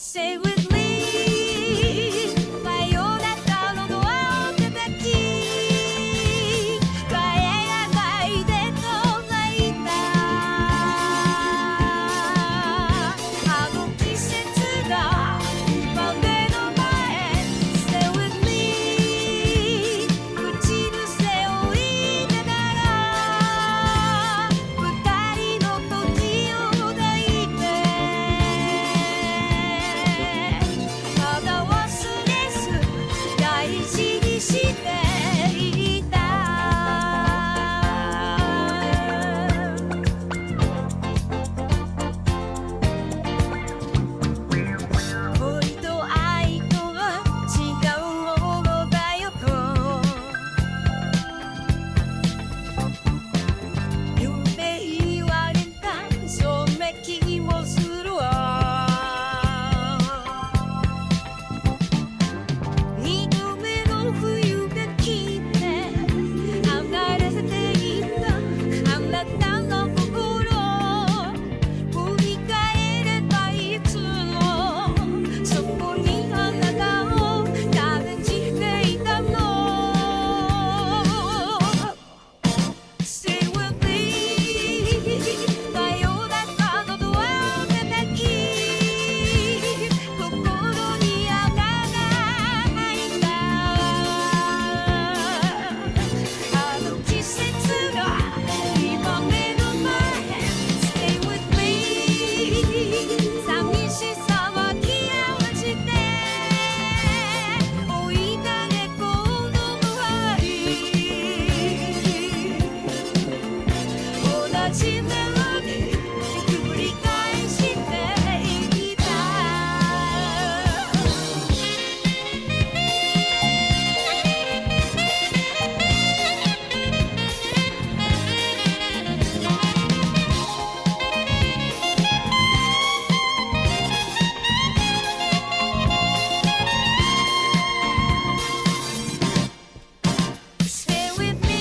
Stay with me. Violettaのドアを叩き、帰らないでと泣いた。あの季節が今目の前。Stay with me。口癖を言いながら二人の時を抱いて、まだ忘れず大事にしていた。恋と愛とは違うものだよと夢言われた、そんな気もするわ。二度目の冬が来て離れていった体の心、振り返ればいつもそこにあなたを感じていたの。Stay with me。真夜中のドアを叩き、心に穴が開いた。あの季節が今目の前。Stay with me。寂しさは気合わせて追いかけこの周り、同じメロディー繰り返していた。Stay with me。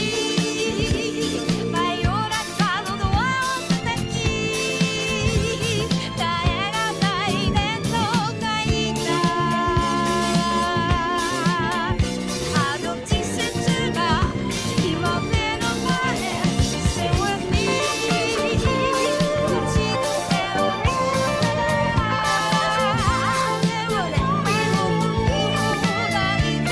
真夜中のドアを叩き、帰らないでと泣いた。あの季節が今目の前。Stay with me。口癖を言いながら眠れないで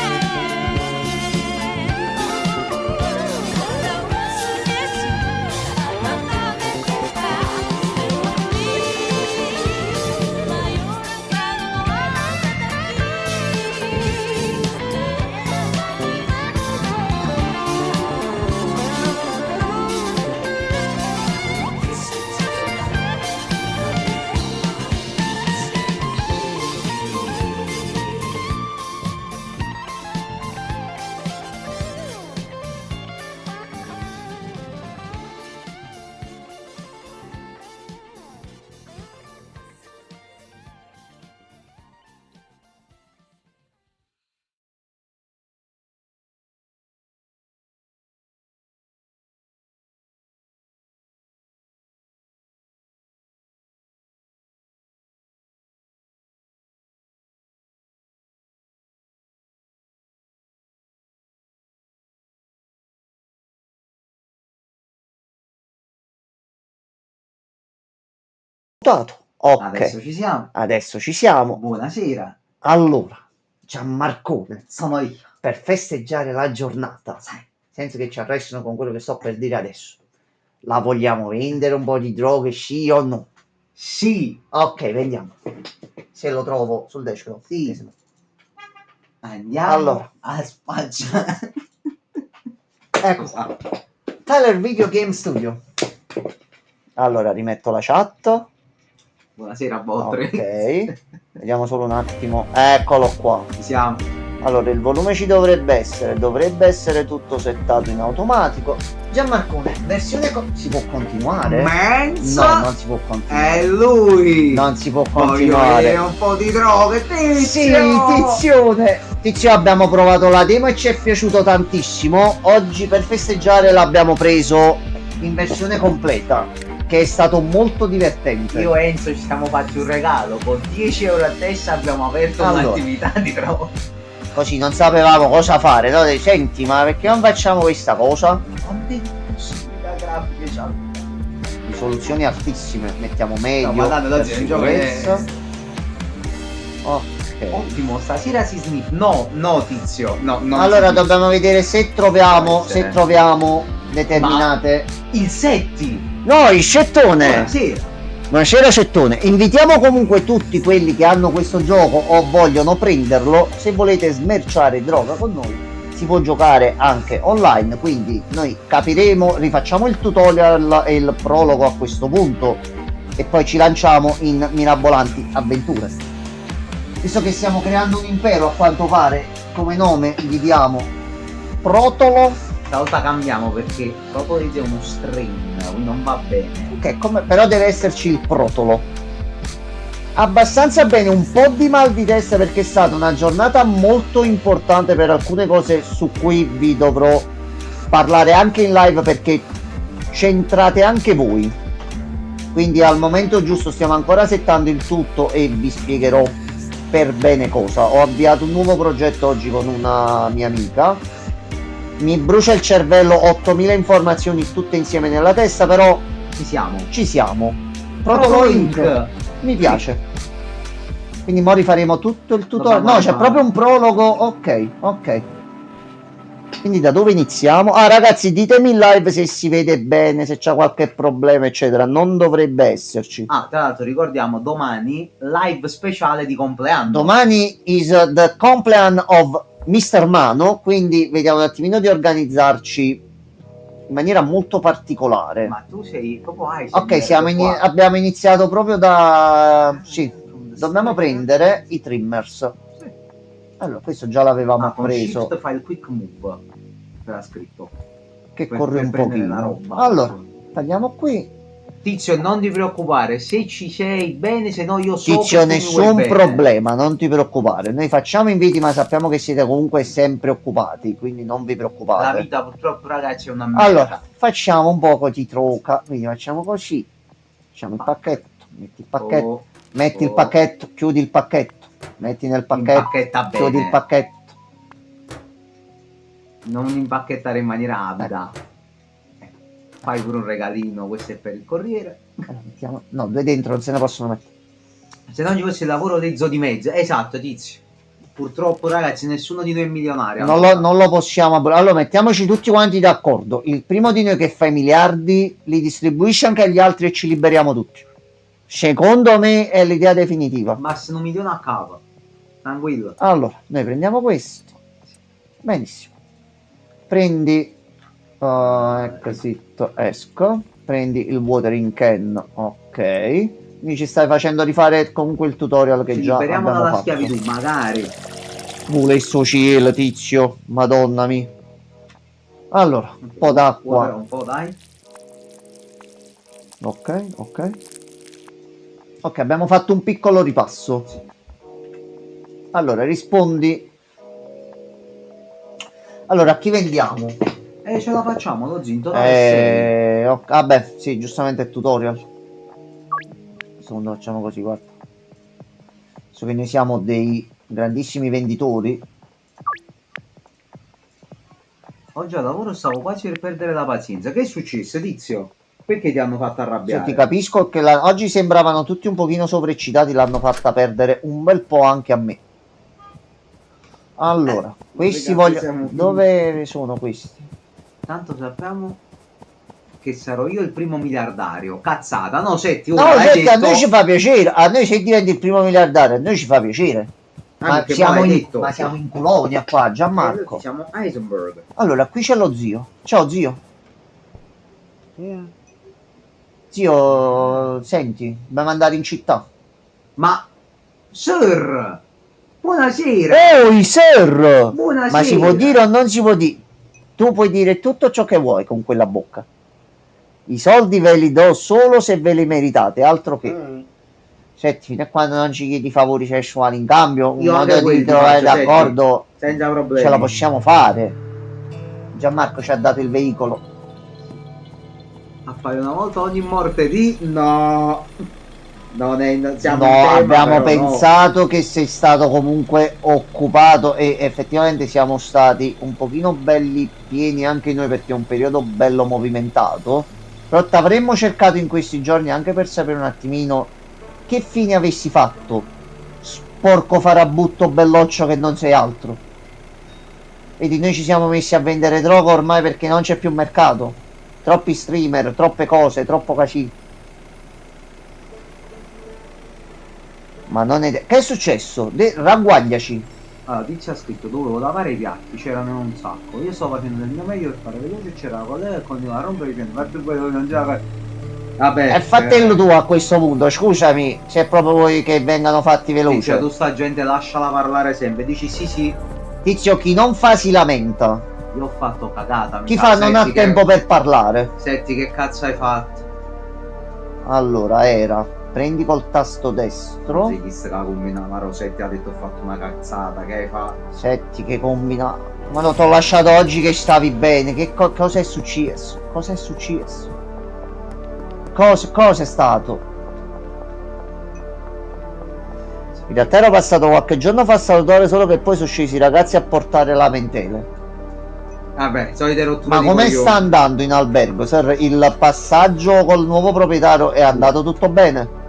Ok, Adesso ci siamo. adesso ci siamo. Buonasera, Allora, Gianmarcone, sono io. per festeggiare la giornata, Sai, senza che ci arrestino con quello che sto per dire adesso, la vogliamo vendere un po' di droghe, sì o no? sì, Ok, vendiamo. Se lo trovo sul desktop. sì. Andiamo Allora. a spacciare. Ecco qua. Tyler Video Game Studio. Allora, rimetto la chat. Buonasera, Botre. Ok, vediamo solo un attimo. Eccolo qua. Ci siamo. Allora, il volume ci dovrebbe essere tutto settato in automatico. Gianmarcone, versione si può continuare? Mensa No, non si può continuare. è lui. Non si può Voglio continuare. vedere un po' di droghe, Sì, Tizio. Tizio, abbiamo provato la demo e ci è piaciuto tantissimo. Oggi per festeggiare l'abbiamo preso in versione completa. che è stato molto divertente. Io e Enzo ci siamo fatti un regalo, con 10 euro a testa abbiamo aperto Allora. un'attività di trovo. Così non sapevamo cosa fare, no? Senti, ma perché non facciamo questa cosa? Quante possibilità grafiche c'ha? Risoluzioni altissime, mettiamo meglio. No, ma tanto per oggi è un gioco che- sicurezza. Ok. Ottimo, stasera si sniff. No, tizio. No, non Allora si dobbiamo vedere se troviamo, Può essere. se troviamo determinate. sniff. Il setti. No, il scettone! Buonasera. Buonasera Cettone, invitiamo comunque tutti quelli che hanno questo gioco o vogliono prenderlo, se volete smerciare droga con noi, si può giocare anche online, quindi noi capiremo, rifacciamo il tutorial e il prologo a questo punto e poi ci lanciamo in mirabolanti avventure. Visto che stiamo creando un impero a quanto pare, come nome gli diamo Protolo. Stavolta cambiamo perché Propolite è uno string, quindi non va bene. Ok, però deve esserci il Protolo. Abbastanza bene, un po' di mal di testa perché è stata una giornata molto importante per alcune cose su cui vi dovrò parlare anche in live perché c'entrate anche voi. Quindi al momento giusto stiamo ancora settando il tutto e vi spiegherò per bene cosa. Ho avviato un nuovo progetto oggi con una mia amica. Mi brucia il cervello, 8000 informazioni tutte insieme nella testa, però Ci siamo. ci siamo. Protolo Inc. Mi piace. Quindi mo rifaremo tutto il tutorial. Dobbiamo No, c'è rifare. proprio un prologo. Ok, ok. Quindi da dove iniziamo? Ah ragazzi, ditemi in live se si vede bene, se c'è qualche problema eccetera. Non dovrebbe esserci. Ah, tra l'altro ricordiamo domani live speciale di compleanno. Domani is the compleanno of Mr. Mano, quindi vediamo un attimino di organizzarci in maniera molto particolare. Ma tu sei proprio Ok, abbiamo iniziato proprio da... Sì, dobbiamo prendere i trimmers. Allora, questo già l'avevamo con preso, Shift fai il quick move. Era scritto. che per- corre per un prendere la pochino. roba. Allora, tagliamo qui. Tizio, non ti preoccupare, se ci sei bene, se no io so Tizio, che tu mi vuoi nessun bene. problema, non ti preoccupare. Noi facciamo inviti, ma sappiamo che siete comunque sempre occupati, quindi non vi La preoccupate. vita purtroppo ragazzi è una merda. Allora, facciamo un poco di troca, quindi facciamo così. Facciamo il pacchetto, metti il pacchetto, Oh, metti il oh. pacchetto, chiudi il pacchetto, metti nel pacchetto, Impacchetta chiudi bene. il pacchetto. Non impacchettare in maniera avida. Fai pure un regalino, questo è per il corriere. Allora, mettiamo... No, due dentro non se ne possono mettere. Se non ci fosse il lavoro dezzo di mezzo. Esatto, tizio. Purtroppo ragazzi nessuno di noi è milionario. Non lo possiamo. Allora, mettiamoci tutti quanti d'accordo. Il primo di noi che fa i miliardi li distribuisce anche agli altri e ci liberiamo tutti. Secondo me è l'idea definitiva. Massimo 1 milione a capo. Tranquillo. Allora, noi prendiamo questo. Benissimo. Prendi. Ecco, zitto, esco. Prendi il watering can. Ok. Mi ci stai facendo rifare comunque il tutorial che Ci già liberiamo abbiamo dalla fatto. schiavitù, magari. Vuole sto cielo, tizio. Madonna mia. Allora, un po' d'acqua. Un po' dai. Ok, ok. Ok, abbiamo fatto un piccolo ripasso. Allora, rispondi. Allora, a chi vendiamo? Ce la facciamo, lo zinto. Dai, Vabbè, sì, giustamente è tutorial. Secondo facciamo così, guarda. So che noi siamo dei grandissimi venditori. Oggi al lavoro stavo quasi per perdere la pazienza. Che è successo, tizio? Perché ti hanno fatto Se arrabbiare? ti capisco che oggi sembravano tutti un pochino sovreccitati, l'hanno fatta perdere un bel po' anche a me. Allora, questi ragazzi, voglio... siamo- Dove sono questi? Tanto sappiamo che sarò io il primo miliardario. Cazzata, no, senti, No, ora hai senti, a detto... noi ci fa piacere, a noi se diventi il primo miliardario, a noi ci fa piacere. Ma Anche siamo, poi hai in, detto- ma siamo in colonia qua, Gianmarco. Siamo Heisenberg. Allora, qui c'è lo zio. Ciao zio. Zio, senti, dobbiamo andare in città. Ma... Sir! Buonasera! Ehi, sir! Buonasera! Ma si può dire o non si può dire? Tu puoi dire tutto ciò che vuoi con quella bocca. I soldi ve li do solo se ve li meritate, altro che... Senti, fino a quando non ci chiedi favori sessuali in cambio, un Io modo anche quelli di ti trovare faccio, senti. d'accordo Senza problemi. ce la possiamo fare. Gianmarco ci ha dato il veicolo. Appaio una volta ogni martedì? No. Non è, siamo No, in tema, abbiamo però no. pensato che sei stato comunque occupato e effettivamente siamo stati un pochino belli pieni anche noi perché è un periodo bello movimentato. Però ti avremmo cercato in questi giorni anche per sapere un attimino che fine avessi fatto. Sporco farabutto belloccio che non sei altro. Vedi, noi ci siamo messi a vendere droga ormai perché non c'è più mercato. Troppi streamer, troppe cose, troppo casino. Ma non è... Che è successo? Ragguagliaci. Allora, Tizio ha scritto dovevo lavare i piatti, c'erano un sacco. Io stavo facendo il mio meglio per fare veloce, c'era la collega e continuava a rompere dicendo ma più bello non ce la fai. Vabbè. È il fratello tuo a questo punto, scusami, se proprio vuoi che vengano fatti veloci. Tizio, tu sta gente lasciala parlare sempre, dici sì sì. Tizio, chi non fa si lamenta. Io ho fatto cagata. Chi fa non ha tempo per parlare. Senti che cazzo hai fatto? Allora, era... Prendi col tasto destro. Sì, chi se la combinava Rosetti ha detto ho fatto una cazzata, che hai fatto? Senti che combina. Ma non t'ho lasciato oggi che stavi bene. Che cosa è successo? Cosa è successo? Cosa è stato? In realtà ero passato qualche giorno fa a salutare, solo che poi sono scesi i ragazzi a portare lamentele. Vabbè, solite rotture Ma di come coglioni. sta andando in albergo, sir? Il passaggio col nuovo proprietario è andato tutto bene?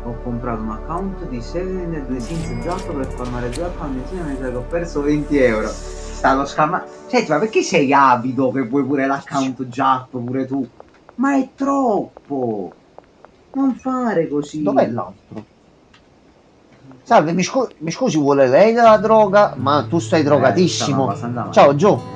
Ho comprato un account di Seven e 2 Sims Giappo per farmare Giappo insieme che ho perso 20 euro. Stanno scammando. Senti, ma perché sei avido che vuoi pure l'account Giappo pure tu? Ma è troppo! Non fare così! Dov'è l'altro? Salve, mi scusi, vuole lei della droga? Ma tu stai drogatissimo. Ciao, Gio.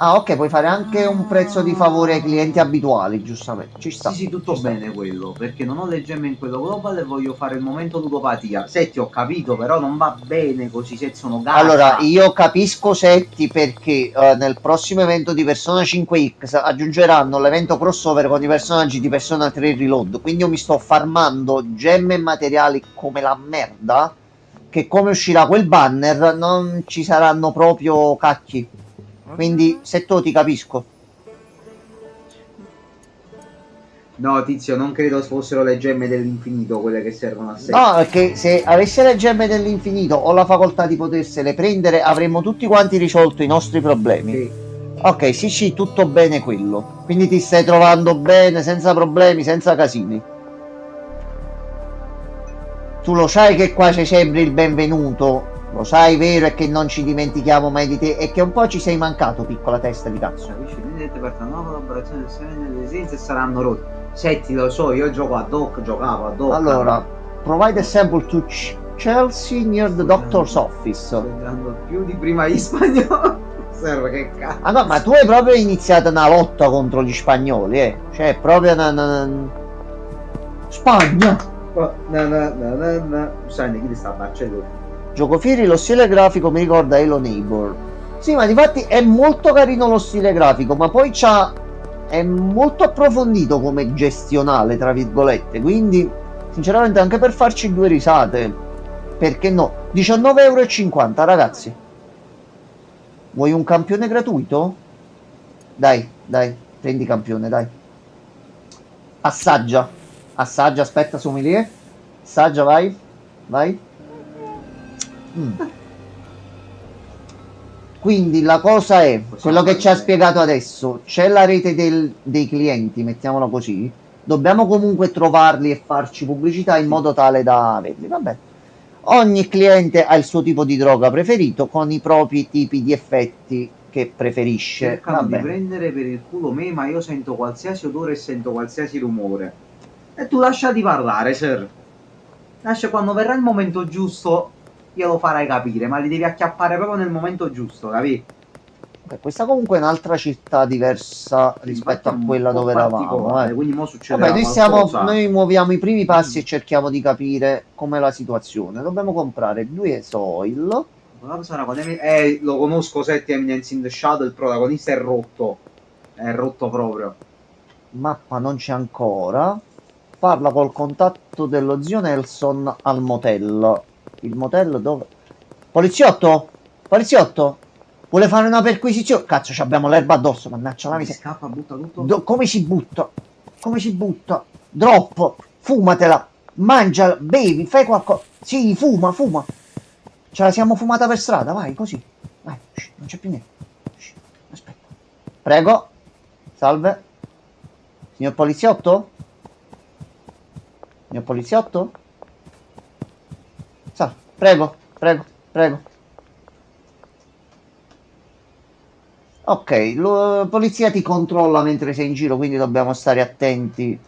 Ah, ok, puoi fare anche un prezzo di favore ai clienti abituali, giustamente. Ci sta. Sì, tutto bene quello, perché non ho le gemme in quello global e voglio fare il momento ludopatia. Senti, ho capito, però non va bene così se sono gacha. Allora, io capisco Setti perché nel prossimo evento di Persona 5X aggiungeranno l'evento crossover con i personaggi di Persona 3 Reload, quindi io mi sto farmando gemme e materiali come la merda, che come uscirà quel banner non ci saranno proprio cacchi. Quindi, se tu ti capisco. No, Tizio, non credo fossero le gemme dell'infinito quelle che servono a sé. No, perché se avessi le gemme dell'infinito o la facoltà di potersele prendere, avremmo tutti quanti risolto i nostri problemi. Sì. Ok, sì, tutto bene quello. Quindi ti stai trovando bene, senza problemi, senza casini. Tu lo sai che qua c'è sempre il benvenuto. Lo sai, vero, è che non ci dimentichiamo mai di te e che un po' ci sei mancato, piccola testa di cazzo. Capisci? Vedete per la nuova collaborazione del Seven e delle Sims saranno rotti. Senti, lo so, io gioco a Doc, giocavo a Doc. Allora, provide a sample to Chelsea near the doctor's office. Sto andando più di prima in spagnolo. Serve che cazzo. Ah no, ma tu hai proprio iniziato una lotta contro gli spagnoli, eh? Cioè, proprio Spagna! No. Sai, chi ti sta baccendo? Gioco Fieri, lo stile grafico mi ricorda Halo Neighbor. Sì, ma difatti è molto carino lo stile grafico, ma poi è molto approfondito come gestionale, tra virgolette, quindi sinceramente anche per farci due risate, perché no? 19,50 €, ragazzi. Vuoi un campione gratuito? Dai, prendi campione, dai. Assaggia, aspetta, sommelier. Assaggia, vai. Quindi la cosa è quello che ci ha spiegato adesso. C'è la rete dei clienti, mettiamolo così. Dobbiamo comunque trovarli e farci pubblicità in modo tale da averli. Vabbè, ogni cliente ha il suo tipo di droga preferito con i propri tipi di effetti che preferisce. Cercano di prendere per il culo me, ma io sento qualsiasi odore e sento qualsiasi rumore. E tu lasciati parlare, sir. Lascia, quando verrà il momento giusto glielo farai capire, ma li devi acchiappare proprio nel momento giusto, capi? Questa comunque è un'altra città diversa rispetto a quella dove eravamo. Quindi mo succede. Vabbè, noi muoviamo i primi passi e cerchiamo di capire com'è la situazione. Dobbiamo comprare 2 soil. Lo conosco, Setti, Eminence in the Shadow, il protagonista è rotto. È rotto proprio. Mappa non c'è ancora. Parla col contatto dello zio Nelson al motel. Il motel dove? Poliziotto? Vuole fare una perquisizione? Cazzo, ci abbiamo l'erba addosso, mannaggia la Mi miseria. scappa, butta tutto. Come si butta? Come si butta? Drop, fumatela, mangiala, bevi, fai qualcosa. Sì, fuma, fuma. Ce la siamo fumata per strada, vai, così. Vai, non c'è più niente. Aspetta. Prego. Salve. Signor poliziotto? Signor poliziotto? Salve, prego, prego, prego. Ok, la polizia ti controlla mentre sei in giro, quindi dobbiamo stare attenti,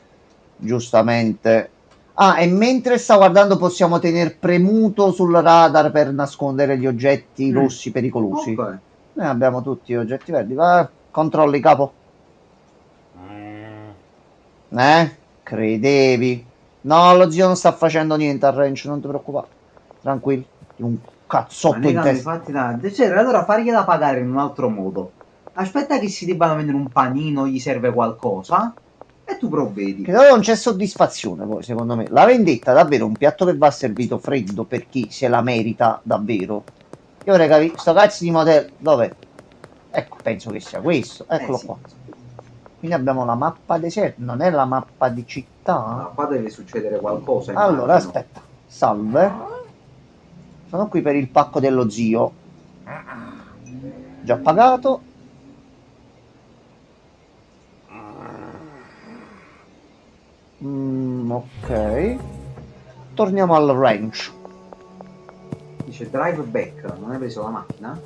giustamente. Ah, e mentre sta guardando possiamo tenere premuto sul radar per nascondere gli oggetti rossi pericolosi. Ok. Noi abbiamo tutti gli oggetti verdi. Va, controlli, capo. Credevi? No, lo zio non sta facendo niente al ranch, non ti preoccupare. Tranquillo. Un cazzotto in testa. Infatti, cioè, allora fargliela pagare in un altro modo. Aspetta che si debbano vendere un panino, gli serve qualcosa e tu provvedi. Che non c'è soddisfazione poi, secondo me. La vendetta, davvero, un piatto che va servito freddo per chi se la merita davvero. Io vorrei capire, sto cazzo di modello, dov'è? Ecco, penso che sia questo, eccolo Sì. qua. Quindi abbiamo la mappa deserta, non è la mappa di città? Ma qua deve succedere qualcosa. Allora, immagino. aspetta, salve. Sono qui per il pacco dello zio. Già pagato. Ok. Torniamo al ranch. Dice drive back, non hai preso la macchina?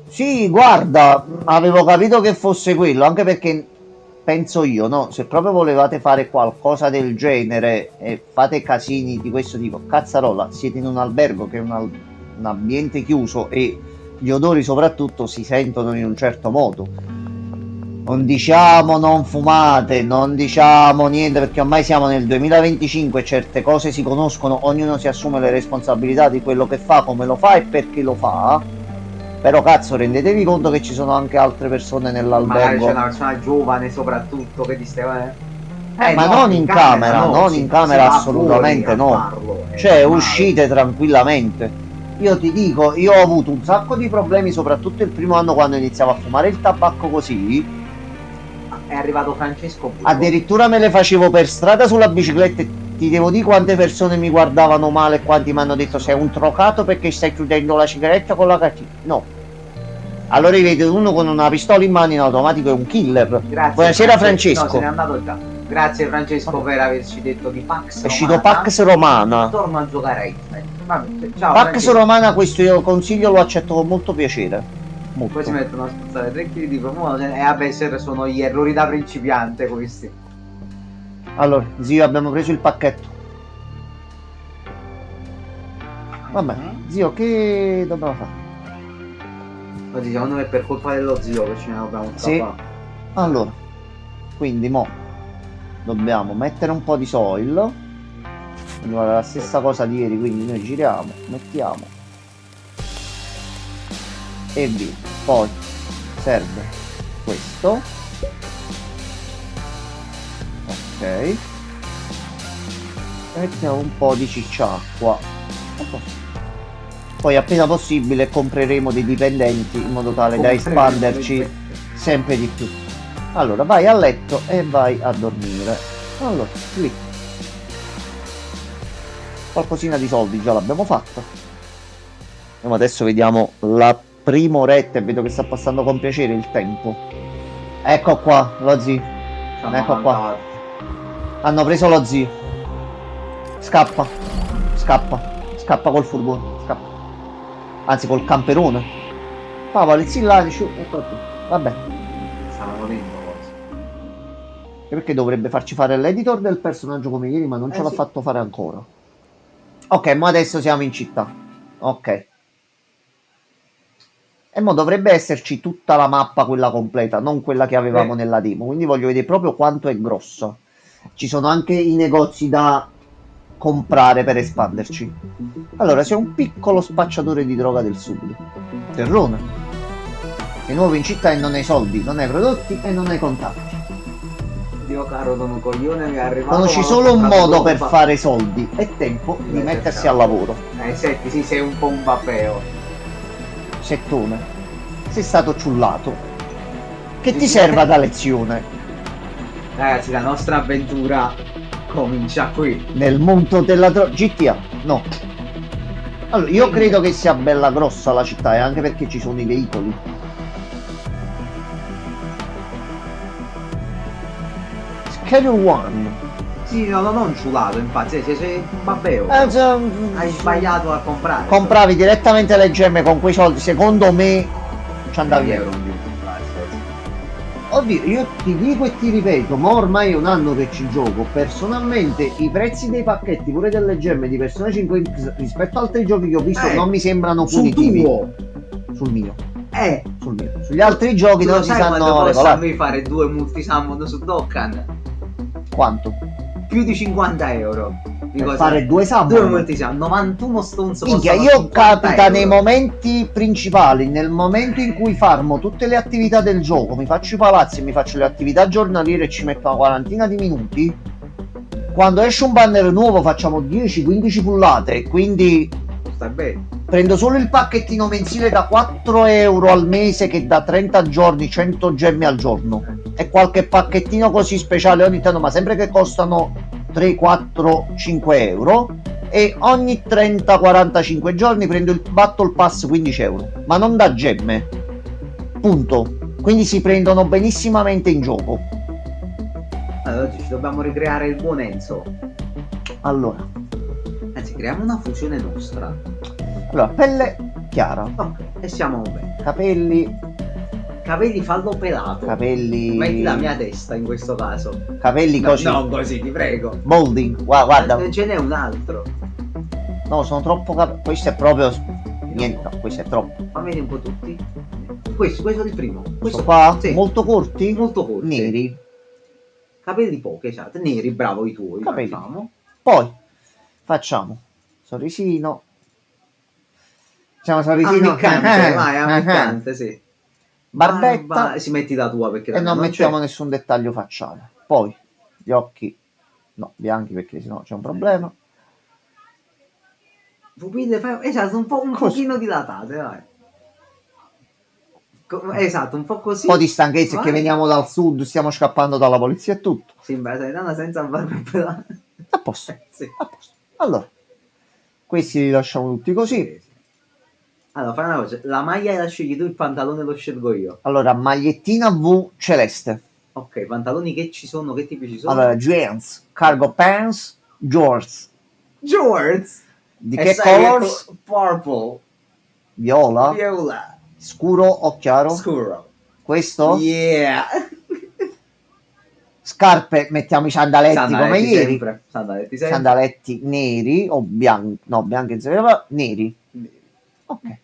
Sì, guarda, avevo capito che fosse quello, anche perché penso io, no? Se proprio volevate fare qualcosa del genere e fate casini di questo tipo, cazzarola, siete in un albergo che è un ambiente chiuso e gli odori soprattutto si sentono in un certo modo. Non diciamo non fumate, non diciamo niente perché ormai siamo nel 2025 e certe cose si conoscono, ognuno si assume le responsabilità di quello che fa, come lo fa e perché lo fa. Però cazzo, rendetevi conto che ci sono anche altre persone Magari nell'albergo. c'è una persona giovane soprattutto che ti stai... Ma no, non in camera, no, non si- in camera si va assolutamente fuori a no. farlo, è Cioè, normale. uscite tranquillamente. Io ti dico, io ho avuto un sacco di problemi, soprattutto il primo anno quando iniziavo a fumare il tabacco così. È arrivato Francesco Burgo. Addirittura me le facevo per strada sulla bicicletta e ti devo dire quante persone mi guardavano male e quanti mi hanno detto sei un trocato perché stai chiudendo la sigaretta con la cartina. No. Allora vedi uno con una pistola in mano in automatico è un killer. Grazie, Buonasera Francesco. No, se n'è andato già. Grazie Francesco per averci detto di Pax È uscito Romana. Pax Romana. Torno a giocare a Hitman. Vabbè, ciao Pax Francesco. Romana questo io consiglio, lo accetto con molto piacere. Molto. Poi si mettono a spruzzare 3 kg di profumo e vabbè sono gli errori da principiante questi. Allora, zio, abbiamo preso il pacchetto. Vabbè, zio, che dobbiamo fare? Oggi secondo me è per colpa dello zio che ce ne dobbiamo Sì. scappare. Allora, quindi mo dobbiamo mettere un po' di soil. Quindi guarda, la stessa cosa di ieri, quindi noi giriamo, mettiamo e via. Poi serve questo. Ok. E mettiamo un po' di cicciacqua. Poi appena possibile compreremo dei dipendenti in modo tale da espanderci sempre di più. Allora vai a letto e vai a dormire. Allora, lì. Qualcosina di soldi già l'abbiamo fatta. Ma adesso vediamo la prima oretta e vedo che sta passando con piacere il tempo. Ecco qua, lo zio. Ecco qua. Hanno preso lo zio. Scappa. Scappa. Scappa col furgone. Scappa. Anzi col camperone. Paolo, il là, ecco qui. Vabbè. Stanno morendo quasi. E perché dovrebbe farci fare l'editor del personaggio come ieri, ma non ce l'ha sì. fatto fare ancora. Ok, ma adesso siamo in città. Ok. E mo dovrebbe esserci tutta la mappa, quella completa, non quella che avevamo nella demo. Quindi voglio vedere proprio quanto è grossa. Ci sono anche i negozi da comprare per espanderci. Allora, sei un piccolo spacciatore di droga del sud. Terrone. Sei nuovo in città e non hai soldi, non hai prodotti e non hai contatti. Dio caro, sono un coglione, mi è arrivato. Conosci ma solo l'ho un comprato modo per troppa. fare soldi. È tempo di mettersi al lavoro. Senti, sì, sei un po' un papeo. Settone. sei stato ciullato. Che ti serva da lezione? Ragazzi, la nostra avventura comincia qui. Nel mondo della GTA? No. Allora, io credo che sia bella grossa la città, e anche perché ci sono i veicoli. Schedule 1. Sì, no, non ciulato, infatti, sei un babbeo. Hai sbagliato a comprare. Compravi direttamente le gemme con quei soldi, secondo me ci andavi euro. euro. Oddio, io ti dico e ti ripeto, ma ormai è un anno che ci gioco. Personalmente i prezzi dei pacchetti, pure delle gemme di Persona 5 rispetto ad altri giochi che ho visto non mi sembrano punitivi. Sul mio. Sul mio. Sugli altri giochi non si sanno regolare. Fare 2 multisummon su Dokkan? Quanto? Più di 50 euro. Per fare 2 summon? 2 multisummon, 91 stonzo. Minchia, io capita nei momenti principali, nel momento in cui farmo tutte le attività del gioco, mi faccio i palazzi e mi faccio le attività giornaliere e ci metto una quarantina di minuti. Quando esce un banner nuovo facciamo 10-15 pullate, quindi sta bene. Prendo solo il pacchettino mensile da 4 euro al mese che da 30 giorni 100 gemme al giorno e qualche pacchettino così speciale ogni tanto, ma sempre che costano 3, 4, 5 euro, e ogni 30-45 giorni prendo il Battle Pass 15 euro, ma non da gemme, punto. Quindi si prendono benissimamente in gioco. Allora oggi ci dobbiamo ricreare il buon Enzo. Allora, anzi, creiamo una fusione nostra. Allora, pelle chiara. Ok, e siamo bene. Capelli fallo pelato. Capelli. Metti la mia testa in questo caso. Capelli così. No, così, ti prego. Balding, guarda. Non ce n'è un altro. No, sono troppo questo è proprio. Niente, no, questo è troppo. Fammi vedere un po' tutti. Questo è il primo. Questo qua? Sì. Molto corti? Molto corti. Neri. Capelli pochi, esatto. Neri, bravo i tuoi. Capelli. Facciamo. Poi facciamo sorrisino. Facciamo sorrisino. Ammiccante, vai, ammiccante, sì. Barbetta. Si metti la tua perché E non mettiamo c'è. nessun dettaglio facciale. Poi gli occhi, no, bianchi perché sennò c'è un problema. Pupille, esatto, un pochino dilatate, vai. Esatto, un po' così. Un po' di stanchezza vai. che veniamo dal sud, stiamo scappando dalla polizia e tutto. Sì, beh, sei donna senza barba pelata. A posto. Sì. A posto. Allora, questi li lasciamo tutti così. Allora, fai una cosa, la maglia la scegli tu, il pantalone lo scelgo io. Allora, magliettina V celeste. Ok, pantaloni che ci sono, che tipi ci sono? Allora, jeans, cargo pants, shorts. Shorts! Di che colors? Purple. Viola. Viola. Scuro o chiaro? Scuro. Questo? Yeah! Scarpe, mettiamo i sandaletti come ieri. Sempre. Sandaletti sempre. Sandaletti neri o bianchi? No, bianchi zero, neri. Ok.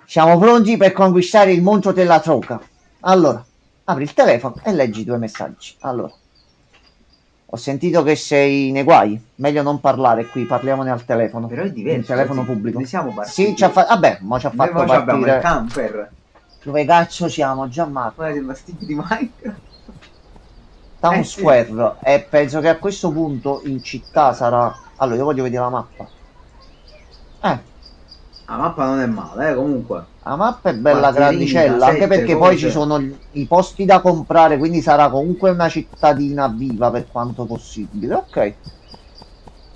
Siamo pronti per conquistare il mondo della troca. Allora, apri il telefono e leggi 2 messaggi. Allora, ho sentito che sei nei guai. Meglio non parlare qui, parliamone al telefono. Però è diverso. Il telefono sì. pubblico. Ne siamo partiti. Sì, ci ha fatto. Vabbè, mo ci ha fatto Noi abbiamo il partire. camper. Dove cazzo siamo? Gianmarco. Guarda i vestiti di Minecraft. Town sì. Square. E penso che a questo punto in città sarà. Allora, io voglio vedere la mappa. La mappa non è male, comunque. La mappa è bella Quartierina, grandicella, anche 7 perché poi cose. ci sono i posti da comprare, quindi sarà comunque una cittadina viva per quanto possibile. Ok.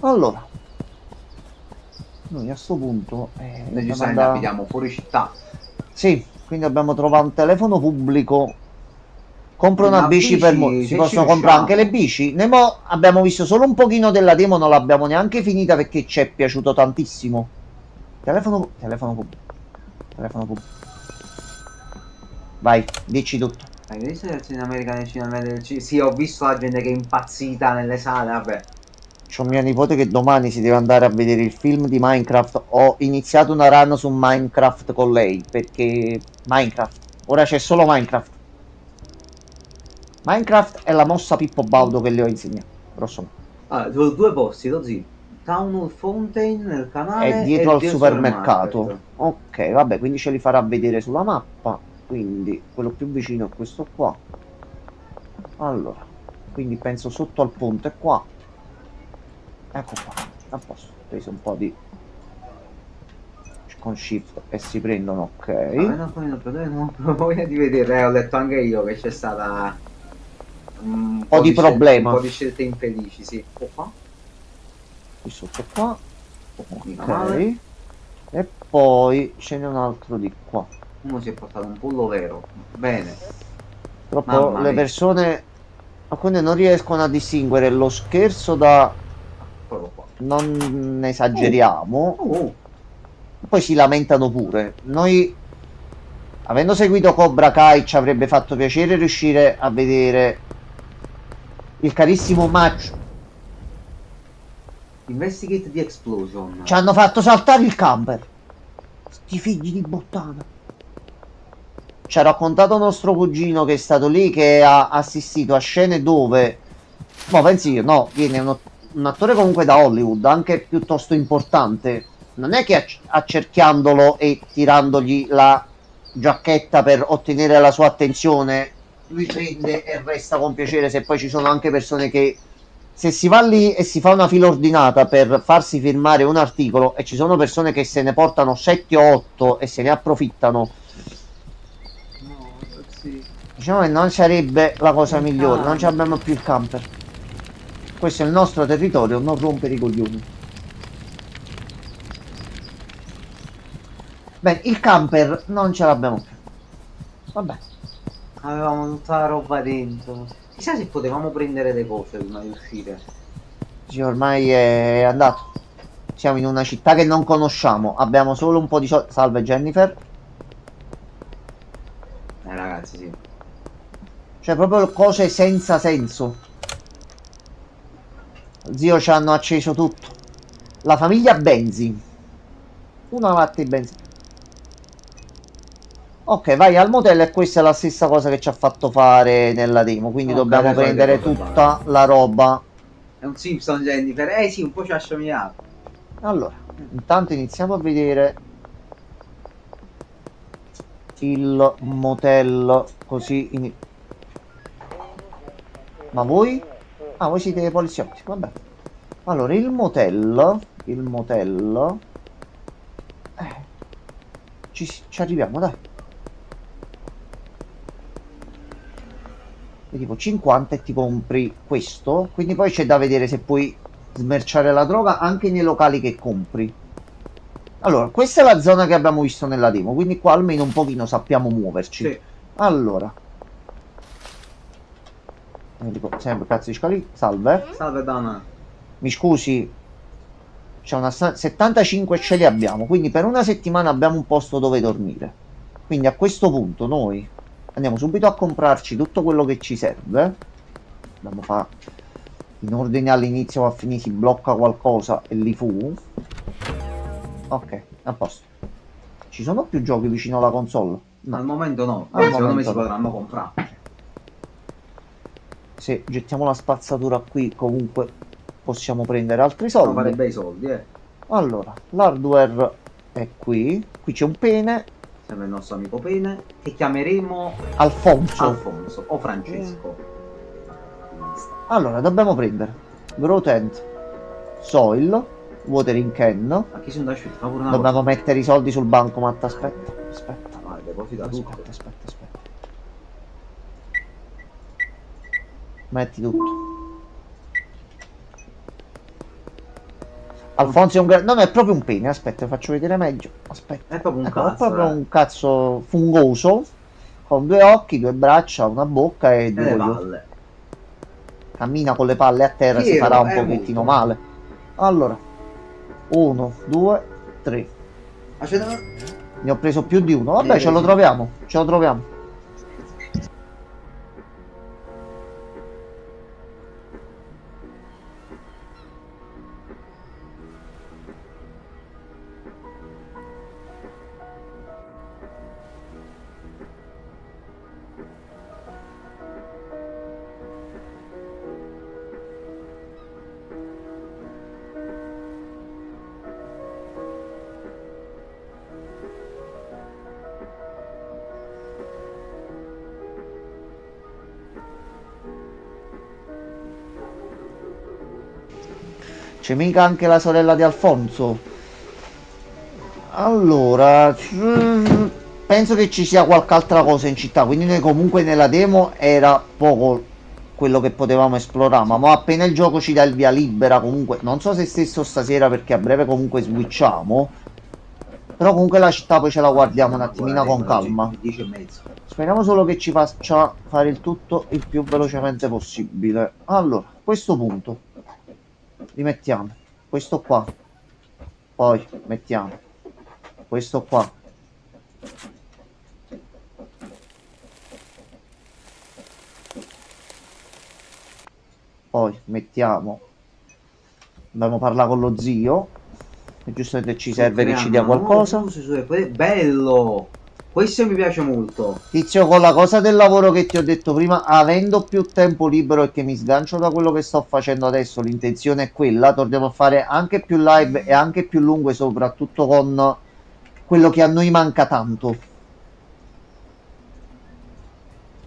Allora. Noi a sto punto Noi giustamente abitiamo fuori città. Sì, quindi dobbiamo trovare un telefono pubblico. Compro una Una bici per bici, si se possono ci comprare riusciamo. anche le bici. Noi abbiamo visto solo un pochino della demo, non l'abbiamo neanche finita perché ci è piaciuto tantissimo. Telefono pubblico. Telefono pubblico. Vai, dici tutto. Hai visto le azioni americane del cinema? Sì, ho visto la gente che è impazzita nelle sale, vabbè. C'ho mia nipote che domani si deve andare a vedere il film di Minecraft. Ho iniziato una run su Minecraft con lei perché Minecraft, ora c'è solo Minecraft. Minecraft è la mossa Pippo Baudo che le ho insegnato, grosso modo. Allora, due posti, così. Town Hall Fountain nel canale È dietro e al supermercato. Ok, vabbè, quindi ce li farà vedere sulla mappa. Quindi quello più vicino è questo qua. Allora, quindi penso sotto al ponte qua. Ecco qua, a posto. Ho preso un po' di con shift e si prendono, ok. Non ho voglia di vedere, ho letto anche io che c'è stata un po' di problema. un po' di scelte infelici, sì. Qua? Qui sotto qua, Mica ok. male. E poi ce n'è un altro di qua. Uno si è portato un pollo vero. Bene. Purtroppo Mamma le mia. persone, alcune non riescono a distinguere lo scherzo da Eccolo qua. non esageriamo, Oh. poi si lamentano pure. Noi, avendo seguito Cobra Kai, ci avrebbe fatto piacere riuscire a vedere il carissimo Macho. Investigate the explosion. Ci hanno fatto saltare il camper. Sti figli di puttana. Ci ha raccontato nostro cugino che è stato lì, che ha assistito a scene dove, ma pensi io, no, viene un attore comunque da Hollywood, anche piuttosto importante. Non è che accerchiandolo e tirandogli la giacchetta per ottenere la sua attenzione, lui prende e resta con piacere. Se poi ci sono anche persone che, se si va lì e si fa una fila ordinata per farsi firmare un articolo e ci sono persone che se ne portano 7 o 8 e se ne approfittano, No, sì. diciamo che non sarebbe la cosa Il migliore. Non camper. ci abbiamo più il camper. Questo è il nostro territorio, non rompere i coglioni. Beh, il camper non ce l'abbiamo più. Vabbè. Avevamo tutta la roba dentro. Chissà se potevamo prendere le cose prima di uscire. Sì, ormai è andato. Siamo in una città che non conosciamo. Abbiamo solo un po' di soldi. Salve Jennifer. Ragazzi, sì. Cioè proprio cose senza senso. Zio, ci hanno acceso tutto. La famiglia Benzi. Una latte di benzina. Ok, vai al motel e questa è la stessa cosa che ci ha fatto fare nella demo. Quindi Ok, dobbiamo le solite prendere cose tutta la roba. È un Simpson Jennifer. Sì, un po' ci ha assomigliato. Allora, intanto iniziamo a vedere il motel così. Ma voi? Ah, voi siete poliziotti, vabbè. Allora, il motel. Ci arriviamo, dai. E tipo 50 e ti compri questo. Quindi poi c'è da vedere se puoi smerciare la droga anche nei locali che compri. Allora, questa è la zona che abbiamo visto nella demo, quindi qua almeno un pochino sappiamo muoverci. Sì. Allora, dico sempre cazzo di scali. Salve. Salve Dana. Mi scusi, c'è una 75 ce li abbiamo, quindi per una settimana abbiamo un posto dove dormire. Quindi a questo punto noi andiamo subito a comprarci tutto quello che ci serve. Dobbiamo fare in ordine all'inizio, a finire si blocca qualcosa e lì fu. Ok, a posto. Ci sono più giochi vicino alla console? No. Al momento no, Al secondo me momento si no. potranno comprare. Se gettiamo la spazzatura qui, comunque possiamo prendere altri Possono fare soldi. bei soldi, Allora, l'hardware è qui. Qui c'è un pene. Sempre il nostro amico Pene. Che chiameremo Alfonso. Alfonso o Francesco. Allora, dobbiamo prendere Grotent, Soil, Watering Can. Ma chi sono da scelta? Fa pure una Dobbiamo mettere i soldi sul bancomat. Aspetta. cosa. Vai, deposita tutto. Aspetta. Metti tutto. Alfonso è un no, è proprio un pene. Aspetta, faccio vedere meglio. Aspetta. È proprio un Ecco, cazzo. è proprio un cazzo fungoso. Con 2 occhi, 2 braccia, una bocca e E 2 le coglioni. palle. Cammina con le palle a terra, si Piero, farà un è pochettino molto. male. Allora, 1, 2, 3. Aspetta. Ne ho preso più di uno. Vabbè, ce lo Sì. troviamo. Ce lo troviamo. C'è mica anche la sorella di Alfonso. Allora, penso che ci sia qualche altra cosa in città, quindi noi comunque nella demo era poco quello che potevamo esplorare, ma mo appena il gioco ci dà il via libera, comunque, non so se stesso stasera perché a breve comunque switchiamo, però comunque la città poi ce la guardiamo un attimino con calma. 10:30. Speriamo solo che ci faccia fare il tutto il più velocemente possibile. Allora, a questo punto, rimettiamo questo qua, poi mettiamo questo qua. Poi mettiamo, dobbiamo parlare con lo zio, e giustamente ci serve che ci dia qualcosa. Bello! Questo mi piace molto. Tizio, con la cosa del lavoro che ti ho detto prima, avendo più tempo libero e che mi sgancio da quello che sto facendo adesso, l'intenzione è quella, torniamo a fare anche più live e anche più lunghe, soprattutto con quello che a noi manca tanto.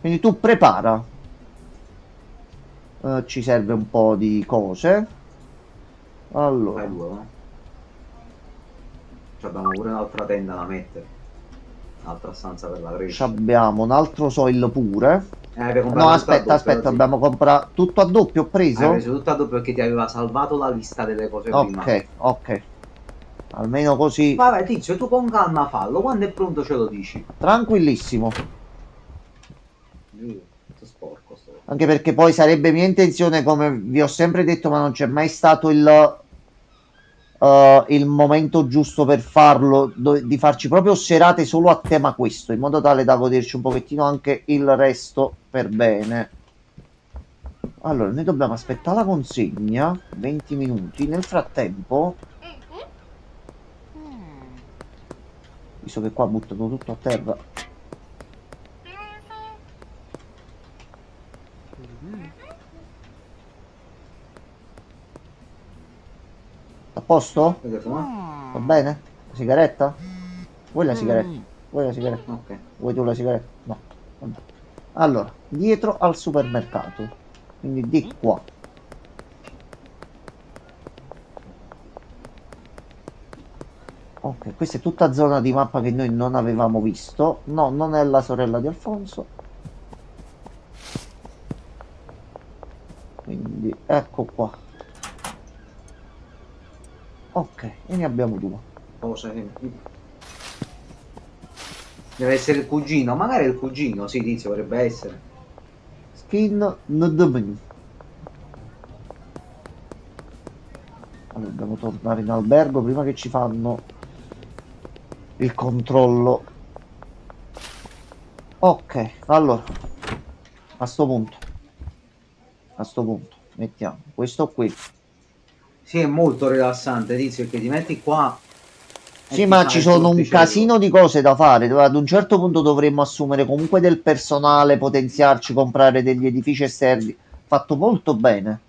Quindi tu prepara. Ci serve un po' di cose. Allora, Fai due, no? Ci abbiamo pure un'altra tenda da mettere. Un'altra stanza per la ci crescita. abbiamo un altro soil pure. Per comprare No, tutto a aspetta, doppio, aspetta, sì. dobbiamo comprare tutto a doppio, ho Hai preso? preso tutto a doppio perché ti aveva salvato la lista delle cose prima. Ok, ok. Almeno così, Vabbè, tizio, tu con calma fallo. Quando è pronto ce lo dici. tranquillissimo. Tutto sporco sto. Anche perché poi sarebbe mia intenzione, come vi ho sempre detto, ma non c'è mai stato il momento giusto per farlo, di farci proprio serate solo a tema questo, in modo tale da goderci un pochettino anche il resto per bene. Allora, noi dobbiamo aspettare la consegna, 20 minuti. Nel frattempo, visto che qua buttano tutto a terra, a posto? Vedete fumare? Va bene? La sigaretta? Vuoi la sigaretta? Vuoi la sigaretta? Ok. Vuoi tu la sigaretta? No. Vabbè. Allora, dietro al supermercato. Quindi di qua. Ok, questa è tutta zona di mappa che noi non avevamo visto. No, non è la sorella di Alfonso. Quindi ecco qua. Ok, e ne abbiamo due. Cosa? Deve essere il cugino. Magari è il cugino, sì, tizio, potrebbe essere. Skin NDM. Allora, dobbiamo tornare in albergo prima che ci fanno il controllo. Ok, allora a sto punto mettiamo questo qui. Sì, è molto rilassante, tizio, perché ti metti qua. e Sì, ti ma fa ci il sono un porticello. casino di cose da fare. Ad un certo punto dovremmo assumere comunque del personale, potenziarci, comprare degli edifici esterni. Fatto molto bene.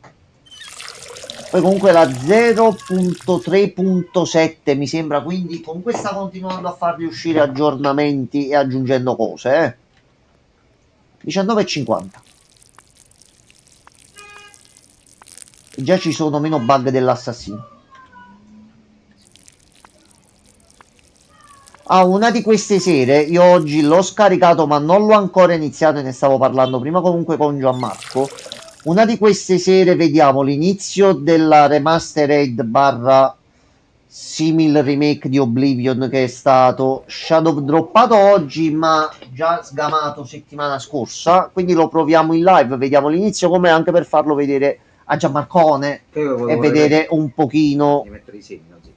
Poi comunque la 0.3.7 mi sembra, quindi comunque sta continuando a farvi uscire aggiornamenti e aggiungendo cose, 19,50. E già ci sono meno bug dell'assassino. Una di queste sere, io oggi l'ho scaricato ma non l'ho ancora iniziato e ne stavo parlando prima comunque con Gianmarco. Una di queste sere vediamo l'inizio della remastered barra simil remake di Oblivion che è stato shadow droppato oggi ma già sgamato settimana scorsa, quindi lo proviamo in live, vediamo l'inizio com'è anche per farlo vedere a Gianmarcone Che io volevo e vedere un pochino di mettere i segni, sì.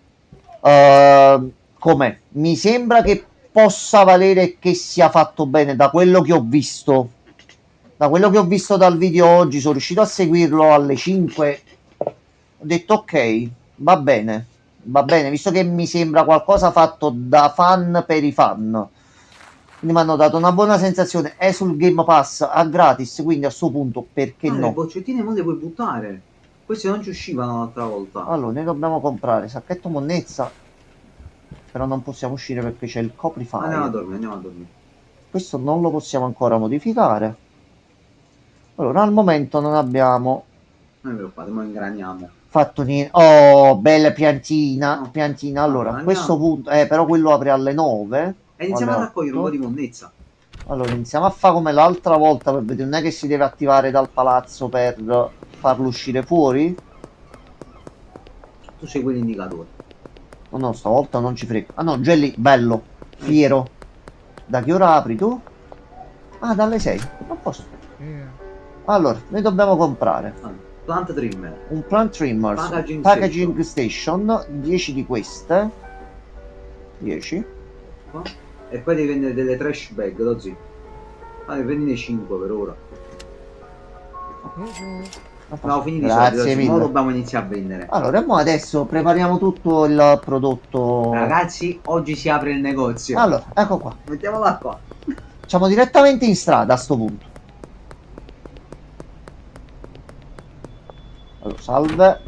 com'è. Mi sembra che possa valere e che sia fatto bene da quello che ho visto. Da quello che ho visto dal video oggi, sono riuscito a seguirlo alle 5. Ho detto ok, va bene, visto che mi sembra qualcosa fatto da fan per i fan. Quindi mi hanno dato una buona sensazione. È sul Game Pass a gratis, quindi a sto punto perché Le no? boccettine mo le puoi buttare. Queste non ci uscivano l'altra volta. Allora, noi dobbiamo comprare sacchetto monnezza, però non possiamo uscire perché c'è il coprify. Andiamo a dormire, andiamo a dormire. Questo non lo possiamo ancora modificare. Allora, al momento non abbiamo Non vi preoccupate, mo ingraniamo. Fatto niente. Oh, bella piantina. No. Piantina. Allora, a No, questo andiamo. punto. Però quello apre alle 9. E iniziamo o a alle raccogliere un 8. po' di monnezza. Allora, iniziamo a fare come l'altra volta per vedere. Non è che si deve attivare dal palazzo per farlo uscire fuori. Tu segui l'indicatore. No, no, stavolta non ci frega. Ah no, Jelly, bello. Fiero. Da che ora apri tu? Ah, dalle 6. A posto. Allora, noi dobbiamo comprare Allora, plant trimmer. un plant trimmers, Packaging station, 10 di queste. 10. Qua. E poi devi vendere delle trash bag, così. Allora, prendine 5 per ora. Abbiamo finito i soldi, Grazie oggi. Mo mille. dobbiamo iniziare a vendere. Allora, mo adesso prepariamo tutto il prodotto. Ragazzi, oggi si apre il negozio. Allora, ecco qua. Mettiamola qua. Facciamo direttamente in strada a sto punto. Allora, salve.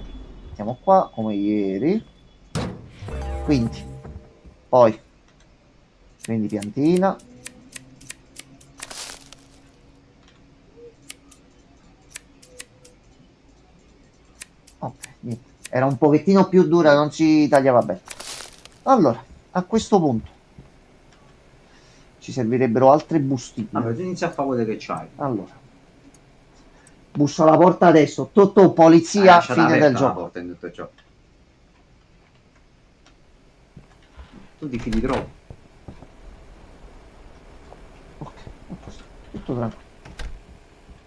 Siamo qua come ieri. Quindi, poi prendi piantina. Ok, niente. Era un pochettino più dura, non si tagliava bene. Allora, a questo punto ci servirebbero altre bustine. Vabbè, tu inizi a fare quello che c'hai. Allora, busso alla porta adesso. Tutto polizia, Lasciata fine aperta del la gioco. porta in tutto ciò. Tu ti fidi troppo. Ok, a posto. Tutto tranquillo.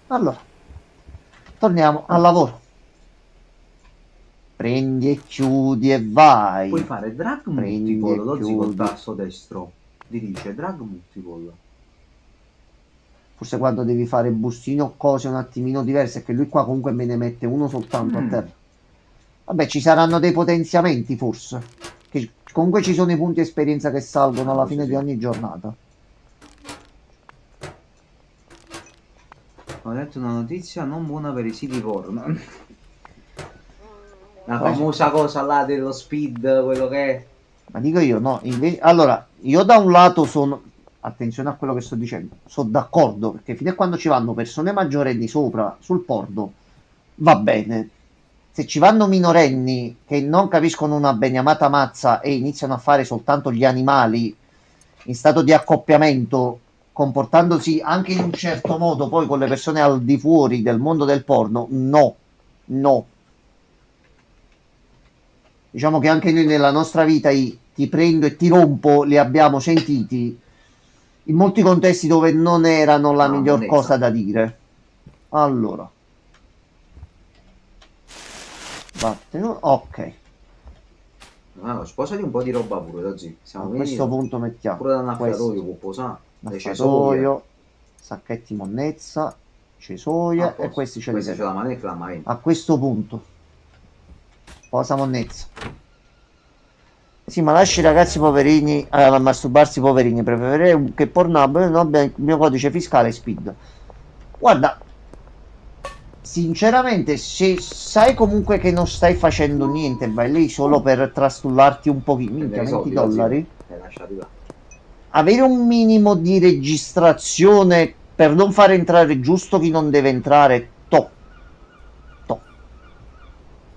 Allora, torniamo al lavoro. Prendi e chiudi e vai. Puoi fare drag Prendi multiple, e lo col chiudi. tasto destro. Ti dice drag multiple. Forse quando devi fare bustine o cose un attimino diverse, che lui qua comunque me ne mette uno soltanto a terra. Vabbè, ci saranno dei potenziamenti forse. Che comunque ci sono i punti esperienza che salgono alla fine di ogni giornata. Ho letto una notizia non buona per i siti porno. La Cosa? famosa cosa là dello speed, quello che è. Ma dico io, no, allora, io da un lato sono, attenzione a quello che sto dicendo, sono d'accordo, perché fino a quando ci vanno persone maggiorenni sopra sul porno, va bene. Se ci vanno minorenni che non capiscono una beniamata mazza e iniziano a fare soltanto gli animali in stato di accoppiamento, comportandosi anche in un certo modo poi con le persone al di fuori del mondo del porno, no, no. Diciamo che anche noi nella nostra vita i ti prendo e ti rompo li abbiamo sentiti in molti contesti dove non erano la miglior monnezza. cosa da dire. Allora. Vattene. Ok. Ah, sposati un po' di roba pure, così. A Siamo questo punto mettiamo pure da un affariatoio questo. può posare. Le cesoie. Affatoio, sacchetti monnezza, cesoie Ah, e posto. questi ce li Questa c'è serve. la manetta e la marina. A questo punto posa monnezza. Sì, ma lasci i ragazzi poverini a masturbarsi poverini. Preferirei che Pornhub non abbia il mio codice fiscale speed. Guarda, sinceramente, se sai comunque che non stai facendo niente, vai lì solo per trastullarti un pochino, minchia, Prendere 20 soldi, così. dollari. Lasciati là. Avere un minimo di registrazione per non far entrare giusto chi non deve entrare, to.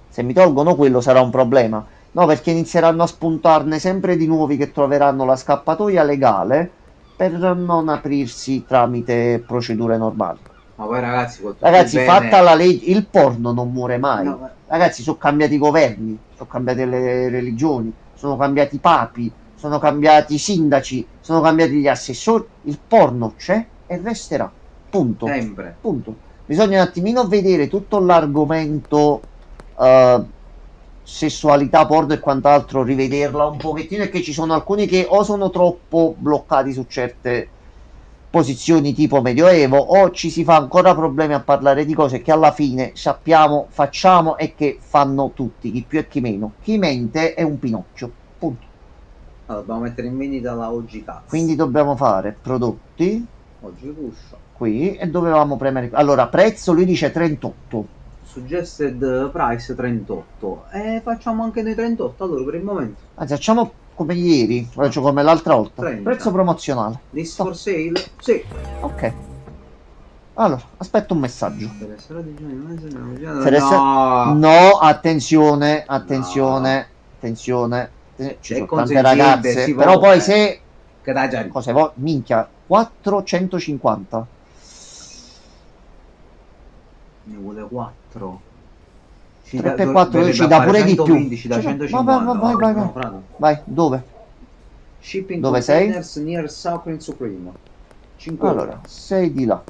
Se mi tolgono quello sarà un problema. No, perché inizieranno a spuntarne sempre di nuovi che troveranno la scappatoia legale per non aprirsi tramite procedure normali. Ma poi ragazzi, Ragazzi, fatta la legge, il porno non muore mai. No, ma- Ragazzi, sono cambiati i governi, sono cambiate le religioni, sono cambiati i papi, sono cambiati i sindaci, sono cambiati gli assessori. Il porno c'è e resterà. Punto. Sempre. Punto. Bisogna un attimino vedere tutto l'argomento sessualità, porno e quant'altro, rivederla un pochettino, e che ci sono alcuni che o sono troppo bloccati su certe posizioni tipo medioevo, o ci si fa ancora problemi a parlare di cose che alla fine sappiamo, facciamo e che fanno tutti, chi più e chi meno. Chi mente è un Pinocchio, punto. Allora, dobbiamo mettere in vendita la oggi cazzo. Quindi dobbiamo fare prodotti Oggi ruscio. qui e dovevamo premere. Allora, prezzo lui dice 38. Suggested price 38. E facciamo anche noi 38 allora per il momento. Anzi, facciamo come ieri, faccio come l'altra volta. 30. Prezzo promozionale. List for sale? Sì. Ok. Allora, aspetta un messaggio. Per essere di Se resta- no, No, attenzione, attenzione, attenzione. Ci se è sono tante consentibile, ragazze, si però può, poi se... che dai già. Cosa vuoi? Minchia, 450. Ne vuole 4. 3 per 4 Verrebbe ci a dà fare pure di più. 120, ci dà Vai, vai, 150. vai, vai, vai. No, frate. Vai, dove? Shipping Dove sei? containers near Supreme Supreme. 5 Allora, euro. sei di là.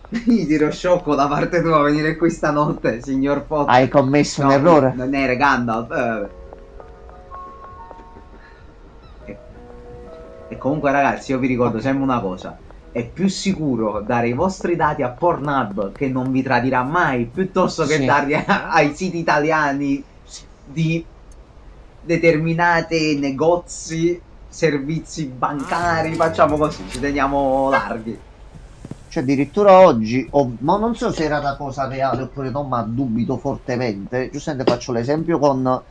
Gli dirò sciocco da parte tua venire qui stanotte, signor Potter. Hai commesso un No, errore? non era Gandalf. E comunque ragazzi, io vi ricordo sempre una cosa. È più sicuro dare i vostri dati a Pornhub, che non vi tradirà mai, piuttosto che Sì. darli ai siti italiani di determinati negozi, servizi bancari. Facciamo così, ci teniamo larghi. Cioè addirittura oggi, ma non so se era una cosa reale oppure no, ma dubito fortemente. Giustamente faccio l'esempio con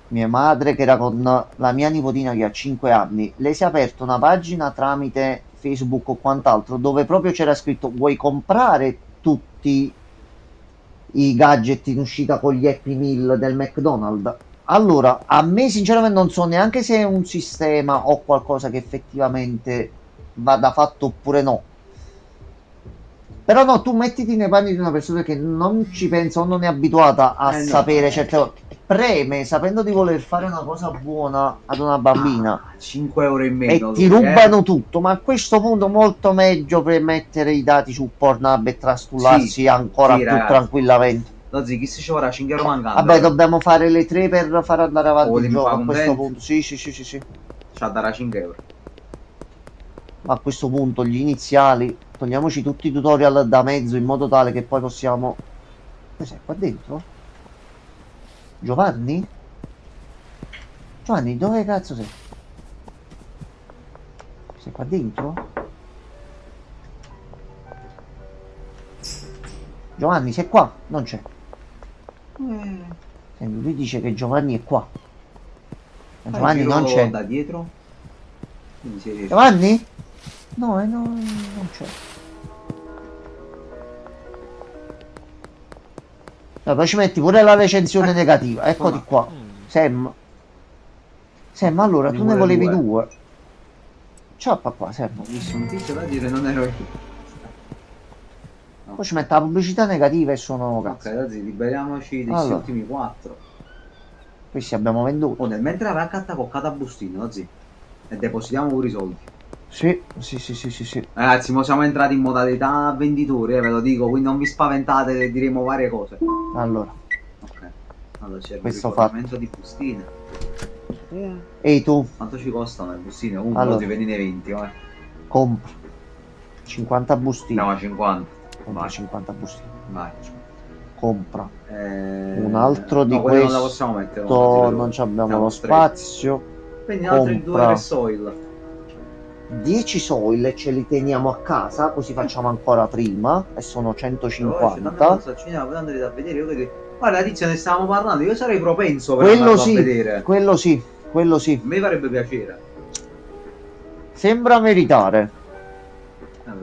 mia madre che era con la mia nipotina che ha 5 anni. Lei si è aperta una pagina tramite Facebook o quant'altro dove proprio c'era scritto: vuoi comprare tutti i gadget in uscita con gli Happy Meal del McDonald's? Allora, a me sinceramente non so neanche se è un sistema o qualcosa che effettivamente vada fatto oppure no. Però no, tu mettiti nei panni di una persona che non ci pensa o non è abituata a No. sapere certe cose. Preme sapendo di voler fare una cosa buona ad una bambina 5 euro in e meno. ti rubano tutto, ma a questo punto molto meglio per mettere i dati su Pornhub e trastullarsi Sì, ancora sì, più ragazzi. tranquillamente. Lozzi, chi si ci vorrà 5 euro mancando? Vabbè, dobbiamo fare le 3 per far andare avanti il Volevi gioco fare a questo contenti? punto. Sì, sì, sì, sì, sì. Ci darà 5 euro. Ma a questo punto gli iniziali, togliamoci tutti i tutorial da mezzo in modo tale che poi possiamo... Cos'è qua dentro? Giovanni? Giovanni, dove cazzo sei? Sei qua dentro? Giovanni, sei qua? Non c'è. Senti, lui dice che Giovanni è qua. Ma Giovanni non c'è. Da dietro? Quindi si riesce. Giovanni? No, no, non c'è. No, poi ci metti pure la recensione negativa. Eccoti qua. Sam. Sam, allora tu ne vuole volevi due. 2. Ciappa qua, Sam. Ho visto un tizio da dire non ero io. Poi ci mette la pubblicità negativa e sono Ok, cazzo. ragazzi, liberiamoci dei Allora. ultimi 4. Questi abbiamo venduto. Oh, nel mentre avrà cattacoccata a bustino, ragazzi. E depositiamo pure i soldi. Sì, sì, sì, sì, sì, sì. Ragazzi, mo siamo entrati in modalità venditori, ve lo dico, quindi non vi spaventate che diremo varie cose. Allora, Ok. Allora c'è il Questo rifornimento di bustine. ehi tu, Quanto ci costano le bustine? Allora. Oggi vendine 20, compra 50 bustine. No, 50. Compra Vai, 50 bustine. vai. Compra un altro di no, quelle non la questo. possiamo mettere. Non ci abbiamo lo spazio. Quindi altri 2 compra. Resoil. 10 soil e ce li teniamo a casa, così facciamo ancora prima. E sono 150. Andrete a vedere, io vedo. Guarda, tizia, ne stavamo parlando. Io sarei propenso per Quello andarlo a sì, vedere. quello sì, quello sì. A me farebbe piacere. Sembra meritare.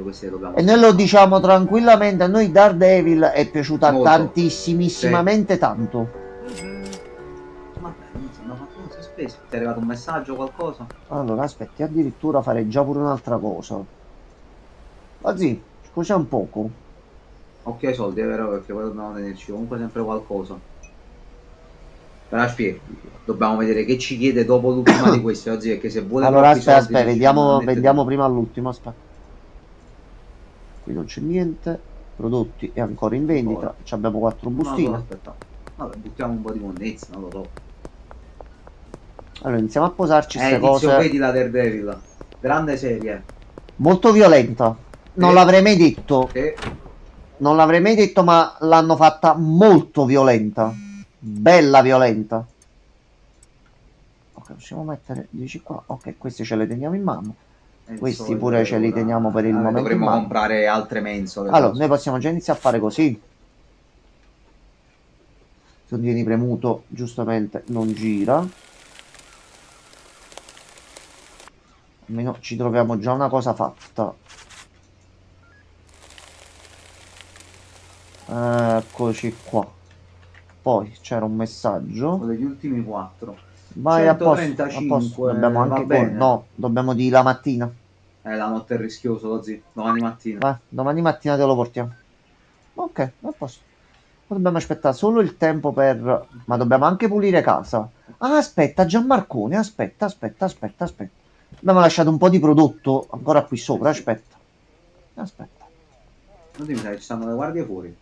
Queste dobbiamo. E noi lo diciamo tranquillamente, a noi Daredevil è piaciuta Molto. tantissimamente tanto. Vabbè, non si è speso. Ti è arrivato un messaggio, qualcosa? Allora, aspetti, addirittura farei già pure un'altra cosa. Oggi, scusa un poco. Occhio ai soldi, è vero, perché poi dobbiamo tenerci comunque sempre qualcosa. Però spiego, dobbiamo vedere che ci chiede dopo l'ultima di questi oggi, perché se vuole Allora, troppi aspetta, soldi, aspetta, ci fanno vediamo, mettere vediamo tutto. prima all'ultimo, aspetta. Qui non c'è niente, prodotti è ancora in vendita, Ancora. ci abbiamo 4 No, bustine. aspetta. Vabbè, buttiamo un po' di monnezza, non lo so. Allora, iniziamo a posarci queste Tizio, cose. vedi la Daredevil. Grande serie. Molto violenta. Non Sì. l'avrei mai detto. Che Non l'avrei mai detto, ma l'hanno fatta molto violenta. Bella violenta. Ok, possiamo mettere 10 qua. Ok, questi ce le teniamo in mano. Questi pure ce li teniamo per il momento in Dovremmo mano. comprare altre mensole. Allora, noi possiamo già iniziare a fare così. Se non vieni premuto, giustamente non gira. Almeno ci troviamo già una cosa fatta. Eccoci qua. Poi c'era un messaggio. Con gli ultimi 4. Vai a posto, a posto. 135, Dobbiamo va anche bene. no, dobbiamo di la mattina. La notte è rischioso, così. Domani mattina. Vai, domani mattina te lo portiamo. Ok, a posto. Dobbiamo aspettare solo il tempo per... Ma dobbiamo anche pulire casa. Ah, aspetta, Gianmarcone, aspetta. Abbiamo lasciato un po' di prodotto ancora qui sopra, aspetta. Non ti mi sa che ci stanno le guardie fuori.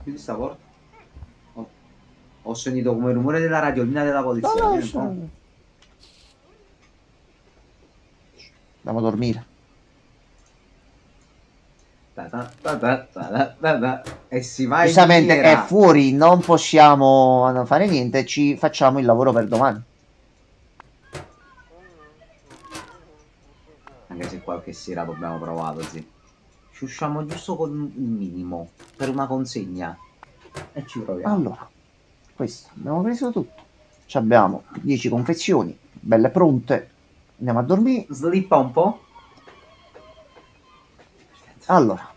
Chiudi sta porta. Ho sentito come il rumore della radiolina della polizia. No, Vieni un po'. Dobbiamo dormire. E si va in Giustamente è miniera. fuori, non possiamo fare niente, ci facciamo il lavoro per domani. Anche se qualche sera abbiamo provato, sì. Ci usciamo giusto con il minimo per una consegna. E ci proviamo. Allora, questo, abbiamo preso tutto. Ci abbiamo 10 confezioni, belle pronte. Andiamo a dormire. Slippa un po'. Allora,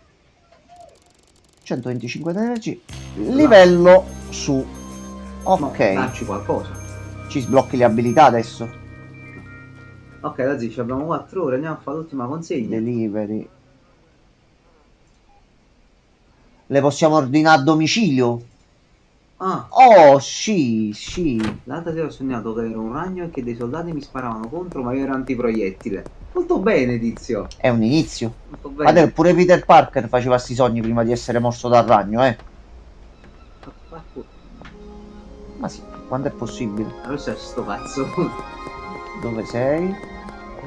125 di energia, livello su. Ok, Darci qualcosa. ci sblocchi le abilità adesso. Ok, ragazzi, ci abbiamo 4 ore, andiamo a fare l'ultima consegna. Delivery. Le possiamo ordinare a domicilio? Ah, Oh, sì. l'altra sera ho sognato che ero un ragno e che dei soldati mi sparavano contro, ma io ero antiproiettile. Molto bene, Tizio. È un inizio. Molto Guarda, bene. pure Peter Parker faceva sti sogni prima di essere morso dal ragno, eh. Ma sì, quando è possibile? Allora c'è sto cazzo. Dove sei?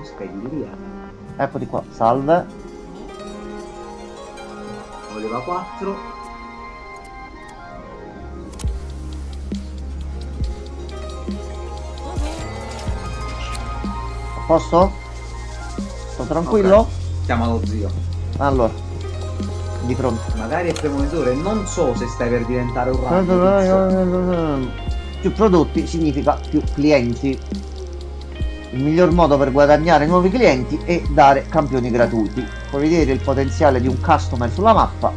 Spediria. Eccoti qua, salve. Voleva 4. A posto? Sto tranquillo? Ok. Chiama lo zio. Allora, di fronte. Magari è premonitore, non so se stai per diventare un ragno. Tizio. Più prodotti significa più clienti. Il miglior modo per guadagnare nuovi clienti è dare campioni gratuiti. Puoi vedere il potenziale di un customer sulla mappa.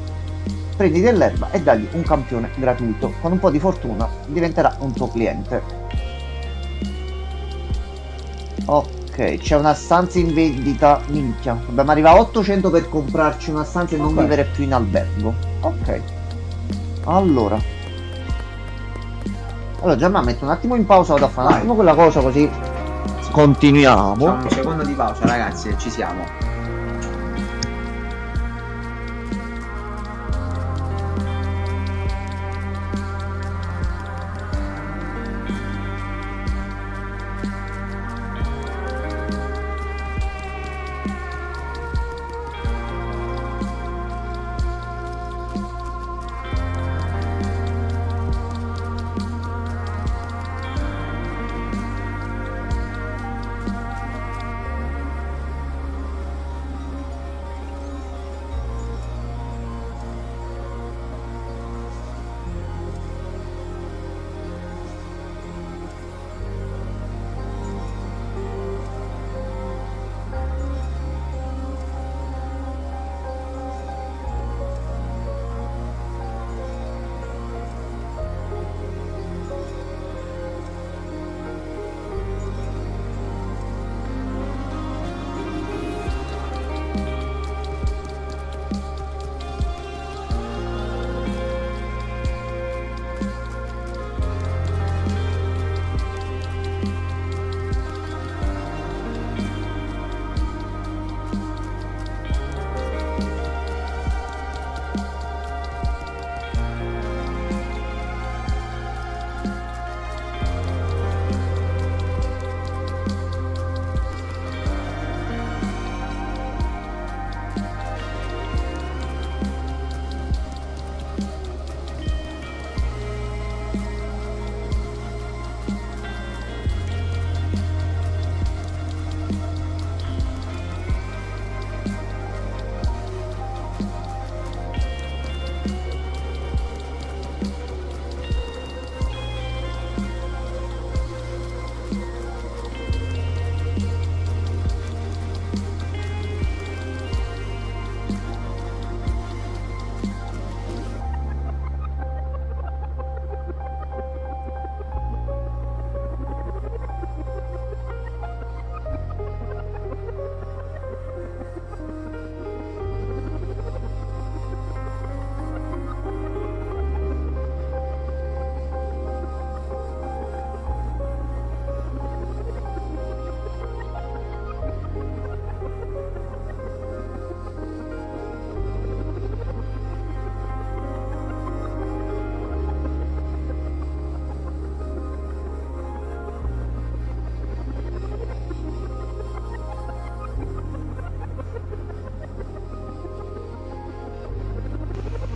Prendi dell'erba e dagli un campione gratuito. Con un po' di fortuna diventerà un tuo cliente. Ok, c'è una stanza in vendita. Minchia, dobbiamo arrivare a 800 per comprarci una stanza e non Ok. vivere più in albergo. Ok. Allora, Gianma, metto un attimo in pausa, vado a fare un Vai. attimo quella cosa così continuiamo. Facciamo un secondo di pausa, ragazzi, e ci siamo.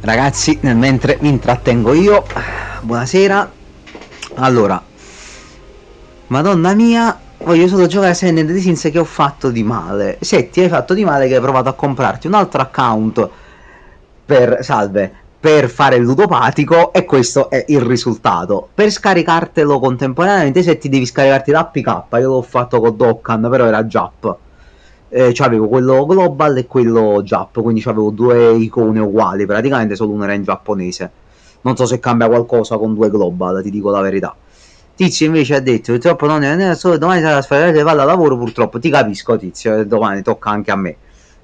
Ragazzi, nel mentre vi intrattengo io, buonasera. Allora, madonna mia, voglio solo giocare a Seven Deadly Sins. Che ho fatto di male? Setti, hai fatto di male che hai provato a comprarti un altro account per fare il ludopatico, e questo è il risultato. Per scaricartelo contemporaneamente, se ti devi scaricarti l'APK, io l'ho fatto con Dokkan, però era Jap. Cioè avevo quello global e quello Jap, quindi avevo due icone uguali, praticamente solo uno era in giapponese. Non so se cambia qualcosa con due global, ti dico la verità. Tizio invece ha detto: purtroppo non è solo domani sarà sfasciato, vado al lavoro purtroppo. Ti capisco Tizio, domani tocca anche a me.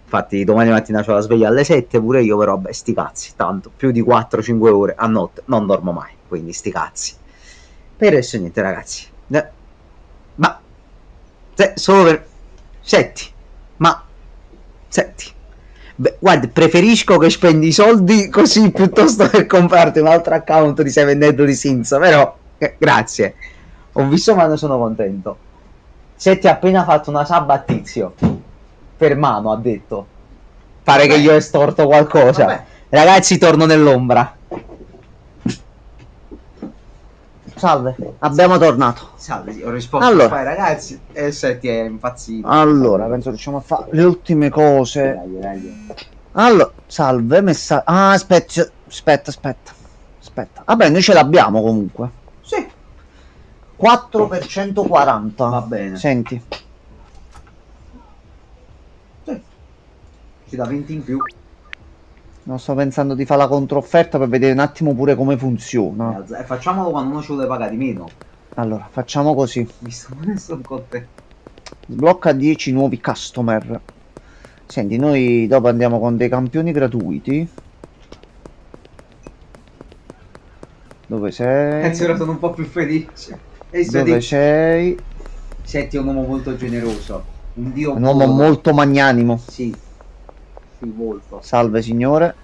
Infatti domani mattina c'ho la sveglia alle 7 pure io, però vabbè sti cazzi, tanto più di 4-5 ore a notte non dormo mai, quindi sti cazzi. Per adesso niente ragazzi, ma solo per setti, ma senti, beh, guarda, preferisco che spendi i soldi così piuttosto che comprarti un altro account di Seven Deadly Sins, però grazie, ho visto ma ne sono contento. Setti ha appena fatto una sub a Tizio per mano, ha detto. Pare che io ho estorto qualcosa. Vabbè. Ragazzi, torno nell'ombra. Salve, abbiamo tornato. Salve, sì, ho risposto Allora. poi ragazzi e Setti è impazzito. Allora, penso riusciamo a fare le ultime cose. Dai. Allora, salve, messaggio. Ah, aspetta. Vabbè, noi ce l'abbiamo comunque. Sì, 4 per 140. va bene. Senti, Sì. Ci dà 20 in più. non sto pensando di fare la controfferta per vedere un attimo pure come funziona. E facciamolo quando uno ci vuole pagare di meno. Allora, facciamo così. Visto che sono con te. Sblocca 10 nuovi customer. Senti, noi dopo andiamo con dei campioni gratuiti. Dove sei? Anzi, ora sono un po' più felice. E Dove sei? Setti è un uomo molto generoso. Un dio Un uomo buono. molto magnanimo. Sì. Sì, molto. Salve signore.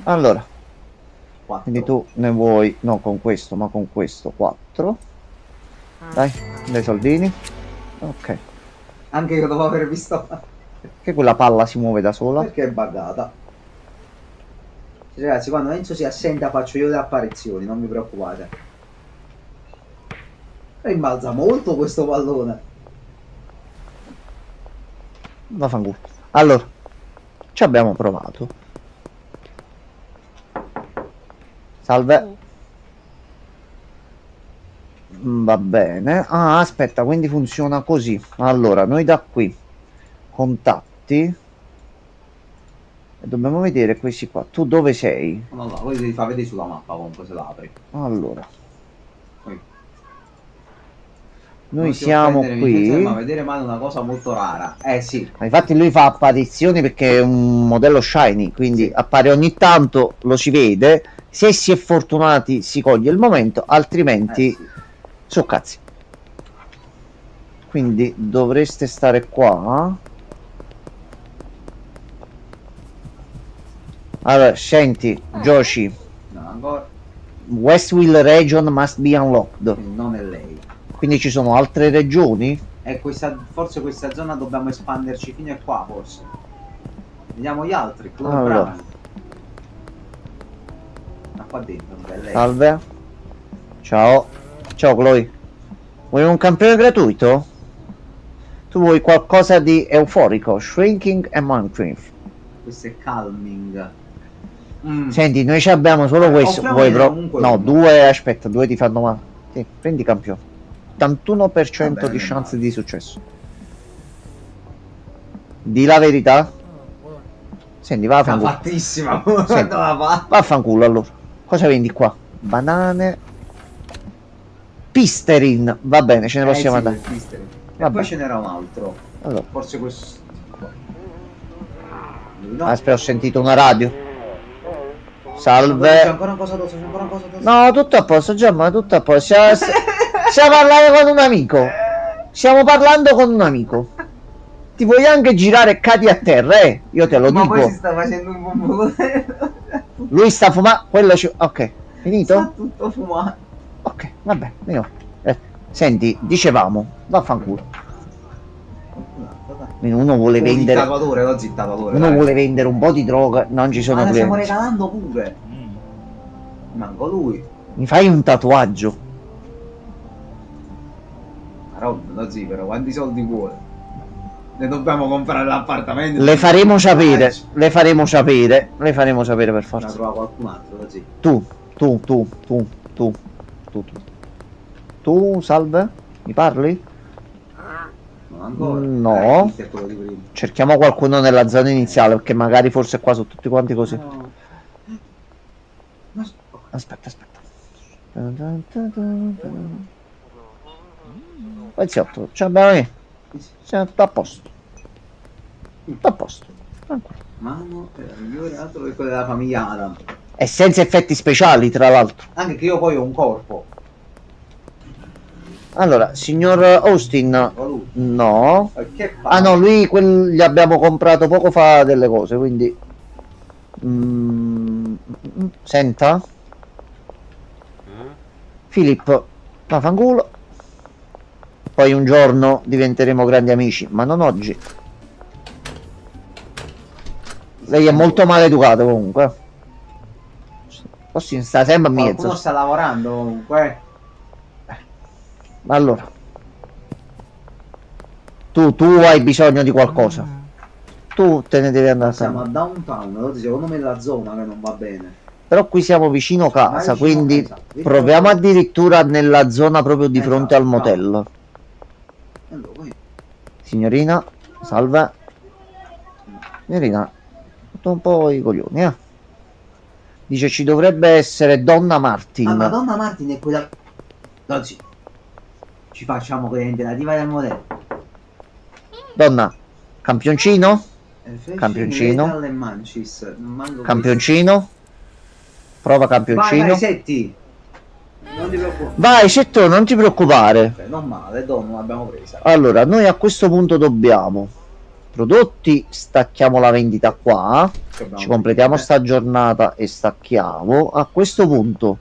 Allora, 4. quindi tu ne vuoi, no con questo, ma con questo 4. Dai, dai soldini. Ok. Anche io dopo aver visto Che quella palla si muove da sola. perché è buggata. Ragazzi, quando Enzo si assenta faccio io le apparizioni, non vi preoccupate. Rimbalza molto questo pallone. Vaffanculo. Allora, ci abbiamo provato. Salve. Va bene. Ah, aspetta, quindi funziona così. Allora, noi da qui contatti e dobbiamo vedere questi qua. Tu dove sei? No, poi devi far vedere sulla mappa comunque se la apri. Allora, Poi. noi Non ti siamo offendere, qui. Ma vedere male è una cosa molto rara. Sì. Infatti lui fa apparizioni perché è un modello shiny, quindi Sì. appare ogni tanto, lo si vede. Se si è fortunati si coglie il momento, altrimenti Sì. so cazzi. Quindi dovreste stare qua. Allora, senti, Joshi, No, ancora. Westwill region must be unlocked. Non è lei. Quindi ci sono altre regioni? E forse questa zona dobbiamo espanderci fino a qua, forse. Vediamo gli altri. Chloe Allora. Brown. Ma qua dentro, non è lei. Salve. Ciao. Ciao Chloe. Vuoi un campione gratuito? Tu vuoi qualcosa di euforico? Shrinking e Minecraft. Questo è calming. Senti, noi ci abbiamo solo questo. offriamone Vuoi comunque no, uno. due, aspetta, due ti fanno male. Sì, prendi campione. 81% Vabbè, di non è chance male. di successo. Di la verità. Senti, va a Sta fanculo. fattissima. Senti. Guarda la fa. Vaffanculo allora. Cosa vendi qua? Banane. Pisterin. Va bene, ce ne possiamo Sì, andare. quel Twister. E Vabbè. poi ce n'era un altro. Allora, Forse questo. No. aspetta, ho sentito una radio. C'è Salve. ancora una cosa addosso, c'è ancora una cosa addosso. No, tutto a posto, Giamma, tutto a posto. Stiamo parlando con un amico. Stiamo parlando con un amico. Ti vuoi anche girare e cadi a terra, eh? Io te lo Ma poi dico. si sta facendo un bombolone. Lui sta fumando. Quello ci... Ok, Sta finito? tutto fumato. Ok, vabbè, andiamo. Senti, dicevamo, vaffanculo. Uno vuole Un vendere, tatuatore, lo zittatore. uno vuole vendere un po' di droga, non ci sono Ma la stiamo clienti. regalando pure. Manco lui. Mi fai un tatuaggio? Ma Rob, lo zio, però quanti soldi vuole? Ne dobbiamo comprare l'appartamento. Le faremo sapere, le faremo sapere, le faremo sapere per La forza. trova qualcun altro, lo zio. Tu, salve? Mi parli? Non ancora. No. Questo è quello di prima. Cerchiamo qualcuno nella zona iniziale, perché magari forse qua sono tutti quanti così. No. Ma- Aspetta. Poliziotto, ce l'abbiamo lì. Siamo tutto a posto. Tutto a posto. Tranquillo. Mano è la migliore altro che quella della famiglia Adam. E senza effetti speciali, tra l'altro. Anche che io poi ho un corpo. Allora, signor Austin, Ma lui. no. Che fa? Ah no, lui gli abbiamo comprato poco fa delle cose, quindi... senta? Filippo, vaffanculo. Poi un giorno diventeremo grandi amici, ma non oggi. Lei è molto maleducato comunque. Austin sta sempre a Qualcuno mezzo. sta lavorando comunque. Allora. Tu hai bisogno di qualcosa. Tu te ne devi andare a Siamo a casa. downtown, oggi secondo me è la zona che non va bene. Però qui siamo vicino casa, vicino quindi casa. proviamo addirittura nella zona proprio di fronte al Esatto. motel. Allora, poi- Signorina, salve. Signorina, tutto un po' i coglioni, eh. Dice ci dovrebbe essere Donna Martin. Ah, Madonna Martin è quella. Oggi ci facciamo cliente la diva del modello. Donna, campioncino? Campioncino. Campioncino. E Mancis. Non manco Campioncino? Prova questo. Vai, campioncino. setti. Non ti preoccupare. Vai, Setto, non ti preoccupare. Cioè, non male, non l'abbiamo presa. Allora, noi a questo punto dobbiamo prodotti, stacchiamo la vendita qua, ci completiamo sta giornata e stacchiamo. A questo punto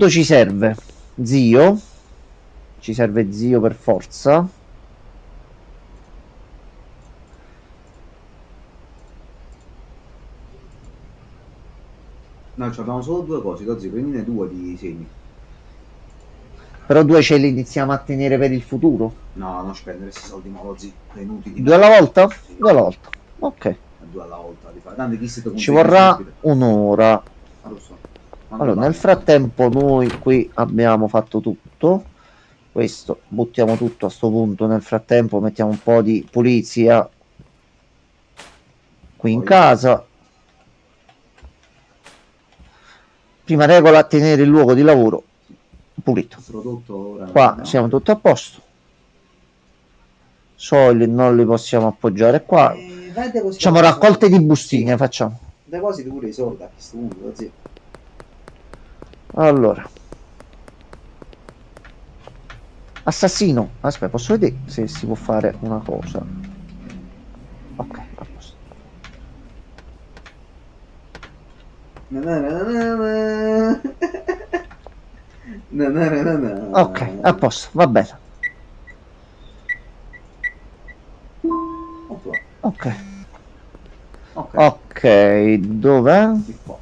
ci serve zio, ci serve zio per forza. No, abbiamo solo due cose, così prendine due di segni. Però due ce li iniziamo a tenere per il futuro. No, non spendere questi soldi mozzi, è inutili. Due alla volta? Sì. Due alla volta. Ok. Due alla volta di fare. Tanto chi si Ci vorrà un'ora. Ah, lo so. Allora, nel frattempo noi qui abbiamo fatto tutto. Questo buttiamo tutto a sto punto. Nel frattempo mettiamo un po' di pulizia qui in casa. Prima regola, tenere il luogo di lavoro pulito. Prodotto ora. Qua no. siamo tutti a posto. Soli non li possiamo appoggiare qua. Facciamo raccolte di bustine, facciamo. Depositi pure i soldi a questo punto, così. Allora. Assassino. Aspetta, posso vedere se si può fare una cosa. Ok, a posto. Ok, a posto, va bene. Ok. Ok. Ok, dov'è? Di qua.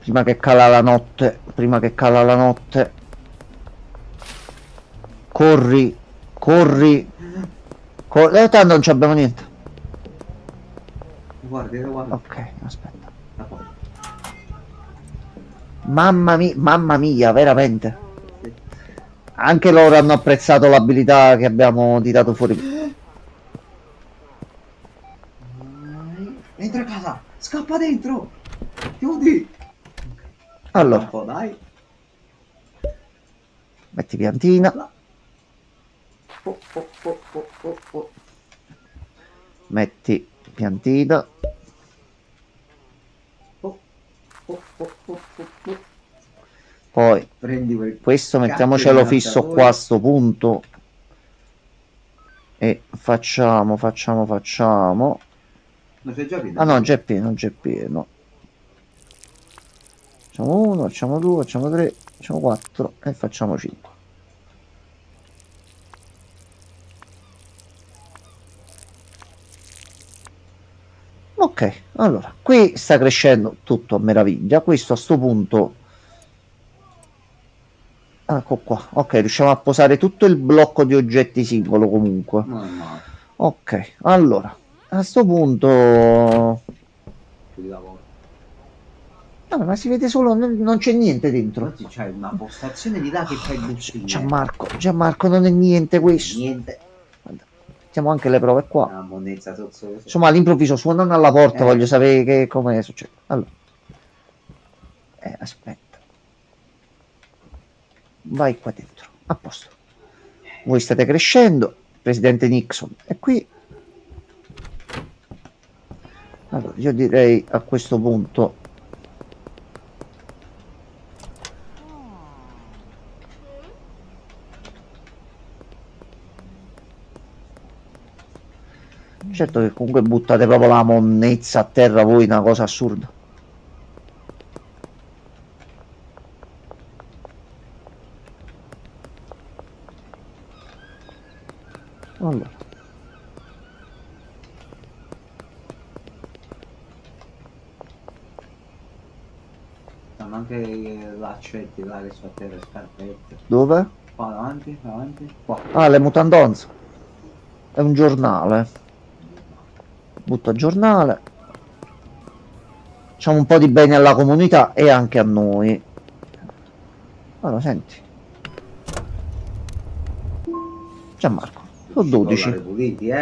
Prima che cala la notte, prima che cala la notte. Corri, corri. Tanto non ci abbiamo niente. Guarda, guarda. Ok, aspetta. Da qua. Mamma mia, veramente. Anche loro hanno apprezzato l'abilità che abbiamo tirato fuori. Entra a casa, scappa dentro. Chiudi. Allora, Un po', dai. metti piantina. Là. Oh. Metti piantina. Oh. Poi Prendi quel questo cacchio mettiamocelo di fisso piantatore. qua a sto punto. E facciamo. Non c'è già pieno. Ah no, già è pieno. Facciamo 1, facciamo 2, facciamo 3, facciamo 4 e facciamo 5. Ok, allora, qui sta crescendo tutto a meraviglia. Questo a sto punto... Ecco qua. Ok, riusciamo a posare tutto il blocco di oggetti singolo comunque. Non è male. Ok, allora, a sto punto... Chiudi la porta. Vabbè, ma si vede solo, non c'è niente dentro. Oggi c'hai una postazione di là che c'hai il bustino. Gianmarco, non è niente questo. Niente. Guarda, mettiamo anche le prove qua. Una monnezza sotto. Insomma, all'improvviso suonano alla porta, voglio sapere che come succede. Allora. Aspetta. Vai qua dentro. A posto. Voi state crescendo. Presidente Nixon è qui. Allora, io direi a questo punto... Certo che comunque buttate proprio la monnezza a terra voi, una cosa assurda. Allora. Stanno anche laccetti là che sono a terra, scarpette. Dove? Qua davanti, davanti. Qua. Ah, le mutandonze. È un giornale. Butto giornale. Facciamo un po' di bene alla comunità e anche a noi. Allora, senti. Gianmarco, sono 12. Puliti,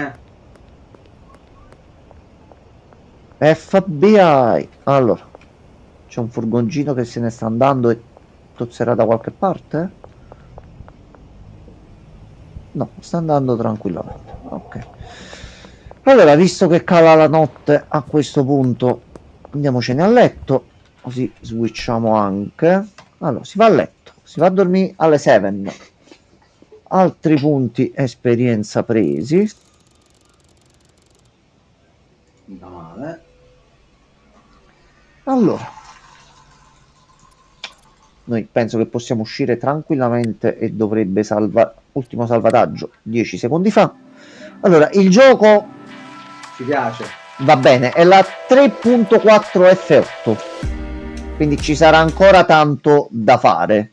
FBI. Allora, c'è un furgoncino che se ne sta andando e tozzerà da qualche parte? No, sta andando tranquillamente. Ok. Allora, visto che cala la notte, a questo punto andiamocene a letto, così switchiamo anche. Allora, si va a letto, si va a dormire alle 7. Altri punti esperienza presi. Non va male. Allora, noi penso che possiamo uscire tranquillamente e dovrebbe ultimo salvataggio 10 secondi fa. Allora, il gioco Ci piace. va bene, è la 3.4 F8, quindi ci sarà ancora tanto da fare.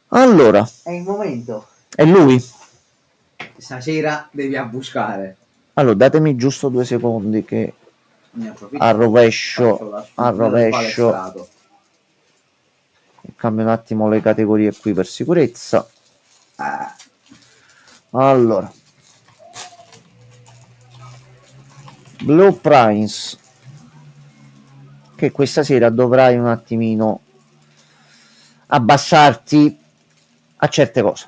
Allora, È il momento. è lui. Stasera devi buscare. Allora, datemi giusto 2 secondi che Ne approfitto. al rovescio, Faccio la al struttura del rovescio. palestrato. Cambio un attimo le categorie qui per sicurezza. Allora, Blue Prince, che questa sera dovrai un attimino abbassarti a certe cose.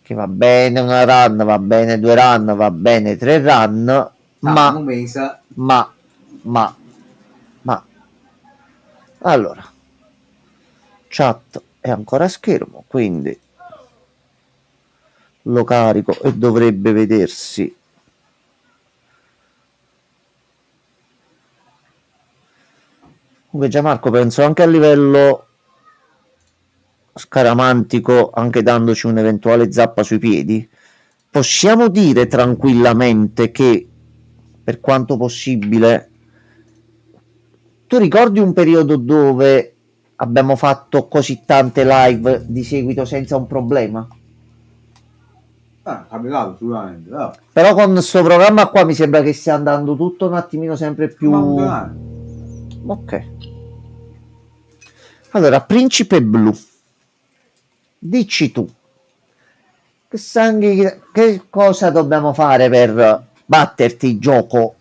Che va bene una run, va bene 2 run, va bene 3 run, Un mese. ma allora, chat è ancora a schermo, quindi lo carico e dovrebbe vedersi. Comunque Gianmarco, penso anche a livello scaramantico, anche dandoci un'eventuale zappa sui piedi, possiamo dire tranquillamente che, per quanto possibile, tu ricordi un periodo dove abbiamo fatto così tante live di seguito senza un problema? Capitato sicuramente. Però con questo programma qua mi sembra che stia andando tutto un attimino sempre più... Ok. Allora, Principe Blu, dici tu, che cosa dobbiamo fare per batterti, gioco?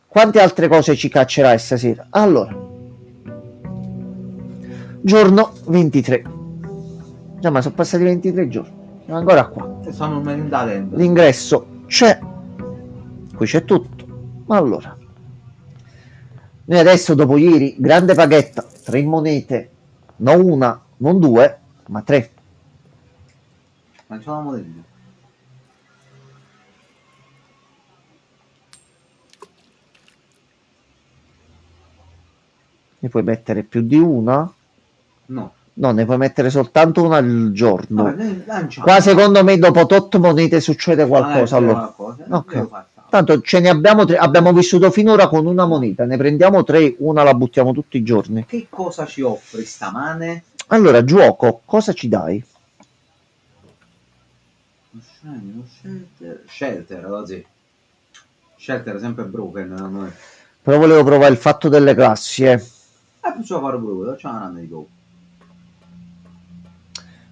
Quante altre cose ci caccerai stasera? Allora, giorno 23. Già, ma sono passati 23 giorni. Siamo ancora qua. Sono un menu da dentro. L'ingresso c'è. Qui c'è tutto. Ma allora, noi adesso dopo ieri, grande paghetta, 3 monete, non una, non 2, ma 3. Facciamo modello. Ne puoi mettere più di una? No. No, ne puoi mettere soltanto una al giorno. Vabbè, noi lanciamo. Qua secondo me dopo tot monete succede qualcosa. Allora. Ok. Tanto ce ne abbiamo tre, abbiamo vissuto finora con una moneta, ne prendiamo tre, una la buttiamo tutti i giorni. Che cosa ci offri stamane? Allora, gioco, cosa ci dai? Shelter, così. Shelter sempre broken, non è. Però volevo provare il fatto delle classi, Possiamo fare pure, c'è una rana di go.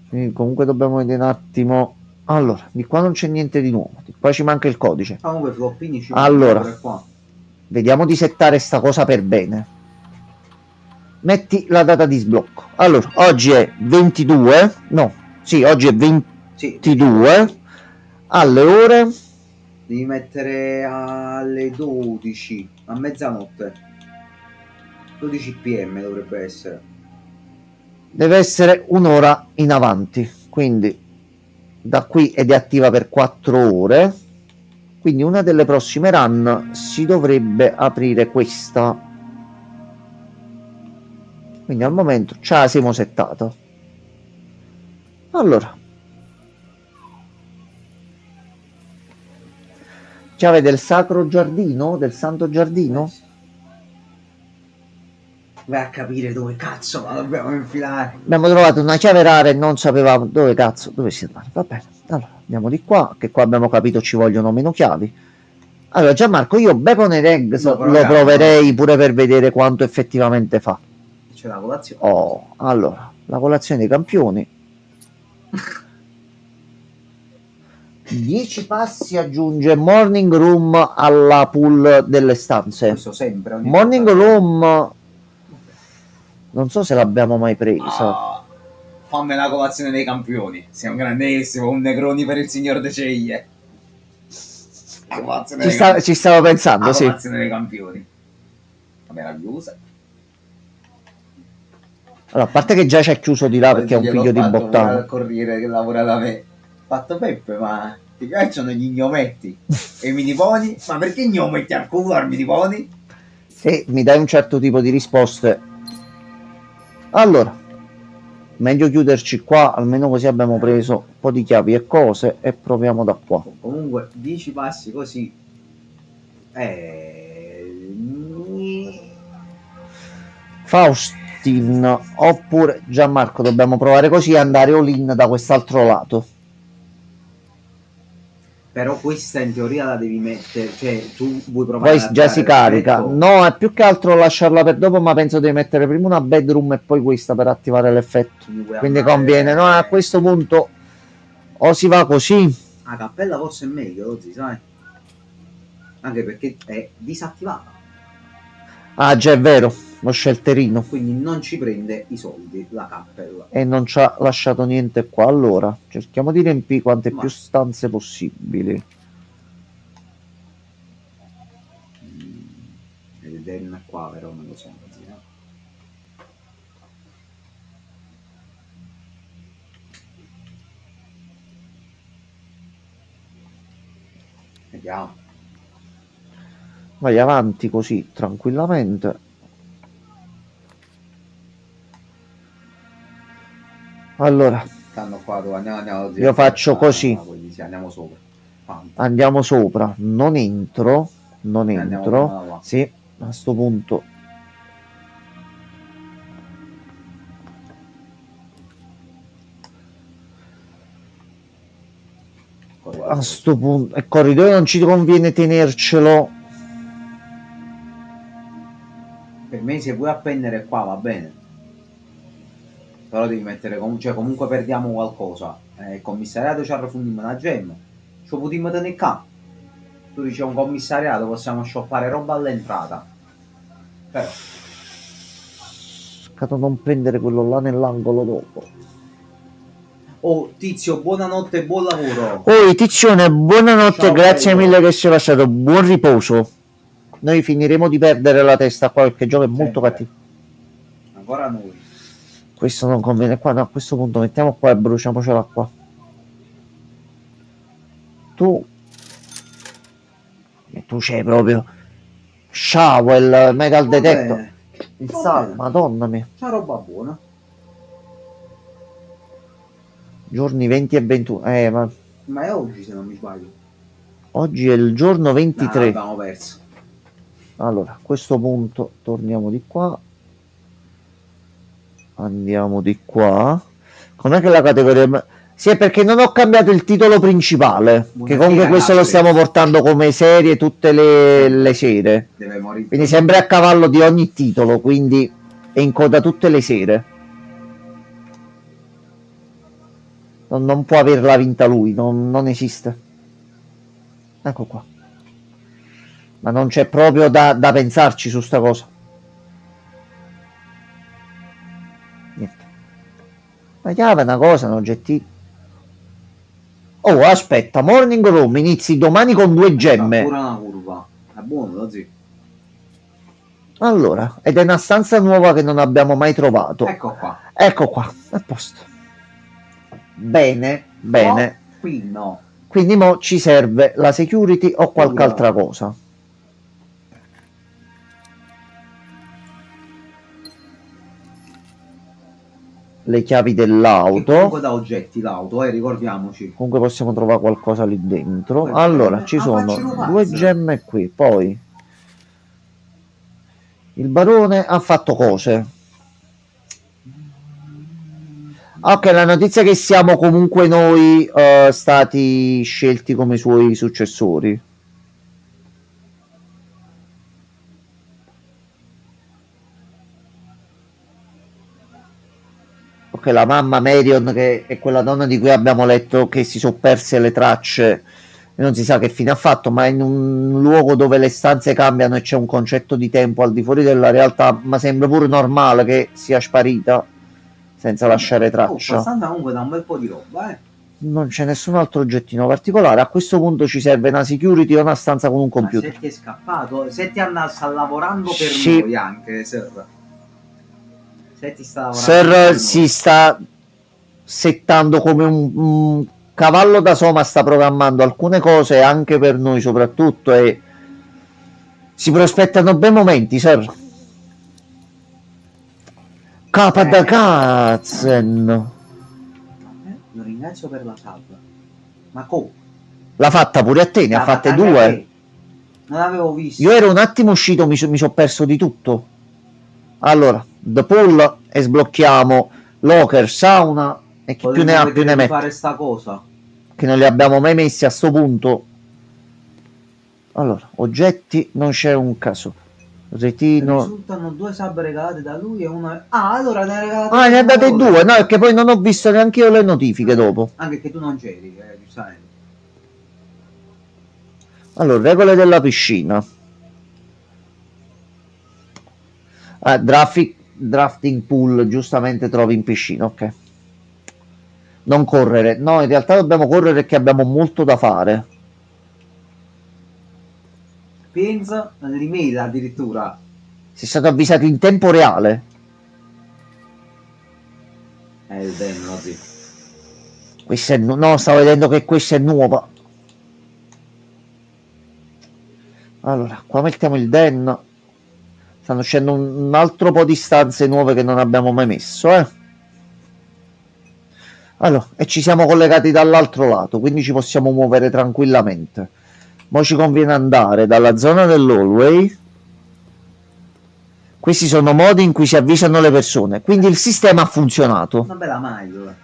Quindi comunque dobbiamo vedere un attimo. Allora, di qua non c'è niente di nuovo, di qua ci manca il codice. Comunque floppini ci Allora. pure qua. Vediamo di settare sta cosa per bene. Metti la data di sblocco. Allora, oggi è 22. No, sì, oggi è 22. Alle ore. Devi mettere alle 12, a mezzanotte. 12 PM dovrebbe essere. Deve essere un'ora in avanti. Quindi da qui ed è attiva per 4 ore. Quindi una delle prossime run si dovrebbe aprire questa. Quindi al momento ce la siamo settata. Allora. Chiave del sacro giardino? Del santo giardino? Vai a capire dove cazzo la dobbiamo infilare. Abbiamo trovato una chiave rara e non sapevamo dove cazzo, dove si andava. Va bene, allora andiamo di qua, che qua abbiamo capito ci vogliono meno chiavi. Allora Gianmarco, io Bacon and Eggs lo proverei pure per vedere quanto effettivamente fa. C'è la colazione. Oh, allora, la colazione dei campioni. 10 passi aggiunge Morning Room alla pool delle stanze. Questo sempre. Morning Room non so se l'abbiamo mai presa. Fammi la colazione dei campioni. Siamo grandissimo, un Negroni per il signor De Ceglie. Ci stavo pensando, la sì. colazione dei campioni. Meravigliosa. Allora, a parte che già ci ha chiuso di là perché è un figlio di bottano. Il corriere che lavora da me. Fatto Peppe, ma ti piacciono gli gnometti? E i miniponi? Ma perché gnometti al culo al miniponi? Se mi dai un certo tipo di risposte. Allora, meglio chiuderci qua, almeno così abbiamo preso un po' di chiavi e cose e proviamo da qua. Comunque 10 passi così. Faustin oppure Gianmarco, dobbiamo provare così e andare all-in da quest'altro lato. Però questa in teoria la devi mettere, cioè tu vuoi provare. Poi già si carica. No, è più che altro lasciarla per dopo, ma penso devi mettere prima una bedroom e poi questa per attivare l'effetto. Quindi conviene, no? A questo punto o si va così. La cappella forse è meglio, così, sai? Anche perché è disattivata. Ah, già è vero, lo scelterino. Quindi non ci prende i soldi la cappella. E non ci ha lasciato niente qua. Allora, cerchiamo di riempire quante più stanze possibili. Ed è qua, però non lo so. Così, no? Vediamo. Vai avanti così, tranquillamente. Allora, Stanno qua, andiamo io faccio così. Sì, andiamo sopra. Andiamo sopra, non entro. Andiamo sì, a sto punto. A sto punto, il corridoio non ci conviene tenercelo. Per me se vuoi appendere qua va bene. Però devi mettere cioè comunque perdiamo qualcosa. Il commissariato ci arrofundiamo una gemma. Ci potremmo tenere qua. Tu dici un commissariato, possiamo shoppare roba all'entrata. Però Peccato non prendere quello là nell'angolo dopo. oh Tizio, buonanotte e buon lavoro. Oi Tizione, buonanotte, Ciao, grazie bello. mille che sei passato, buon riposo. Noi finiremo di perdere la testa qua perché il gioco è molto cattivo. Ancora noi. Questo non conviene qua, no, a questo punto mettiamo qua e bruciamocela qua. Tu c'hai proprio shower, metal detector. Il sale, madonna mia. C'è roba buona. Giorni 20 e 21. Ma Ma è oggi se non mi sbaglio. oggi è il giorno No, 23. l'abbiamo perso. Allora, a questo punto torniamo di qua. Andiamo di qua. Com'è che la categoria... Sì, è perché non ho cambiato il titolo principale. Che comunque questo lo stiamo portando come serie tutte le sere. Deve morire. Quindi sempre a cavallo di ogni titolo, quindi è in coda tutte le sere. Non può averla vinta lui, non esiste. Ecco qua. Ma non c'è proprio da pensarci su sta cosa. Niente. Ma chiave è una cosa, un oggettino. Oh, aspetta, Morning Room inizi domani con 2 gemme. Pure una curva. È buono, lo zio. Allora, ed è una stanza nuova che non abbiamo mai trovato. Ecco qua. Ecco qua, a posto. Bene, bene. No, qui no. Quindi mo ci serve la security o qualche altra cosa. Le chiavi Che dell'auto. comunque da oggetti l'auto, ricordiamoci. Comunque possiamo trovare qualcosa lì dentro. Poi Allora, ci faccio sono pazzo. 2 gemme qui. Poi il barone ha fatto cose. Ok, la notizia è che siamo comunque noi stati scelti come suoi successori. Ok, la mamma Marion, che è quella donna di cui abbiamo letto che si sono perse le tracce e non si sa che fine ha fatto, ma in un luogo dove le stanze cambiano e c'è un concetto di tempo al di fuori della realtà, ma sembra pure normale che sia sparita senza lasciare traccia. Stanza comunque da un bel po' di roba, Non c'è nessun altro oggettino particolare. A questo punto ci serve una security o una stanza con un computer. Ma se ti è scappato, se ti sta lavorando per Sì. noi anche, Sir. Se ti sta lavorando Sir per si noi. sta settando come un cavallo da soma, sta programmando alcune cose anche per noi soprattutto e si prospettano bei momenti, Sir. Capa da Katzen. Lo ringrazio per la salva. Ma come? L'ha fatta pure a te, ne ha fatte 2. Non avevo visto. Io ero un attimo uscito, mi sono perso di tutto. Allora, The Pool e sblocchiamo Locker, Sauna e chi più ne ha più ne mette. Fare sta cosa. Che non li abbiamo mai messi a sto punto. Allora, oggetti, non c'è un caso. Retino. Risultano 2 sub regalate da lui e una. Ah, allora ne ha regalate. Ah, ne ha date 2, no, perché poi non ho visto neanche io le notifiche dopo. Anche che tu non c'eri, giustamente. Allora, regole della piscina. Drafting pool, giustamente trovi in piscina, ok. Non correre. No, in realtà dobbiamo correre perché abbiamo molto da fare. Pensa all'email addirittura. Sei stato avvisato in tempo reale. Il bello, sì. Questa è no, stavo vedendo che questa è nuova. Allora, qua mettiamo il den. Stanno uscendo un altro po' di stanze nuove che non abbiamo mai messo, Allora, e ci siamo collegati dall'altro lato, quindi ci possiamo muovere tranquillamente. Mo ci conviene andare dalla zona dell'hallway. Questi sono modi in cui si avvisano le persone, quindi il sistema ha funzionato. Una bella maglia.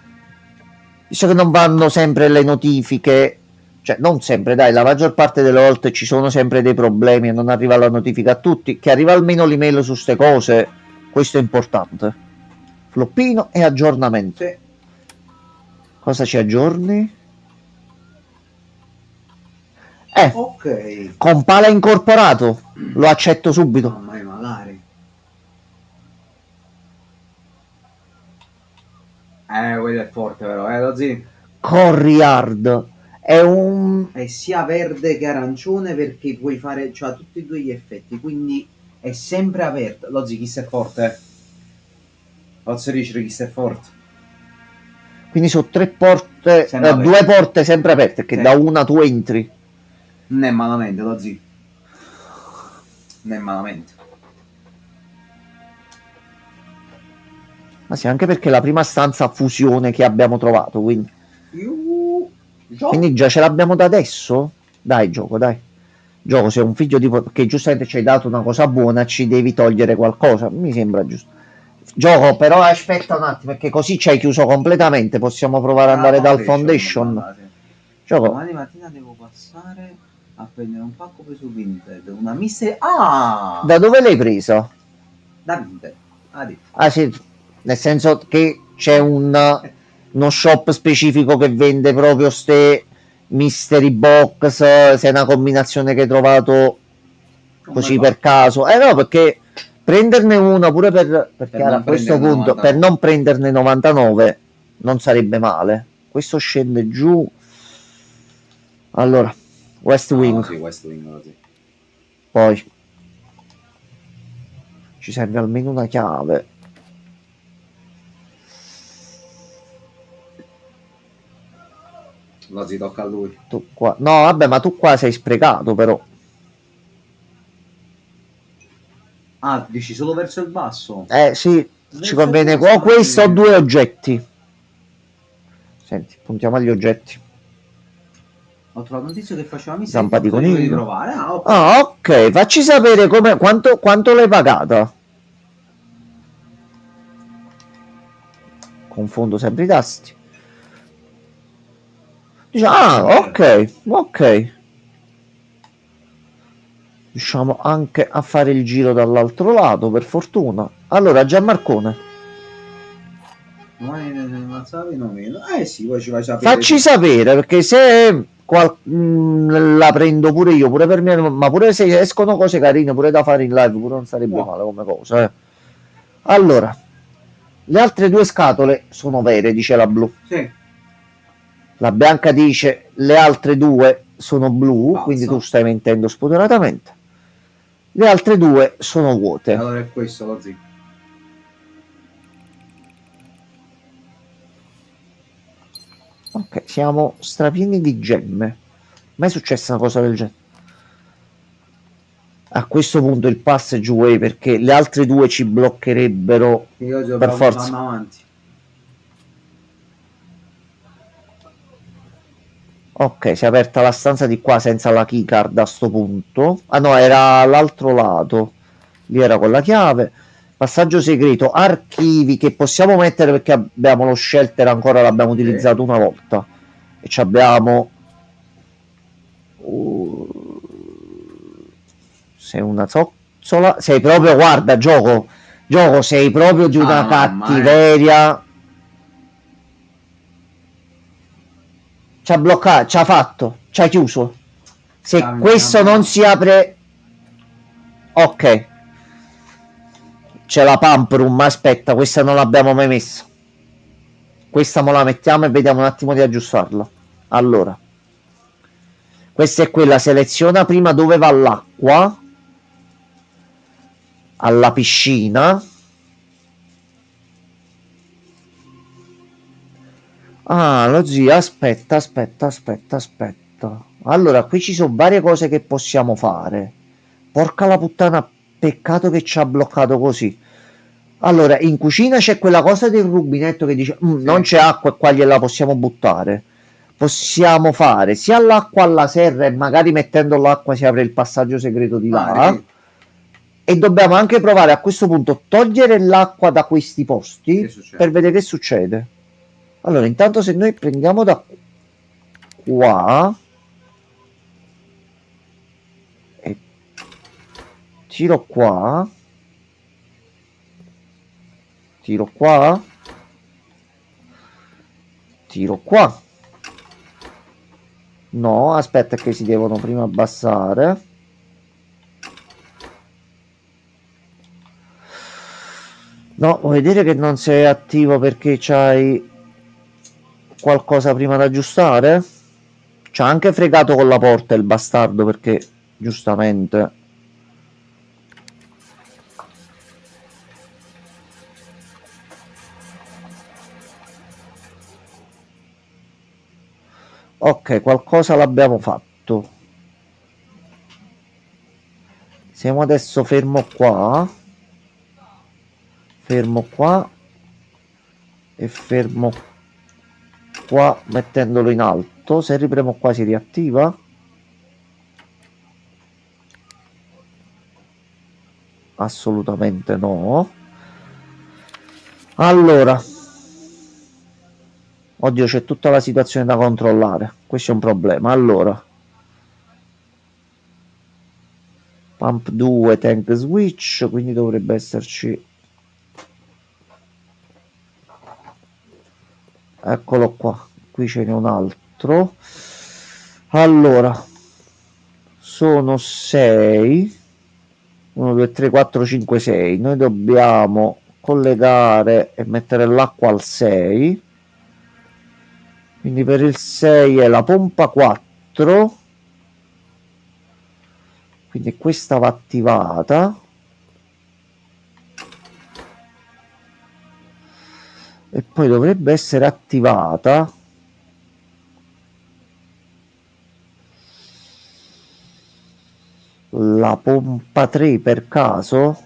Visto che non vanno sempre le notifiche, cioè non sempre, dai, la maggior parte delle volte ci sono sempre dei problemi e non arriva la notifica a tutti, che arriva almeno l'email su ste cose, questo è importante. Floppino e aggiornamento. Sì. Cosa ci aggiorni? Ok. Compala incorporato, lo accetto subito. Mamma mia, magari. Quello è forte però, lo zio. Courtyard è un... È sia verde che arancione perché puoi fare, cioè, tutti e 2 gli effetti, quindi è sempre aperto. Lo zio, chi sei forte? Lo zio dice chi sei forte. Quindi sono 3 porte, 2 porte sempre aperte, che da una tu entri. Non è malamente, lo zio. Non è malamente. Ma sì, anche perché è la prima stanza a fusione che abbiamo trovato, quindi Gioco. Quindi già ce l'abbiamo da adesso? Dai, gioco, dai. Gioco, sei un figlio di... che giustamente ci hai dato una cosa buona, ci devi togliere qualcosa. Mi sembra giusto. Gioco, però aspetta un attimo, perché così ci hai chiuso completamente. Possiamo provare ad andare dal Foundation. Gioco, Domani mattina devo passare a prendere un pacco preso Vinted. Una miseria. Ah! da dove l'hai presa? Da Vinted. Ah sì, nel senso che c'è uno shop specifico che vende proprio ste mystery box, se è una combinazione che hai trovato così per caso. No, perché prenderne una pure perché non a questo prenderne punto, 99. per non prenderne 99, non sarebbe male. Questo scende giù. Allora, West Wing, Sì, West Wing, sì. poi ci serve almeno una chiave. Lo si tocca a lui. Tu qua. No, vabbè, ma tu qua sei sprecato però. Ah, dici solo verso il basso? Sì, ci Verso conviene il qua. basso, Questo o sì. due oggetti. Senti, puntiamo agli oggetti. Ho trovato un tizio che faceva miseria. Zampa di Volevo coniglio. provare. Ah, ok. Ah, ok, facci sapere quanto l'hai pagata. Confondo sempre i tasti. Dice, ok. Riusciamo anche a fare il giro dall'altro lato, per fortuna. Allora, Gianmarcone, Domani ne ammazzavi no meno. Sì, poi ci fai sapere. facci sapere, perché se la prendo pure io, pure per me, ma pure se escono cose carine, pure da fare in live, pure non sarebbe male come cosa, eh. Allora, le altre due scatole sono vere, dice la blu. Sì. La bianca dice le altre due sono blu, Falso. quindi tu stai mentendo spudoratamente. Le altre due sono vuote. Allora è questo, lo zio. Ok, siamo strapieni di gemme. Mai successa una cosa del genere? A questo punto il passage way, perché le altre due ci bloccherebbero Io per forza. avanti. Ok, si è aperta la stanza di qua senza la keycard a sto punto. Ah no, era l'altro lato. Lì era con la chiave. Passaggio segreto, archivi che possiamo mettere perché abbiamo lo shelter, ancora l'abbiamo utilizzato una volta. E ci abbiamo... sei una zozzola. Sei proprio, guarda, gioco, sei proprio di una cattiveria. Ci ha bloccato, ci ha fatto, ci ha chiuso. Se questo non si apre... Ok. C'è la pump room, aspetta, questa non l'abbiamo mai messa. Questa me la mettiamo e vediamo un attimo di aggiustarla. Allora. Questa è quella, seleziona prima dove va l'acqua. Alla piscina. Ah, lo zio, aspetta. Allora, qui ci sono varie cose che possiamo fare. Porca la puttana, peccato che ci ha bloccato così. Allora, in cucina c'è quella cosa del rubinetto che dice non c'è acqua e qua gliela possiamo buttare. Possiamo fare sia l'acqua alla serra e magari mettendo l'acqua si apre il passaggio segreto di là. E dobbiamo anche provare a questo punto togliere l'acqua da questi posti per vedere che succede. Allora, intanto se noi prendiamo da qua e tiro qua, tiro qua, tiro qua. No, aspetta che si devono prima abbassare. No, vuoi vedere che non sei attivo perché c'hai qualcosa prima da aggiustare? C'ha anche fregato con la porta il bastardo perché giustamente... Ok, qualcosa l'abbiamo fatto. Siamo adesso fermo qua e fermo qua mettendolo in alto. Se ripremo qua si riattiva? Assolutamente no. Allora, oddio, c'è tutta la situazione da controllare. Questo è un problema. Allora, pump 2, tank switch, quindi dovrebbe esserci. Eccolo qua, qui ce n'è un altro. Allora, sono 6. 1, 2, 3, 4, 5, 6. Noi dobbiamo collegare e mettere l'acqua al 6. Quindi per il 6 è la pompa 4. Quindi questa va attivata. E poi dovrebbe essere attivata la pompa 3 per caso.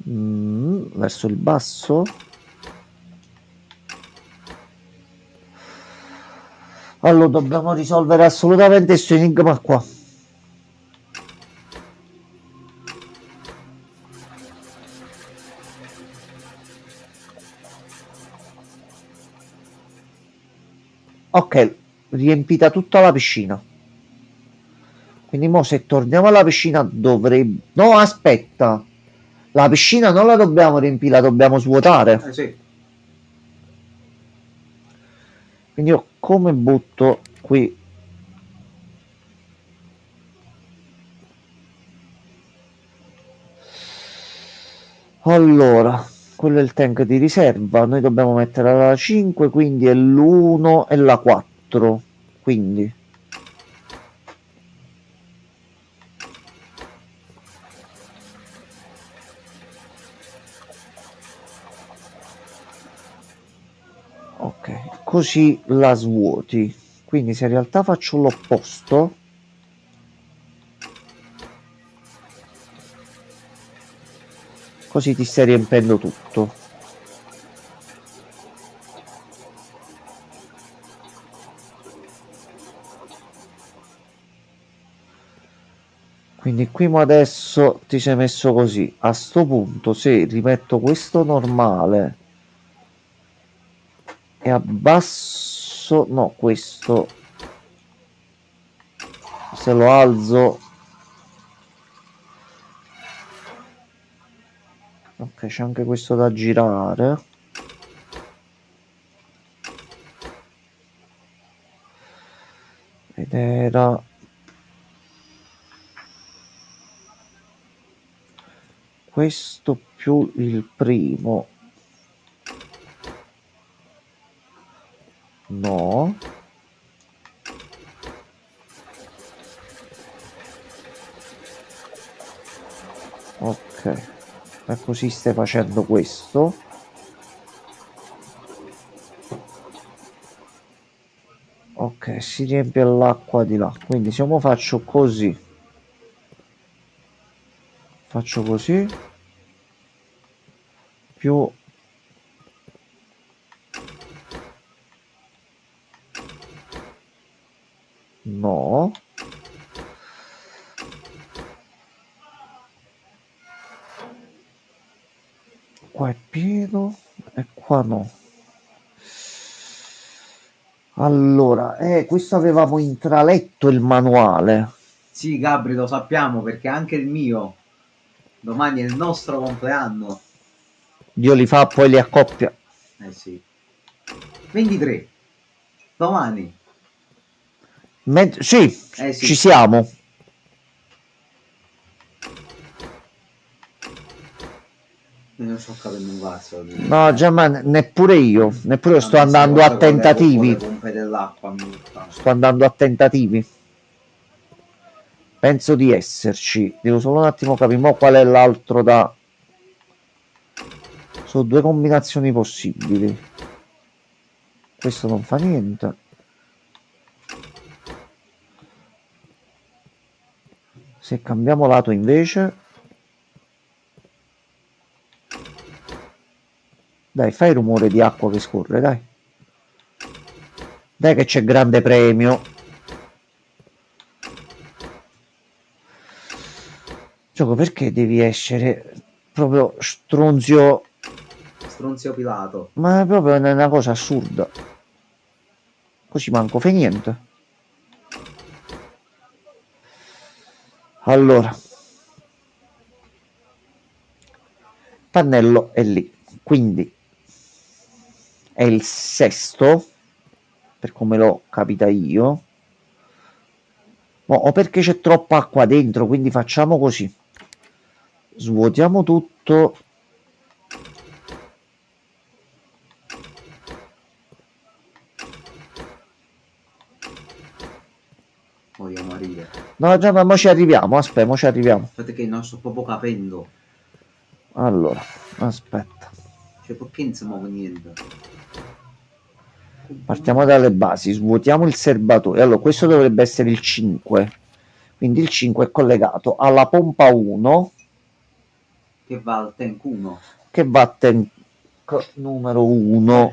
Verso il basso. Allora dobbiamo risolvere assolutamente questo enigma qua. Ok, riempita tutta la piscina. Quindi mo se torniamo alla piscina dovrebbe... No, aspetta. La piscina non la dobbiamo riempire, la dobbiamo svuotare. Sì. Quindi io come butto qui? Allora, quello è il tank di riserva. Noi dobbiamo mettere la 5, quindi è l'1 e la 4. Quindi... ok, così la svuoti. Quindi se in realtà faccio l'opposto, così ti stai riempendo tutto. Quindi qui mo adesso ti sei messo così. A sto punto se rimetto questo normale e abbasso, no, questo se lo alzo, ok, c'è anche questo da girare, ed era questo più il primo, no, ok, e così stai facendo questo. Ok, si riempie l'acqua di là. Quindi se io faccio così, più no, qua è pieno e qua no. Allora, questo avevamo intraletto il manuale. Sì, Gabri, lo sappiamo perché anche il mio. Domani è il nostro compleanno. Dio li fa, poi li accoppia. Eh sì. 23. Domani. Sì, Sì. ci siamo. Non sto capendo un cazzo. No, Gianman, neppure io sto andando a tentativi. Sto andando a tentativi. Penso di esserci. Devo solo un attimo capire mo qual è l'altro da... Sono due combinazioni possibili. Questo non fa niente. Se cambiamo lato invece... Dai, fai rumore di acqua che scorre, dai. Dai che c'è grande premio. Gioco, perché devi essere proprio stronzio? Stronzio Pilato. Ma è proprio una cosa assurda. Così manco fa niente. Allora. Pannello è lì. Quindi è il sesto. Per come l'ho capita io. O perché c'è troppa acqua dentro, quindi facciamo così. Svuotiamo tutto. Voglio morire. No, già, ma ci arriviamo. Aspetta, mo ci arriviamo. Aspetta che non sto proprio capendo. Allora, aspetta. Cioè, perché non si muove niente? Partiamo dalle basi. Svuotiamo il serbatoio. Allora, questo dovrebbe essere il 5. Quindi il 5 è collegato alla pompa 1. Che va al tank 1. Che va a tank numero 1.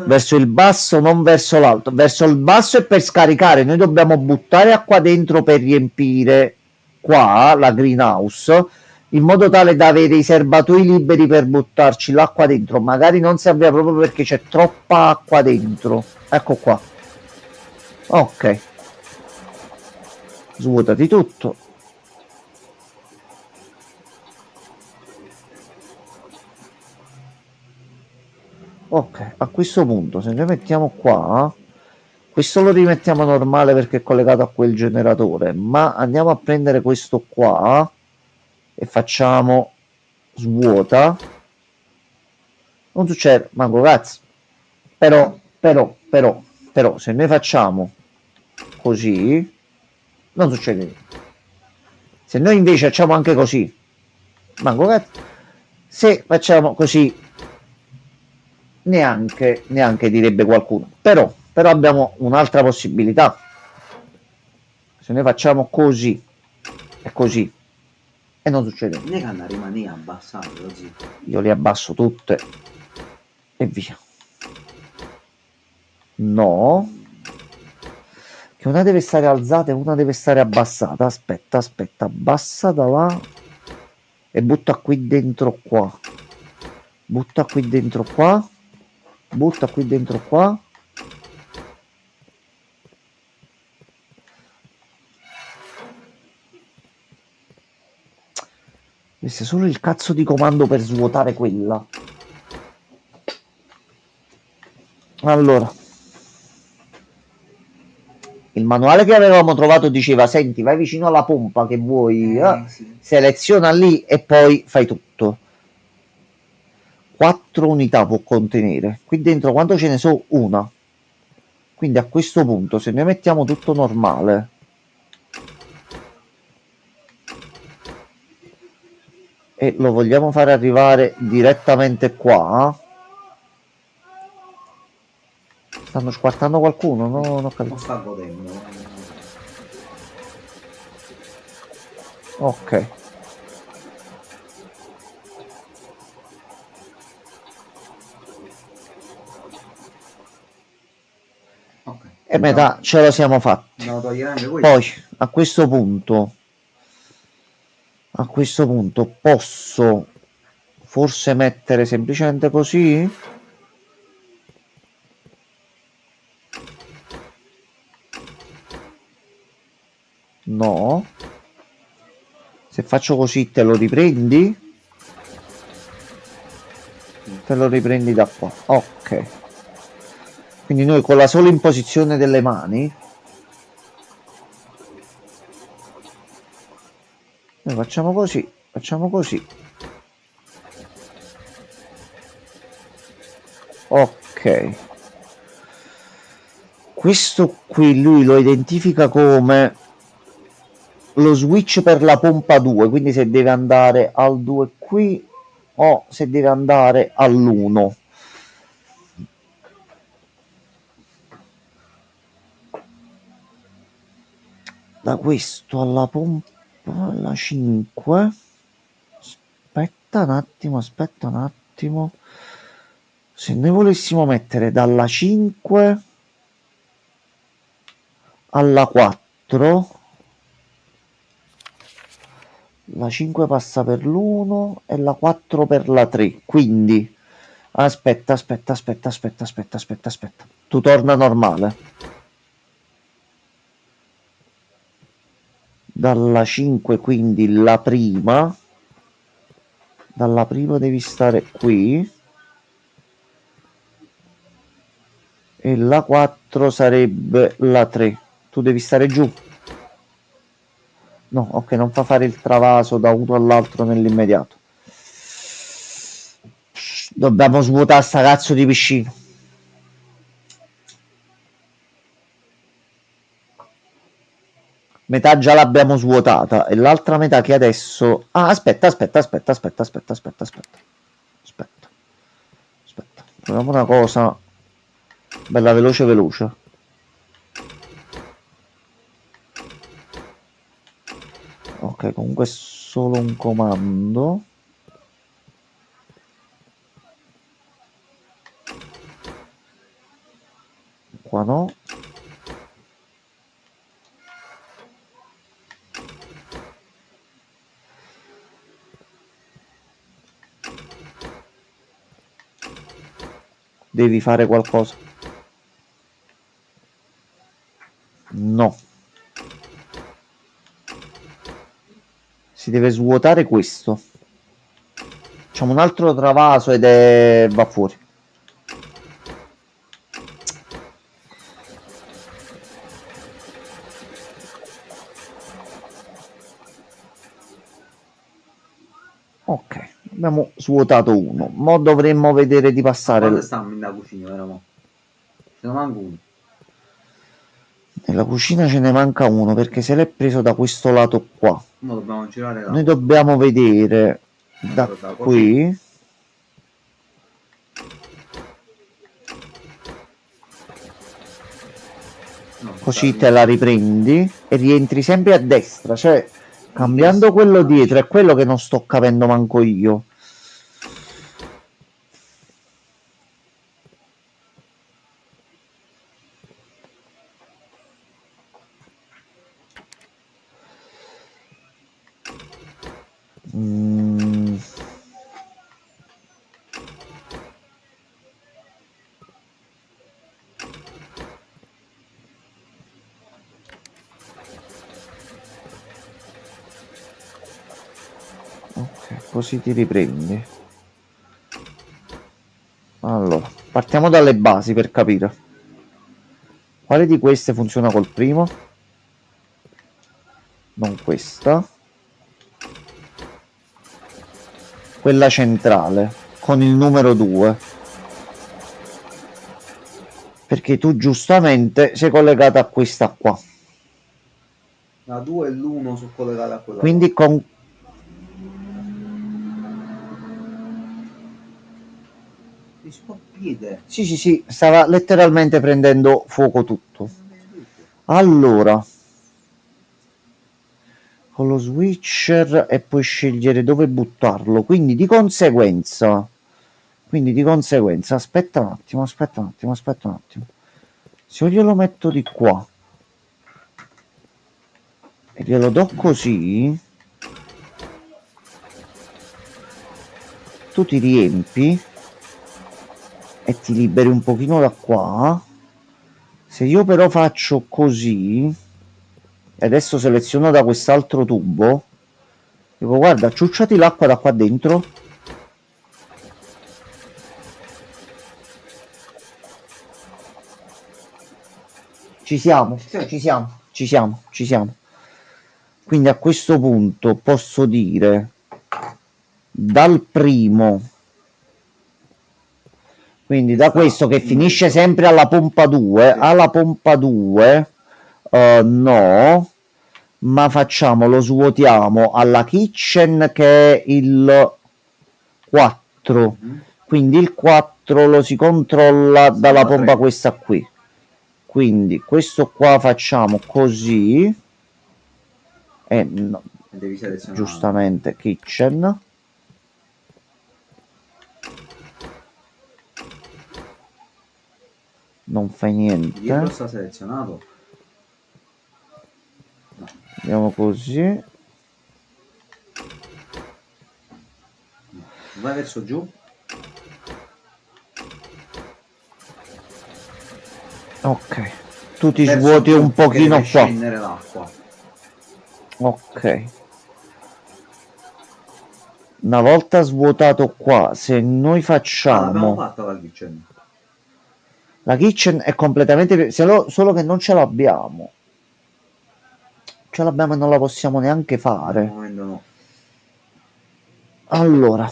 Verso il basso, non verso l'alto. Verso il basso è per scaricare. Noi dobbiamo buttare acqua dentro per riempire qua la greenhouse, in modo tale da avere i serbatoi liberi per buttarci l'acqua dentro. Magari non si avvia proprio perché c'è troppa acqua dentro. Ecco qua. Ok. Svuotati tutto. Ok, a questo punto se noi mettiamo qua, questo lo rimettiamo normale perché è collegato a quel generatore, ma andiamo a prendere questo qua e facciamo svuota. Non succede manco cazzo. Però se noi facciamo così non succede niente. Se noi invece facciamo anche così, manco cazzo. Se facciamo così neanche direbbe qualcuno. Però abbiamo un'altra possibilità. Se noi facciamo così e così e non succede niente. Non è che andare rimane abbassato così. Io li abbasso tutte e via. No, che una deve stare alzata e una deve stare abbassata. Aspetta, abbassa da là e butta qui dentro qua. Butta qui dentro qua. Butta qui dentro qua. Questo è solo il cazzo di comando per svuotare quella. Allora, il manuale che avevamo trovato diceva: senti, vai vicino alla pompa che vuoi, Sì. seleziona lì e poi fai tutto. 4 unità può contenere. Qui dentro quanto ce ne so? Una. Quindi a questo punto se noi mettiamo tutto normale e lo vogliamo fare arrivare direttamente qua, stanno squartando qualcuno? No, non ho capito. Non sta godendo. Ok. Ok. E metà ce lo siamo fatti. Andiamo a togliere anche questo. Poi a questo punto posso forse mettere semplicemente così. No. Se faccio così te lo riprendi? Te lo riprendi da qua. Ok. Quindi noi con la sola imposizione delle mani noi facciamo così, facciamo così. Ok. Questo qui lui lo identifica come lo switch per la pompa 2, quindi se deve andare al 2 qui o se deve andare all'1. Da questo alla pompa alla 5. Aspetta un attimo. Se noi volessimo mettere dalla 5 alla 4, la 5 passa per l'1 e la 4 per la 3, quindi aspetta, tu torna normale. Dalla 5 quindi la prima, dalla prima devi stare qui e la 4 sarebbe la 3, tu devi stare giù. No, ok, non fa fare il travaso da uno all'altro nell'immediato. Dobbiamo svuotare sta cazzo di piscina. Metà già l'abbiamo svuotata e l'altra metà che adesso... Ah, aspetta. Proviamo una cosa bella veloce. Ok, comunque è solo un comando. Qua no. Devi fare qualcosa. No. Si deve svuotare questo. Facciamo un altro travaso ed va fuori. Ok, abbiamo svuotato uno. Mo dovremmo vedere di passare. Quando stiamo in cucina, vero mo? Ce ne manca uno. Nella cucina ce ne manca uno perché se l'è preso da questo lato qua. Mo dobbiamo girare là. Noi dobbiamo vedere da qui. No, Così te la riprendi e rientri sempre a destra, cioè cambiando quello dietro è quello che non sto capendo manco io. Ok, così ti riprendi. Allora, partiamo dalle basi per capire. Quale di queste funziona col primo? Non questa. Quella centrale, con il numero 2. Perché tu giustamente sei collegata a questa qua. La 2 e l'1 sono collegate a quella. Quindi con... Sì, stava letteralmente prendendo fuoco tutto. Allora, con lo switcher e puoi scegliere dove buttarlo, quindi di conseguenza aspetta un attimo, se io glielo metto di qua e glielo do così, tu ti riempi e ti liberi un pochino da qua. Se io però faccio così e adesso seleziono da quest'altro tubo, dico guarda, ciucciati l'acqua da qua dentro. Ci siamo. Quindi a questo punto posso dire dal primo, quindi da questo che finisce sempre alla pompa 2, alla pompa 2 no, ma facciamo, lo svuotiamo alla kitchen che è il 4, quindi il 4 lo si controlla dalla pompa questa qui. Quindi questo qua facciamo così e no, devi selezionare giustamente kitchen. Non fai Dietro niente. sta selezionato. Andiamo così. Vai verso giù. Ok. Tu ti Verso svuoti giù, un perché pochino deve qua. scendere l'acqua. Ok. Una volta svuotato qua, se noi Ah, l'abbiamo facciamo... fatta la kitchen. La kitchen è completamente... Solo che non ce l'abbiamo. Ce l'abbiamo e non la possiamo neanche Al fare. momento no. Allora,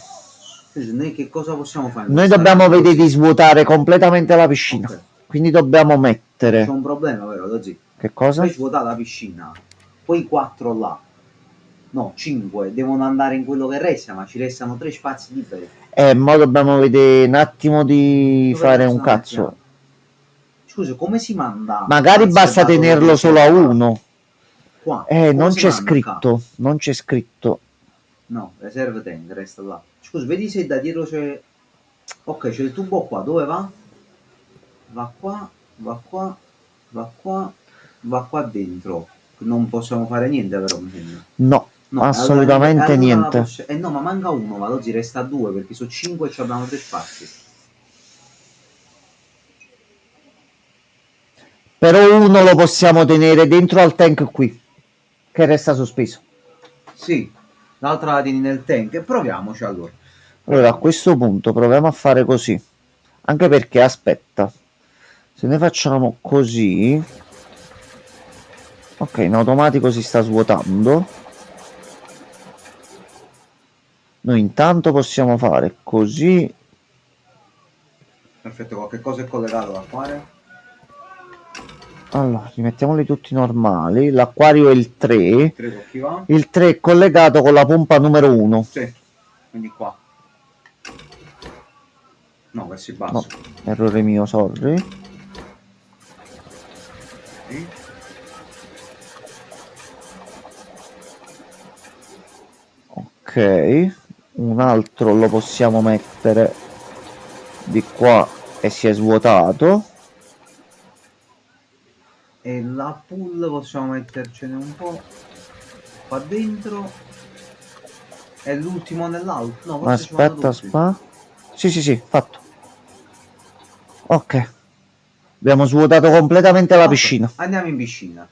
Noi che cosa possiamo fare in noi questa dobbiamo run? vedere Così. di svuotare completamente la piscina. Ok. Quindi dobbiamo C'è mettere... un problema, vero, così? Che cosa? Poi svuotare la piscina. Poi 4 là. No, 5. Devono andare in quello che resta, ma ci restano 3 spazi liberi. Ma dobbiamo vedere un attimo di Dove fare cazzo un la cazzo. mettiamo? Scusa, come si manda? Magari al basta serbatoio tenerlo del solo a jet? uno. Qua. Come Non si c'è manda qua? scritto. Non c'è scritto. No, reserve tank, resta là. Scusa, vedi se da dietro c'è... Ok, c'è il tubo qua, dove va? Va qua, va qua, va qua, va qua dentro. Non possiamo fare niente però, mi sembra. No, No, assolutamente niente. no, ma manca uno, ma oggi resta 2 perché sono 5 e ci abbiamo 3 spazi. Però uno lo possiamo tenere dentro al tank qui, che resta sospeso. Sì, l'altra la tieni nel tank e proviamoci allora. Allora, a questo punto proviamo a fare così. Anche perché, aspetta, se noi facciamo così... Ok, in automatico si sta svuotando. Noi intanto possiamo fare così. Perfetto, qualche cosa è collegato da fare? Allora, rimettiamoli tutti normali. L'acquario è il 3. 3 con chi va? Il 3 è collegato con la pompa numero 1. Sì, quindi qua. No, questo è No, basso. errore mio, sorry. Sì. Ok, un altro lo possiamo mettere di qua e si è svuotato. E la pool possiamo mettercene un po' qua dentro. È l'ultimo nell'altro? No, forse ci vanno Aspetta, tutti. Sì, fatto. Ok. Abbiamo svuotato completamente la Ok, piscina. andiamo in piscina.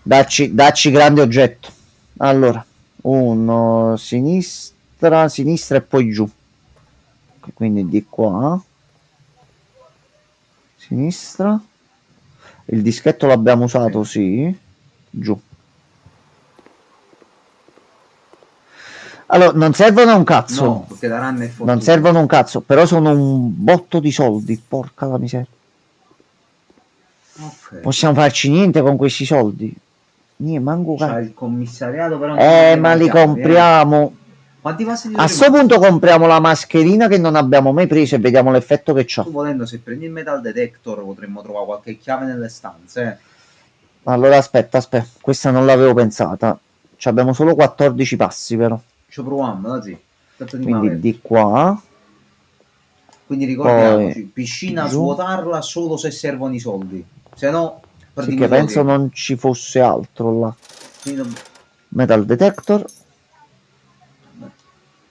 Dacci grande oggetto. Allora, uno sinistra e poi giù. Ok, quindi di qua. Sinistra. Il dischetto l'abbiamo usato, sì. Giù. Allora, non servono un cazzo. No, perché la run è fortuna. Non servono un cazzo, però sono un botto di soldi. Porca la miseria. Ok. Possiamo farci niente con questi soldi. Niente, manco C'ha cazzo. il commissariato, però non abbiamo Ma li le chiavi, compriamo. Quanti passi di A sto punto compriamo la mascherina che non abbiamo mai preso e vediamo l'effetto che c'ha. Tu volendo, se prendi il metal detector potremmo trovare qualche chiave nelle stanze. Allora aspetta, questa non l'avevo pensata. Ci abbiamo solo 14 passi però. Ci proviamo, dai. Aspetta di Quindi muovere. di qua. Quindi ricordiamoci, Poi piscina giù. svuotarla solo se servono i soldi. Se no, Sì, perdiamo che i soldi. penso non ci fosse altro là. Quindi Metal detector.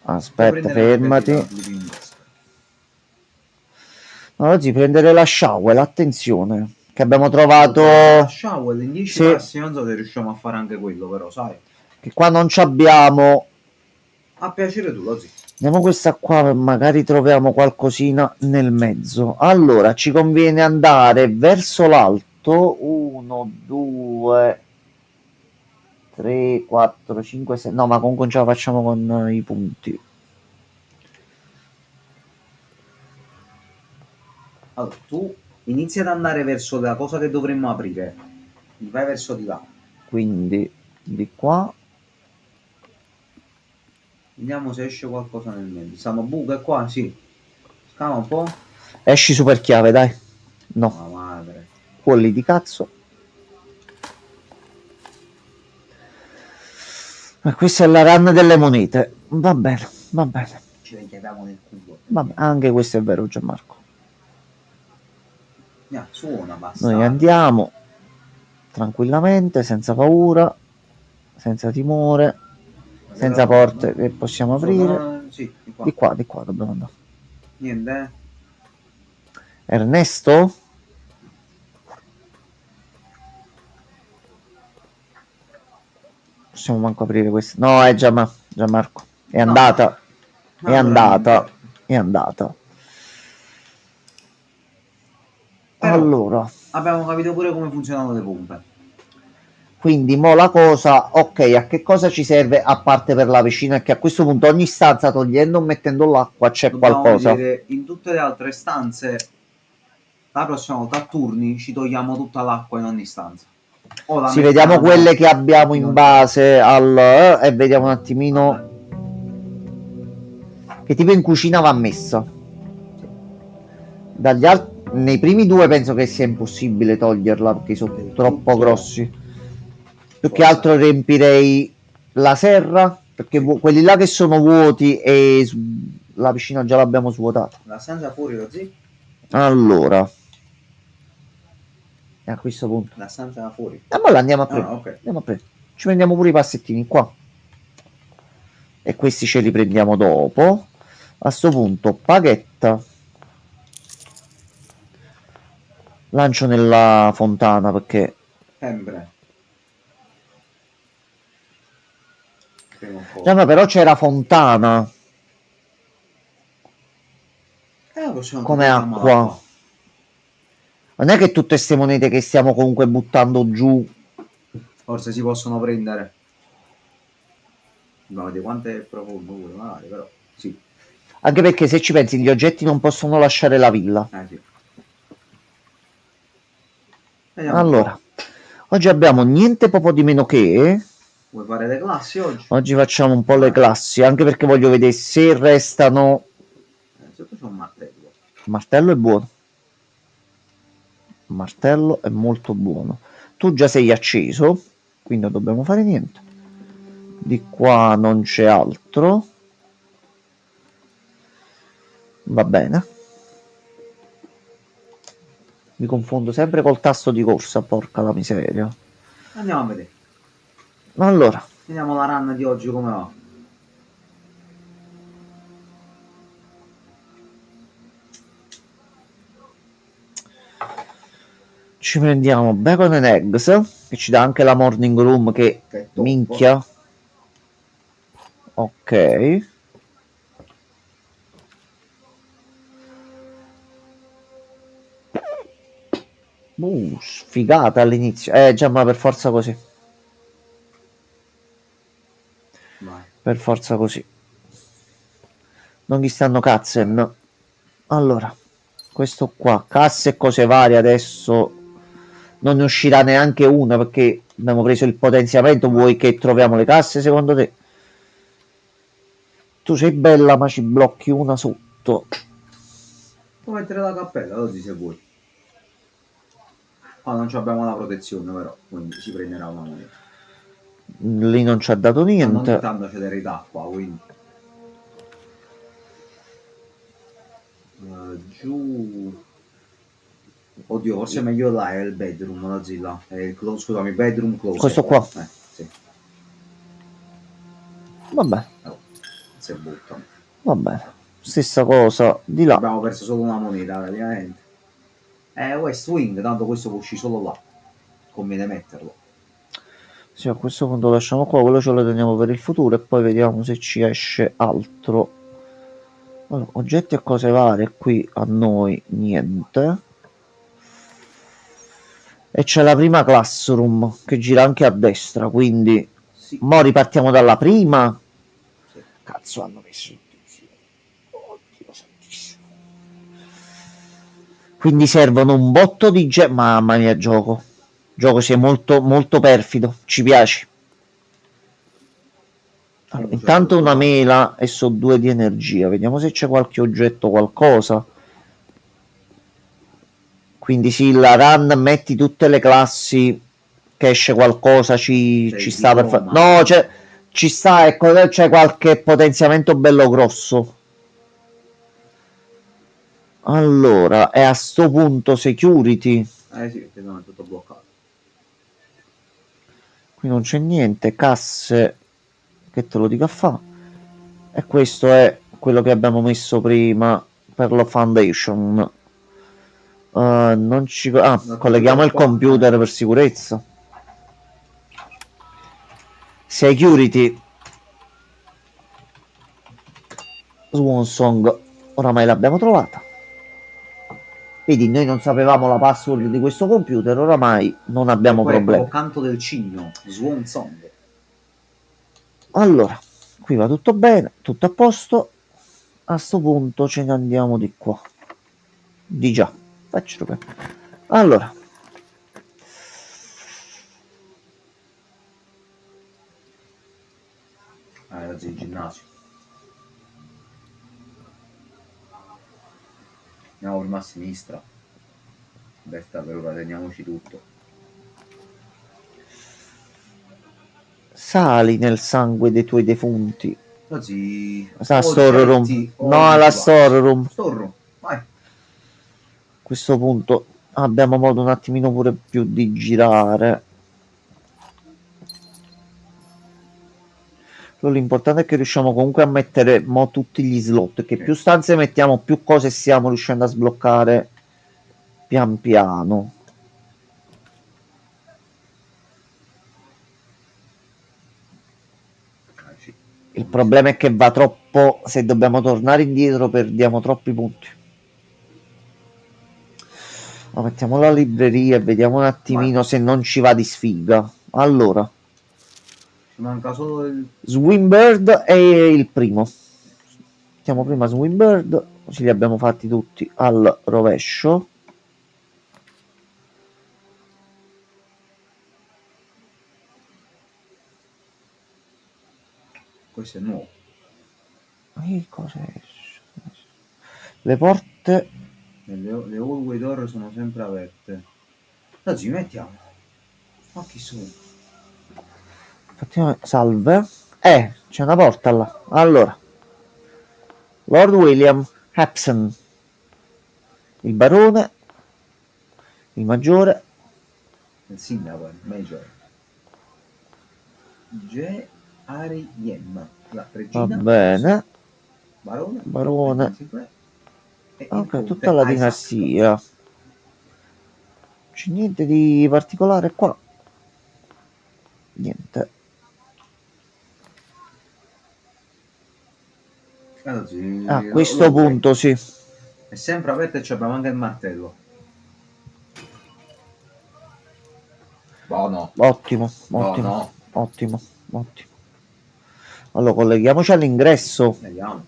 Aspetta, fermati. No, oggi prendere la shower, attenzione. Che abbiamo trovato. La shower in 10 Sì. passi non so se riusciamo a fare anche quello, però sai. Che qua non ci abbiamo. A piacere tu, così. Andiamo questa qua, magari troviamo qualcosina nel mezzo. Allora, ci conviene andare verso l'alto. 1, 2, 3, 4, 5, 6. No, ma comunque ce la facciamo con i punti. Allora, tu inizi ad andare verso la cosa che dovremmo aprire. Vai verso di là. Quindi di qua. Vediamo se esce qualcosa nel mezzo. Stanno buche qua, sì. Scava un po'. Esci super chiave, dai. No, Oh, madre. quelli di cazzo. Questa è la run delle monete. Va bene, va bene. Ci le chiediamo nel culo. Vabbè, anche questo è vero, Gianmarco. Suona, basta. Noi andiamo tranquillamente, senza paura, senza timore, senza porte che possiamo aprire. Sì, di qua. Di qua dobbiamo andare. Niente, Ernesto? Possiamo manco aprire questo. No, è Gianmarco. È andata. No, È andata. È andata. Però- Allora, abbiamo capito pure come funzionano le pompe. quindi mo la cosa, ok, a che cosa ci serve a parte per la vicina? Che a questo punto ogni stanza, togliendo o mettendo l'acqua, c'è Dobbiamo qualcosa. vedere in tutte le altre stanze. La prossima volta a turni ci togliamo tutta l'acqua in ogni stanza. O la Sì, vediamo mettiamo quelle che abbiamo in ogni- base al... e vediamo un attimino che tipo in cucina va messa. Dagli altri, nei primi due penso che sia impossibile toglierla perché sono troppo grossi. Più che altro riempirei la serra perché quelli là che sono vuoti e la piscina già l'abbiamo svuotata. La stanza fuori lo zio? Allora, e a questo punto, La stanza fuori. e allora andiamo a prendere. ok. Andiamo a prendere. Ci prendiamo pure i passettini qua e questi ce li prendiamo dopo. A sto punto paghetta, lancio nella fontana perché Sempre. Prima o poi. già, ma però c'era fontana Possiamo come togliamo acqua. l'acqua. Non è che tutte queste monete che stiamo comunque buttando giù. Forse si possono prendere. Dobbiamo vedere quanto è profondo pure, magari, però. Sì. Anche perché se ci pensi gli oggetti non possono lasciare la villa. Sì. Vediamo un Allora, po'. oggi abbiamo niente proprio di meno che... Vuoi fare le classi oggi? Oggi facciamo un po' le classi, anche perché voglio vedere se restano... Sotto c'è un martello. Il martello è buono. Il martello è molto buono. Tu già sei acceso, quindi non dobbiamo fare niente. Di qua non c'è altro. Va bene. Mi confondo sempre col tasto di corsa, porca la miseria. Andiamo a vedere. Allora, Vediamo la run di oggi come va. ci prendiamo bacon and eggs, che ci dà anche la morning room che Che è top. minchia. Ok. Sfigata all'inizio. Già, ma per forza così. Vai. Per forza così. Non gli stanno cazzen. Allora, questo qua, casse e cose varie adesso non ne uscirà neanche una perché abbiamo preso il potenziamento. Vuoi che troviamo le casse secondo te? Tu sei bella ma ci blocchi una sotto. Puoi mettere la cappella oggi se vuoi. Non abbiamo la protezione però, quindi si prenderà una moneta. Lì non ci ha dato Ma non niente. tanto c'è delle d'acqua, quindi. Giù. Oddio, forse è meglio là, è il bedroom, la zilla. È il scusami, bedroom closet. Questo qua. Sì. Vabbè, Si buttano. va bene. Stessa cosa di là. Abbiamo perso solo una moneta, praticamente. West Wing, tanto questo può uscire solo là. Conviene metterlo. Sì, a questo punto lo lasciamo qua, quello ce lo teniamo per il futuro e poi vediamo se ci esce altro. Allora, oggetti e cose varie qui a noi niente. E c'è la prima classroom che gira anche a destra, quindi Sì. mo ripartiamo dalla prima. Sì. Cazzo hanno messo il tizio. Oddio santissimo. Quindi servono un botto di mamma mia, gioco si è molto molto perfido, ci piace. Allora, intanto una mela e so 2 di energia, vediamo se c'è qualche oggetto, qualcosa. Quindi sì, la run metti tutte le classi che esce qualcosa, ci sta per fare. No, ci sta, ecco, c'è qualche potenziamento bello grosso. Allora, è a sto punto security. Eh sì, perché non è tutto bloccato. Qui non c'è niente, casse, che te lo dico a fa. E questo è quello che abbiamo messo prima per la foundation. Non ci... colleghiamo il computer per sicurezza. Security. Swan Song. Oramai l'abbiamo trovata. Vedi, noi non sapevamo la password di questo computer, oramai non abbiamo problemi. Canto del cigno, Swan Song. Allora, qui va tutto bene, tutto a posto. A sto punto ce ne andiamo di qua. Di già. Faccio per... Allora. Ragazzi, il ginnasio. Andiamo prima a sinistra. Destra per ora, teniamoci tutto. Sali nel sangue dei tuoi defunti. Così. Sta store room. No, alla store room. Store room, vai. A questo punto abbiamo modo un attimino pure più di girare. L'importante è che riusciamo comunque a mettere mo tutti gli slot, che più stanze mettiamo, più cose stiamo riuscendo a sbloccare pian piano. Il problema è che va troppo, se dobbiamo tornare indietro perdiamo troppi punti. Ma mettiamo la libreria e vediamo un attimino se non ci va di sfiga. Allora, ci manca solo il Swimbird è il primo. Mettiamo prima Swimbird, così li abbiamo fatti tutti al rovescio. questo è nuovo. Cos'è? Le porte, Le hallway door sono sempre aperte. Oggi mettiamo. Ma chi sono? salve. C'è una porta là. Allora, Lord William Hepson, il barone, il maggiore, Il sindaco, il major. J. Ari Yem, la va regina. bene, Barone. E ok, tutta la dinastia. C'è niente di particolare qua. Niente. A questo punto sì. È sempre aperto e abbiamo anche il martello. Buono. Ottimo, Buono. ottimo. Allora, colleghiamoci all'ingresso. Vediamo.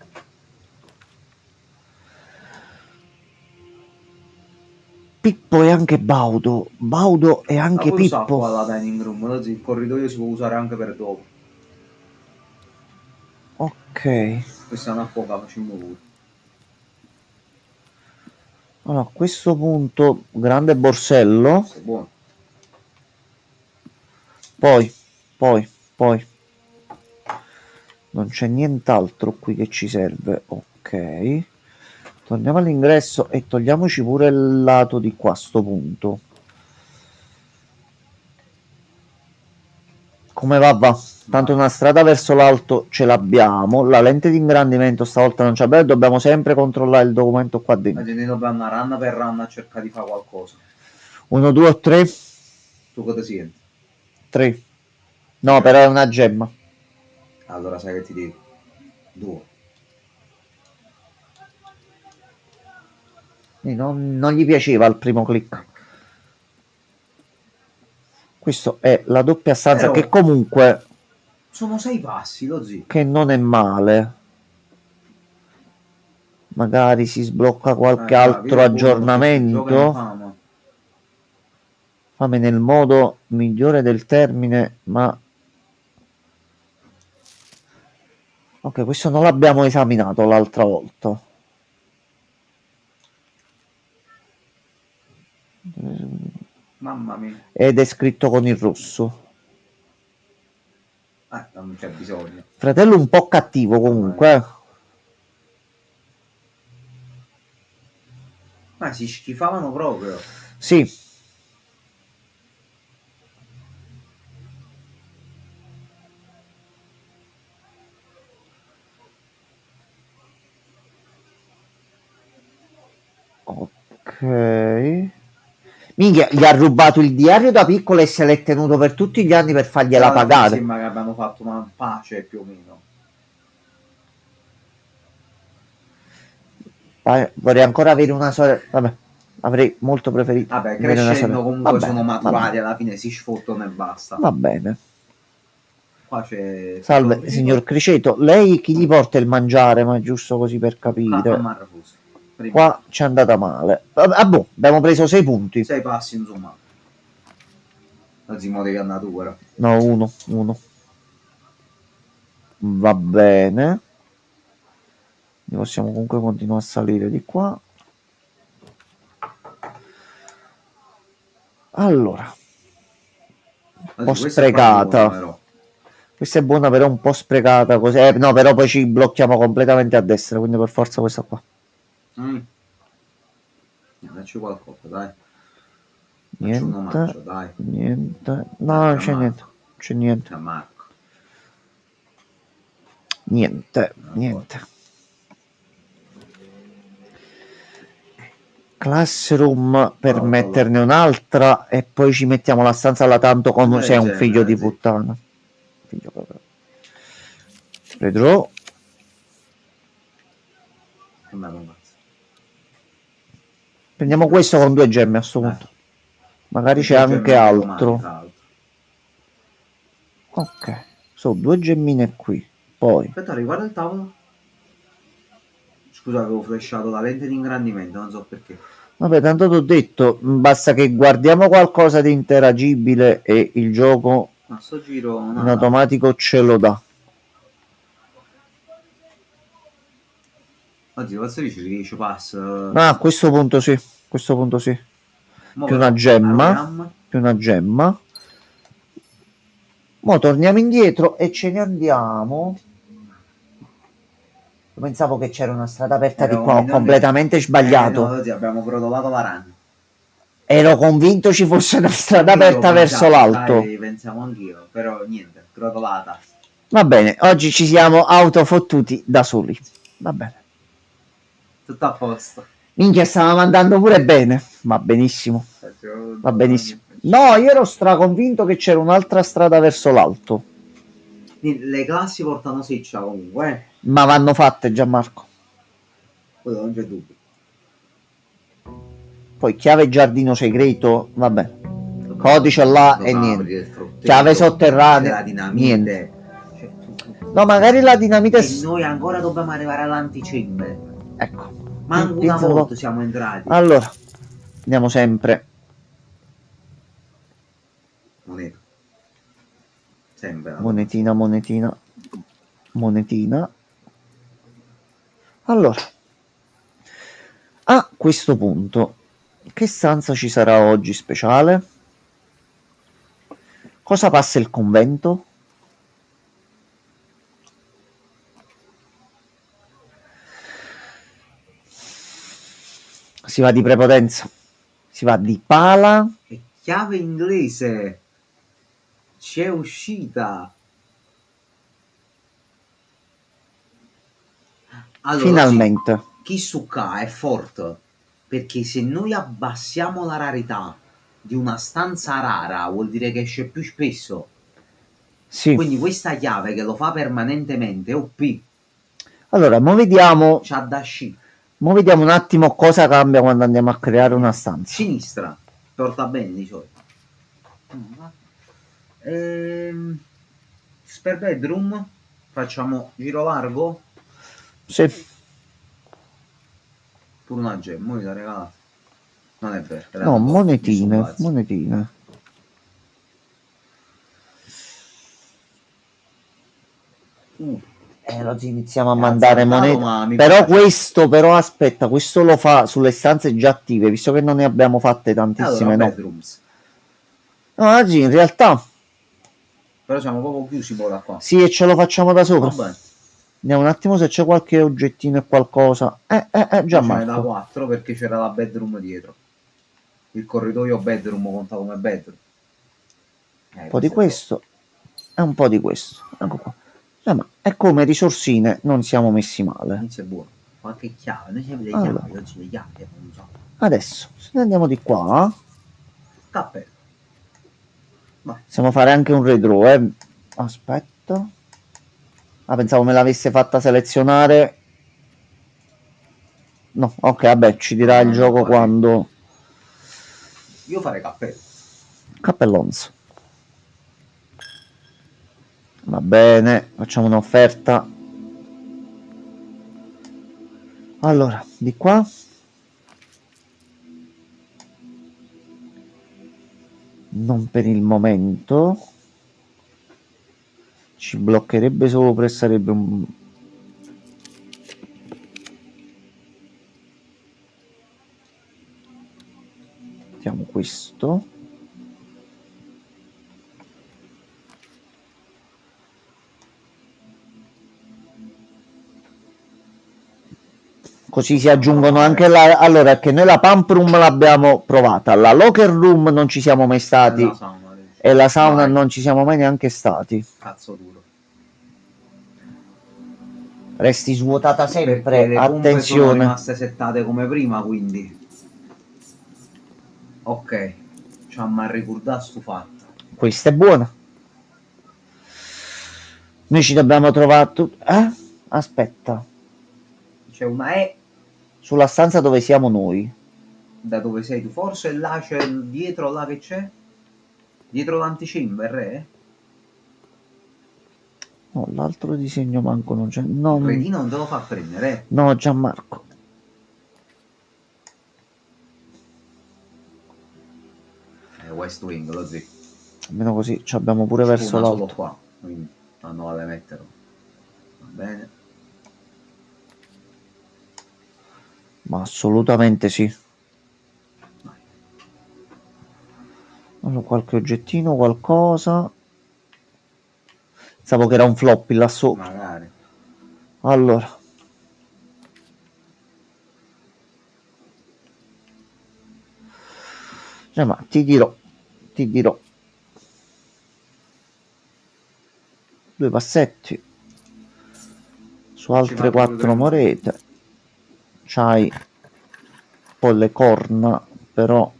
Pippo e anche Baudo. Baudo e anche Pippo. Qua la dining room, oggi il corridoio si può usare anche per dopo. Ok. Questa è una poca, facciamo pure. Allora, a questo punto, grande borsello. È buono. Poi. Non c'è nient'altro qui che ci serve. Ok. Torniamo all'ingresso e togliamoci pure il lato di qua a sto punto. Come va? Tanto una strada verso l'alto ce l'abbiamo. La lente di ingrandimento stavolta non c'abbiamo e dobbiamo sempre controllare il documento qua dentro. Noi dobbiamo andare run per run a cercare di fare qualcosa. 1, 2 o 3? Tu cosa senti? 3. No, però è una gemma. Allora sai che ti dico? 2. Non gli piaceva il primo click. Questo è la doppia stanza, che comunque sono 6 passi, lo zio. Che non è male. Magari si sblocca qualche altro aggiornamento. Fame nel modo migliore del termine, ma ok, questo non l'abbiamo esaminato l'altra volta. Mamma mia. Ed è scritto con il rosso. Non c'è bisogno. Fratello un po' cattivo comunque. Ma si schifavano proprio. Sì. Ok. Minchia, gli ha rubato il diario da piccolo e se l'è tenuto per tutti gli anni per fargliela Però mi pagare. sembra che abbiamo fatto una pace più o meno. Vorrei ancora avere una sorella. Vabbè, avrei molto preferito Vabbè, avere una crescendo sorella. comunque Va sono bene, va maturati, bene, alla fine si sfottono e basta. va bene. Qua c'è Salve, sottofrito. signor Criceto. Lei chi gli porta il mangiare? Ma giusto così per Qua a capire. Marrafuso. Prima. Qua ci è andata male. Ah, boh, abbiamo preso 6 punti. 6 passi insomma. Zimo devi andare tu però. No, uno. Va bene. Possiamo comunque continuare a salire di qua. Allora, un po' sprecata. Buono, Questa è buona, però un po' sprecata così. No, però poi ci blocchiamo completamente a destra, quindi per forza questa qua. Dacci qualcosa, dai. Niente, dai. niente. No, Dai, non c'è niente. C'è niente. Marco. Niente. Classroom per metterne un'altra e poi ci mettiamo la stanza là tanto come sei un figlio di puttana. Figlio proprio. Redraw. Prendiamo questo con 2 gemme a sto punto. Magari c'è anche altro. Ok, sono 2 gemmine qui. Poi. Aspetta, riguarda il tavolo. Scusa, avevo flashato la lente di ingrandimento, non so perché. Vabbè, tanto ti ho detto, basta che guardiamo qualcosa di interagibile e il gioco Ma sto giro in automatico ce lo dà. Oddio, cosa dici che ci passa? Ah, a questo punto sì, Più una gemma. Mo torniamo indietro e ce ne andiamo. Pensavo che c'era una strada aperta di qua, ho completamente sbagliato. No, abbiamo rotolato la run. Ero convinto ci fosse una strada aperta verso l'alto. Pensavo anch'io, però niente, rotolata. Va bene, oggi ci siamo autofottuti da soli. Va bene. Tutto a posto. Minchia, stavamo andando pure bene. Va benissimo. Va benissimo. No, io ero straconvinto che c'era un'altra strada verso l'alto. Le classi portano seccia comunque. Ma vanno fatte, Gianmarco. Non c'è dubbio. Poi chiave giardino segreto, vabbè. Codice là e niente. Chiave sotterranea, niente. No, magari la dinamite... E noi ancora dobbiamo arrivare all'anticemme. Ecco. Manco una volta siamo entrati. Allora, andiamo sempre. Moneta. Sempre. Monetina. Allora, a questo punto, che stanza ci sarà oggi speciale? Cosa passa il convento? Si va di prepotenza, si va di pala. E chiave inglese. C'è uscita. Allora, finalmente. Sì, chi succa è forte, perché se noi abbassiamo la rarità di una stanza rara vuol dire che esce più spesso. Sì. Quindi questa chiave che lo fa permanentemente è OP. Allora, mo vediamo. C'ha da sci. Mo vediamo un attimo cosa cambia quando andiamo a creare una stanza. Sinistra, porta bene di solito. Spare bedroom, facciamo giro largo. Sì. Pure una gemma, da regalare. Non è vero. No, monetine. Oggi iniziamo a mandare monete. Però questo, aspetta, questo lo fa sulle stanze già attive, visto che non ne abbiamo fatte tantissime, allora, no? Bedrooms. No, oggi in realtà. Però siamo proprio chiusi poi da qua. Sì, e ce lo facciamo da sopra. Vediamo un attimo se c'è qualche oggettino e qualcosa. Ce n'è da Gianmarco. 4 perché c'era la bedroom dietro. Il corridoio bedroom conta come bedroom. Un po' di questo questo e un po' di questo. Ecco qua. Ma è come risorsine, non siamo messi è male. inizio è buono. Qualche chiave, noi siamo le Allora. chiavi, oggi le chiavi, non so. Adesso, se ne andiamo di qua, Cappello. possiamo fare anche un redraw, eh. Aspetta. Ah, pensavo me l'avesse fatta selezionare. No, ok, vabbè, ci dirà il gioco qua quando... Io farei cappello. Cappellons. Va bene, facciamo un'offerta. Allora, di qua. Non per il momento. Ci bloccherebbe solo per sarebbe un... Mettiamo questo. Così si aggiungono anche la... Allora, che noi la pump room l'abbiamo provata, la locker room non ci siamo mai stati e la sauna non ci siamo mai neanche stati. Cazzo duro. Resti svuotata Perché sempre, le pompe sono attenzione. rimaste settate come prima, quindi. Ok. Ci ha ricordata stufatta. Questa è buona. Noi ci dobbiamo trovare... Aspetta. C'è una E Sulla stanza dove siamo noi. da dove sei tu. Forse là c'è dietro là che c'è? Dietro l'anticimber, eh? No, l'altro disegno manco non c'è. No, Il cretino non te lo fa prendere, eh? no, Gianmarco. West Wing, lo zio. Almeno così ci abbiamo pure verso Una solo l'alto. qua, quindi non vale metterlo. Va bene. Ma assolutamente sì. Allora, qualche oggettino, qualcosa. Pensavo che era un floppy là sopra. Magari. Allora. Ma ti dirò. Due passetti. Su altre 4 monete. C'hai un po' le corna, però.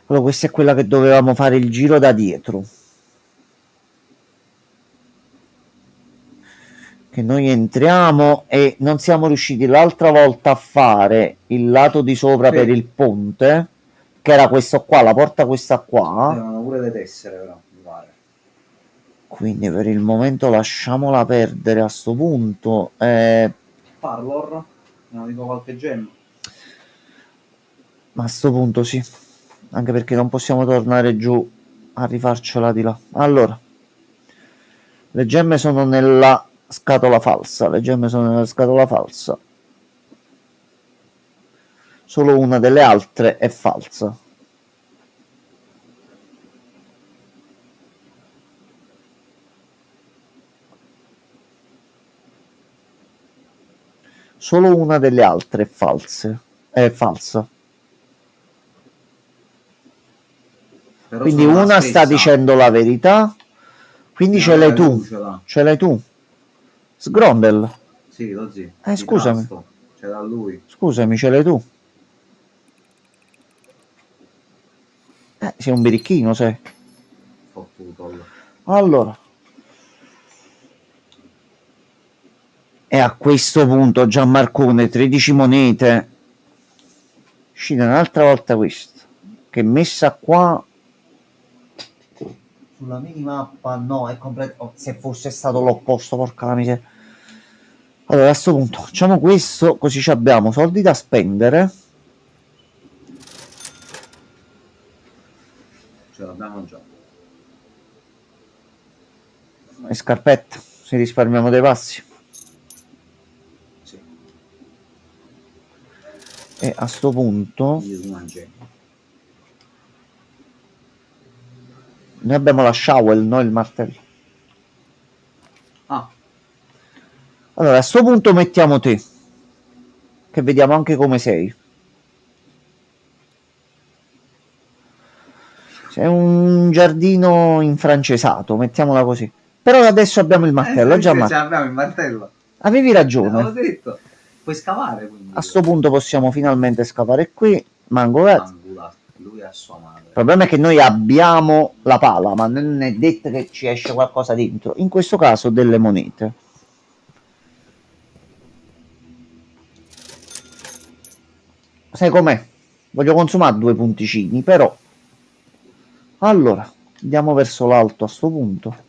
Allora, questa è quella che dovevamo fare il giro da dietro. Che noi entriamo e non siamo riusciti l'altra volta a fare il lato di sopra per il ponte, che era questo qua, la porta questa qua. Avevano pure le tessere, però, mi pare. Quindi per il momento lasciamola perdere a sto punto. Parlor? Non dico qualche gemma. Ma a sto punto sì, anche perché non possiamo tornare giù a rifarcela di là. Allora, le gemme sono nella scatola falsa, solo una delle altre è falsa. Solo una delle altre è falsa. Però Quindi sono la una sta stessa. dicendo la verità, quindi ce l'hai tu. Ce l'hai tu. Sgrondel. Sì, lo zio. Scusami. Trasto. Ce l'ha lui. Scusami, ce l'hai tu. Sei un birichino, sei. Fottuto. Allora. E a questo punto Gianmarcone, 13 monete. Uscita un'altra volta questa. Che messa qua. Sulla minimappa no, è completo. Se fosse stato l'opposto, porca la miseria. Allora a questo punto facciamo questo, così ci abbiamo soldi da spendere. Ce l'abbiamo già. E scarpetta, se risparmiamo dei passi. Sì. E a sto punto noi abbiamo la shovel, no il martello. Ah. Allora, a sto punto mettiamo te, che vediamo anche come sei. Sei un giardino infrancesato, mettiamola così. Però adesso abbiamo il martello, Sì, Gianmarco. abbiamo il martello. Avevi L'avevo ragione. detto. Puoi scavare quindi. A sto punto possiamo finalmente scavare qui. Mangovet. Angula, lui a sua madre. Il problema è che noi abbiamo la pala, ma non è detto che ci esce qualcosa dentro. In questo caso delle monete. Sai com'è? Voglio consumare 2 punticini, però. Allora, andiamo verso l'alto a sto punto.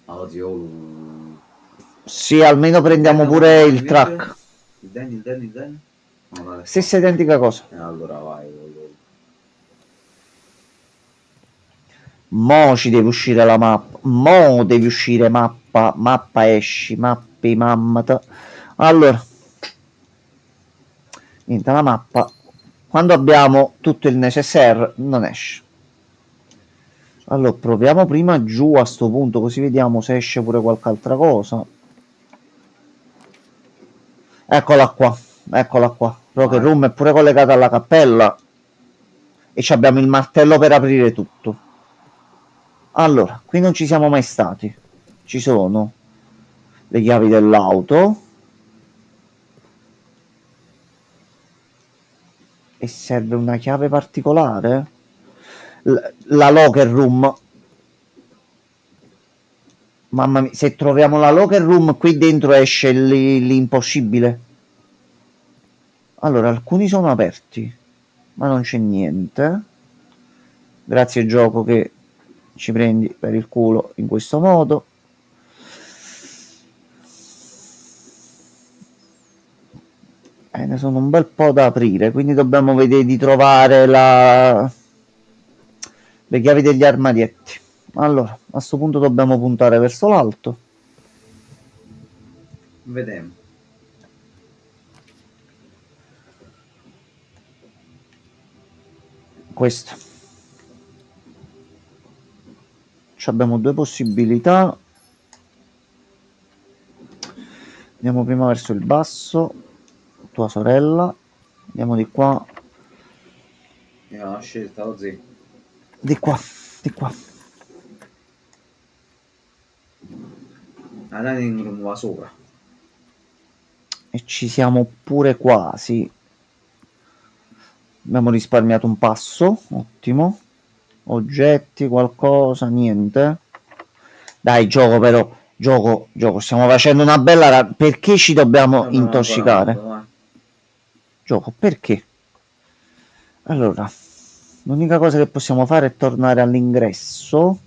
Oddio. Sì, almeno prendiamo pure il track. Il danno. No, dai. Stessa identica cosa. Allora vai. Mo ci deve uscire la mappa. Mo devi uscire mappa. Mappa esci. Mappi mammata. Allora. Niente, la mappa. Quando abbiamo tutto il necessaire non esce. Allora, proviamo prima giù a sto punto, così vediamo se esce pure qualche altra cosa. Eccola qua. Eccola qua. Rocket Room è pure collegata alla cappella. E abbiamo il martello per aprire tutto. Allora, qui non ci siamo mai stati. Ci sono le chiavi dell'auto. E serve una chiave particolare? La locker room. Mamma mia, se troviamo la locker room qui dentro esce l'impossibile. Allora, alcuni sono aperti, ma non c'è niente. Grazie gioco che ci prendi per il culo in questo modo. Ne sono un bel po' da aprire, quindi dobbiamo vedere di trovare le chiavi degli armadietti. Allora, a questo punto dobbiamo puntare verso l'alto. Vediamo. Questo. Abbiamo 2 possibilità. Andiamo prima verso il basso. Tua sorella. Andiamo di qua. Io ho scelta così. Di qua, di qua. La dining room va sopra. E ci siamo pure quasi. Abbiamo risparmiato un passo. Ottimo. Oggetti, qualcosa, niente. Dai, gioco però. Gioco. Stiamo facendo una bella... Perché ci dobbiamo intossicare? Gioco, perché? Allora, l'unica cosa che possiamo fare è tornare all'ingresso.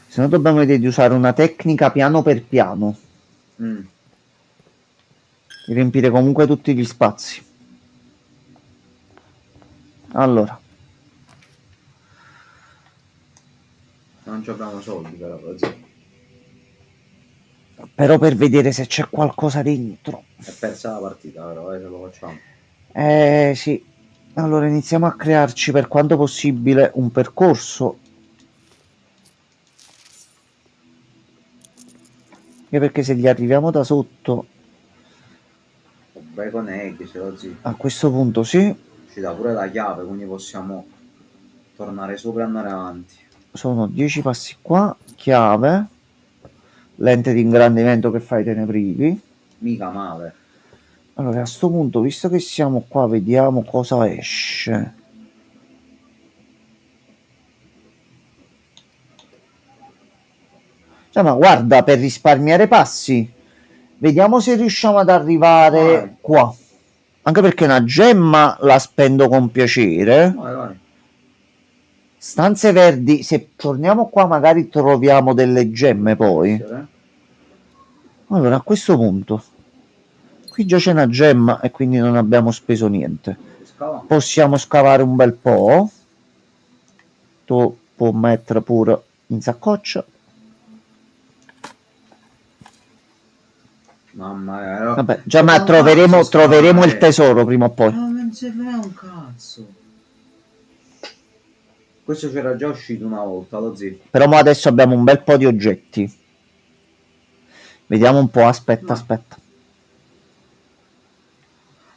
Se no dobbiamo vedere di usare una tecnica piano per piano. Di riempire comunque tutti gli spazi. Allora. Non ci abbiamo soldi però così. Però per vedere se c'è qualcosa dentro. È persa la partita però, se lo facciamo. Sì. Allora iniziamo a crearci per quanto possibile un percorso. Anche perché se gli arriviamo da sotto... Bacon egg ce l'ho zio. A questo punto sì. Ci dà pure la chiave, quindi possiamo tornare sopra e andare avanti. Sono 10 passi qua. Chiave. Lente di ingrandimento che fai te ne privi. Mica male. Allora a sto punto, visto che siamo qua, vediamo cosa esce. Cioè, ma guarda, per risparmiare passi, vediamo se riusciamo ad arrivare qua. Anche perché una gemma la spendo con piacere. Vai. Stanze verdi, se torniamo qua magari troviamo delle gemme poi. Allora a questo punto, qui già c'è una gemma e quindi non abbiamo speso niente. Possiamo scavare un bel po'. Tu puoi mettere pure in saccoccia. Mamma mia. Vabbè, già ma troveremo il tesoro prima o poi. Ma non ce n'è un cazzo. Questo c'era già uscito una volta, lo zio. Però mo adesso abbiamo un bel po' di oggetti. Vediamo un po', aspetta, No. aspetta.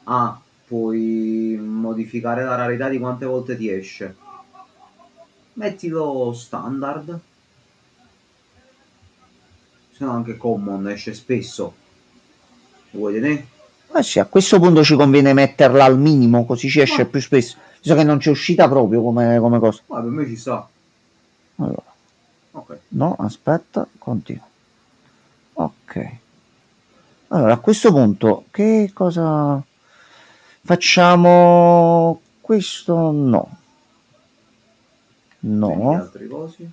Ah, puoi modificare la rarità di quante volte ti esce. Mettilo standard. Se no anche common esce spesso. Vuoi vedere? Eh sì, a questo punto ci conviene metterla al minimo, così ci esce più spesso. Visto che non c'è uscita proprio come cosa. Ma per me ci sta. Allora, Ok. no, aspetta, continua. Ok. Allora, a questo punto, che cosa facciamo? Questo no. Prendi No. altre cose.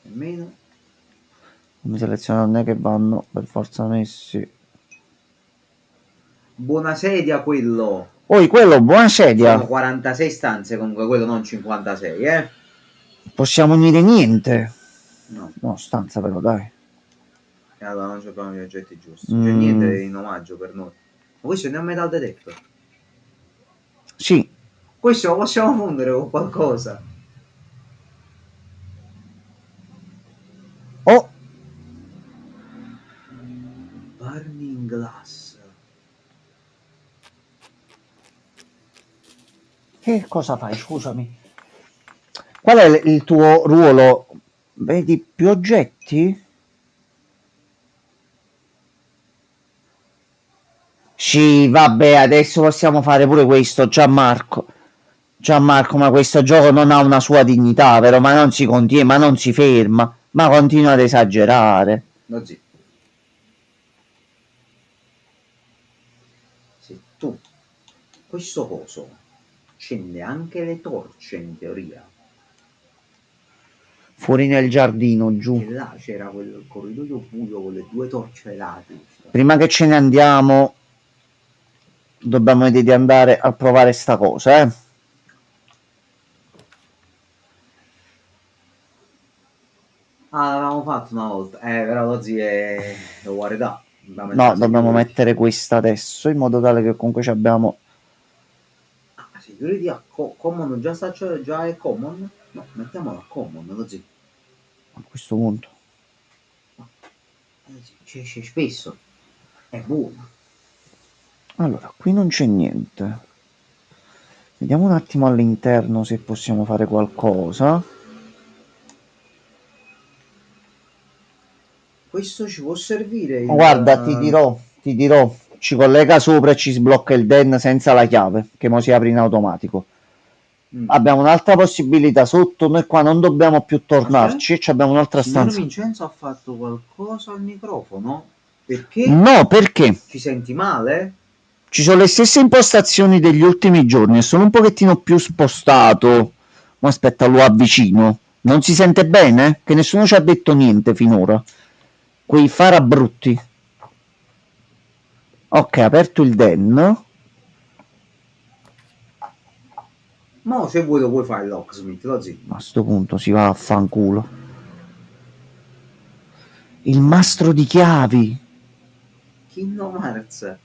Nemmeno. Mi seleziono non è che vanno per forza messi. Buona sedia quello. Poi quello, buona sedia. Sono 46 stanze comunque, quello non 56, eh? Possiamo unire niente. No. No, stanza però, dai. E allora non abbiamo gli oggetti giusti. C'è niente in omaggio per noi. Ma questo è un metal detector. Sì. Questo lo possiamo fondere con qualcosa. Oh, Burning glass. che cosa fai? Scusami. Qual è il tuo ruolo? Vedi più oggetti? Sì, vabbè, adesso possiamo fare pure questo, Gianmarco. Gianmarco, ma questo gioco non ha una sua dignità, vero? Ma non si contiene, ma non si ferma, ma continua ad esagerare. No, zio. Se tu questo coso accende anche le torce in teoria. Fuori nel giardino, E giù. là c'era quel corridoio buio con le 2 torce là. Prima che ce ne andiamo, dobbiamo vedere di andare a provare sta cosa, eh. Ah, l'avevamo fatto una volta. Però lo zio è guarda. No, dobbiamo mettere questa adesso, in modo tale che comunque ci abbiamo... Security a common già sta, cioè già è common? No, mettiamola a common, così. A questo punto. Ci esce spesso. È buono. Allora, qui non c'è niente. Vediamo un attimo all'interno se possiamo fare qualcosa. Questo ci può servire. Guarda, ti dirò, ci collega sopra e ci sblocca il den senza la chiave, che mo si apre in automatico. Abbiamo un'altra possibilità sotto, noi qua non dobbiamo più tornarci, abbiamo un'altra Signor stanza. Vincenzo ha fatto qualcosa al microfono? Perché? No, perché? Ti senti male? Ci sono le stesse impostazioni degli ultimi giorni, sono un pochettino più spostato. Ma aspetta, lo avvicino. Non si sente bene? Che nessuno ci ha detto niente finora. Quei farabrutti. Ok, aperto il den. No, se vuoi lo puoi fare il locksmith, lo zio. A sto punto si va a fanculo. Il mastro di chiavi. Kingdom Hearts.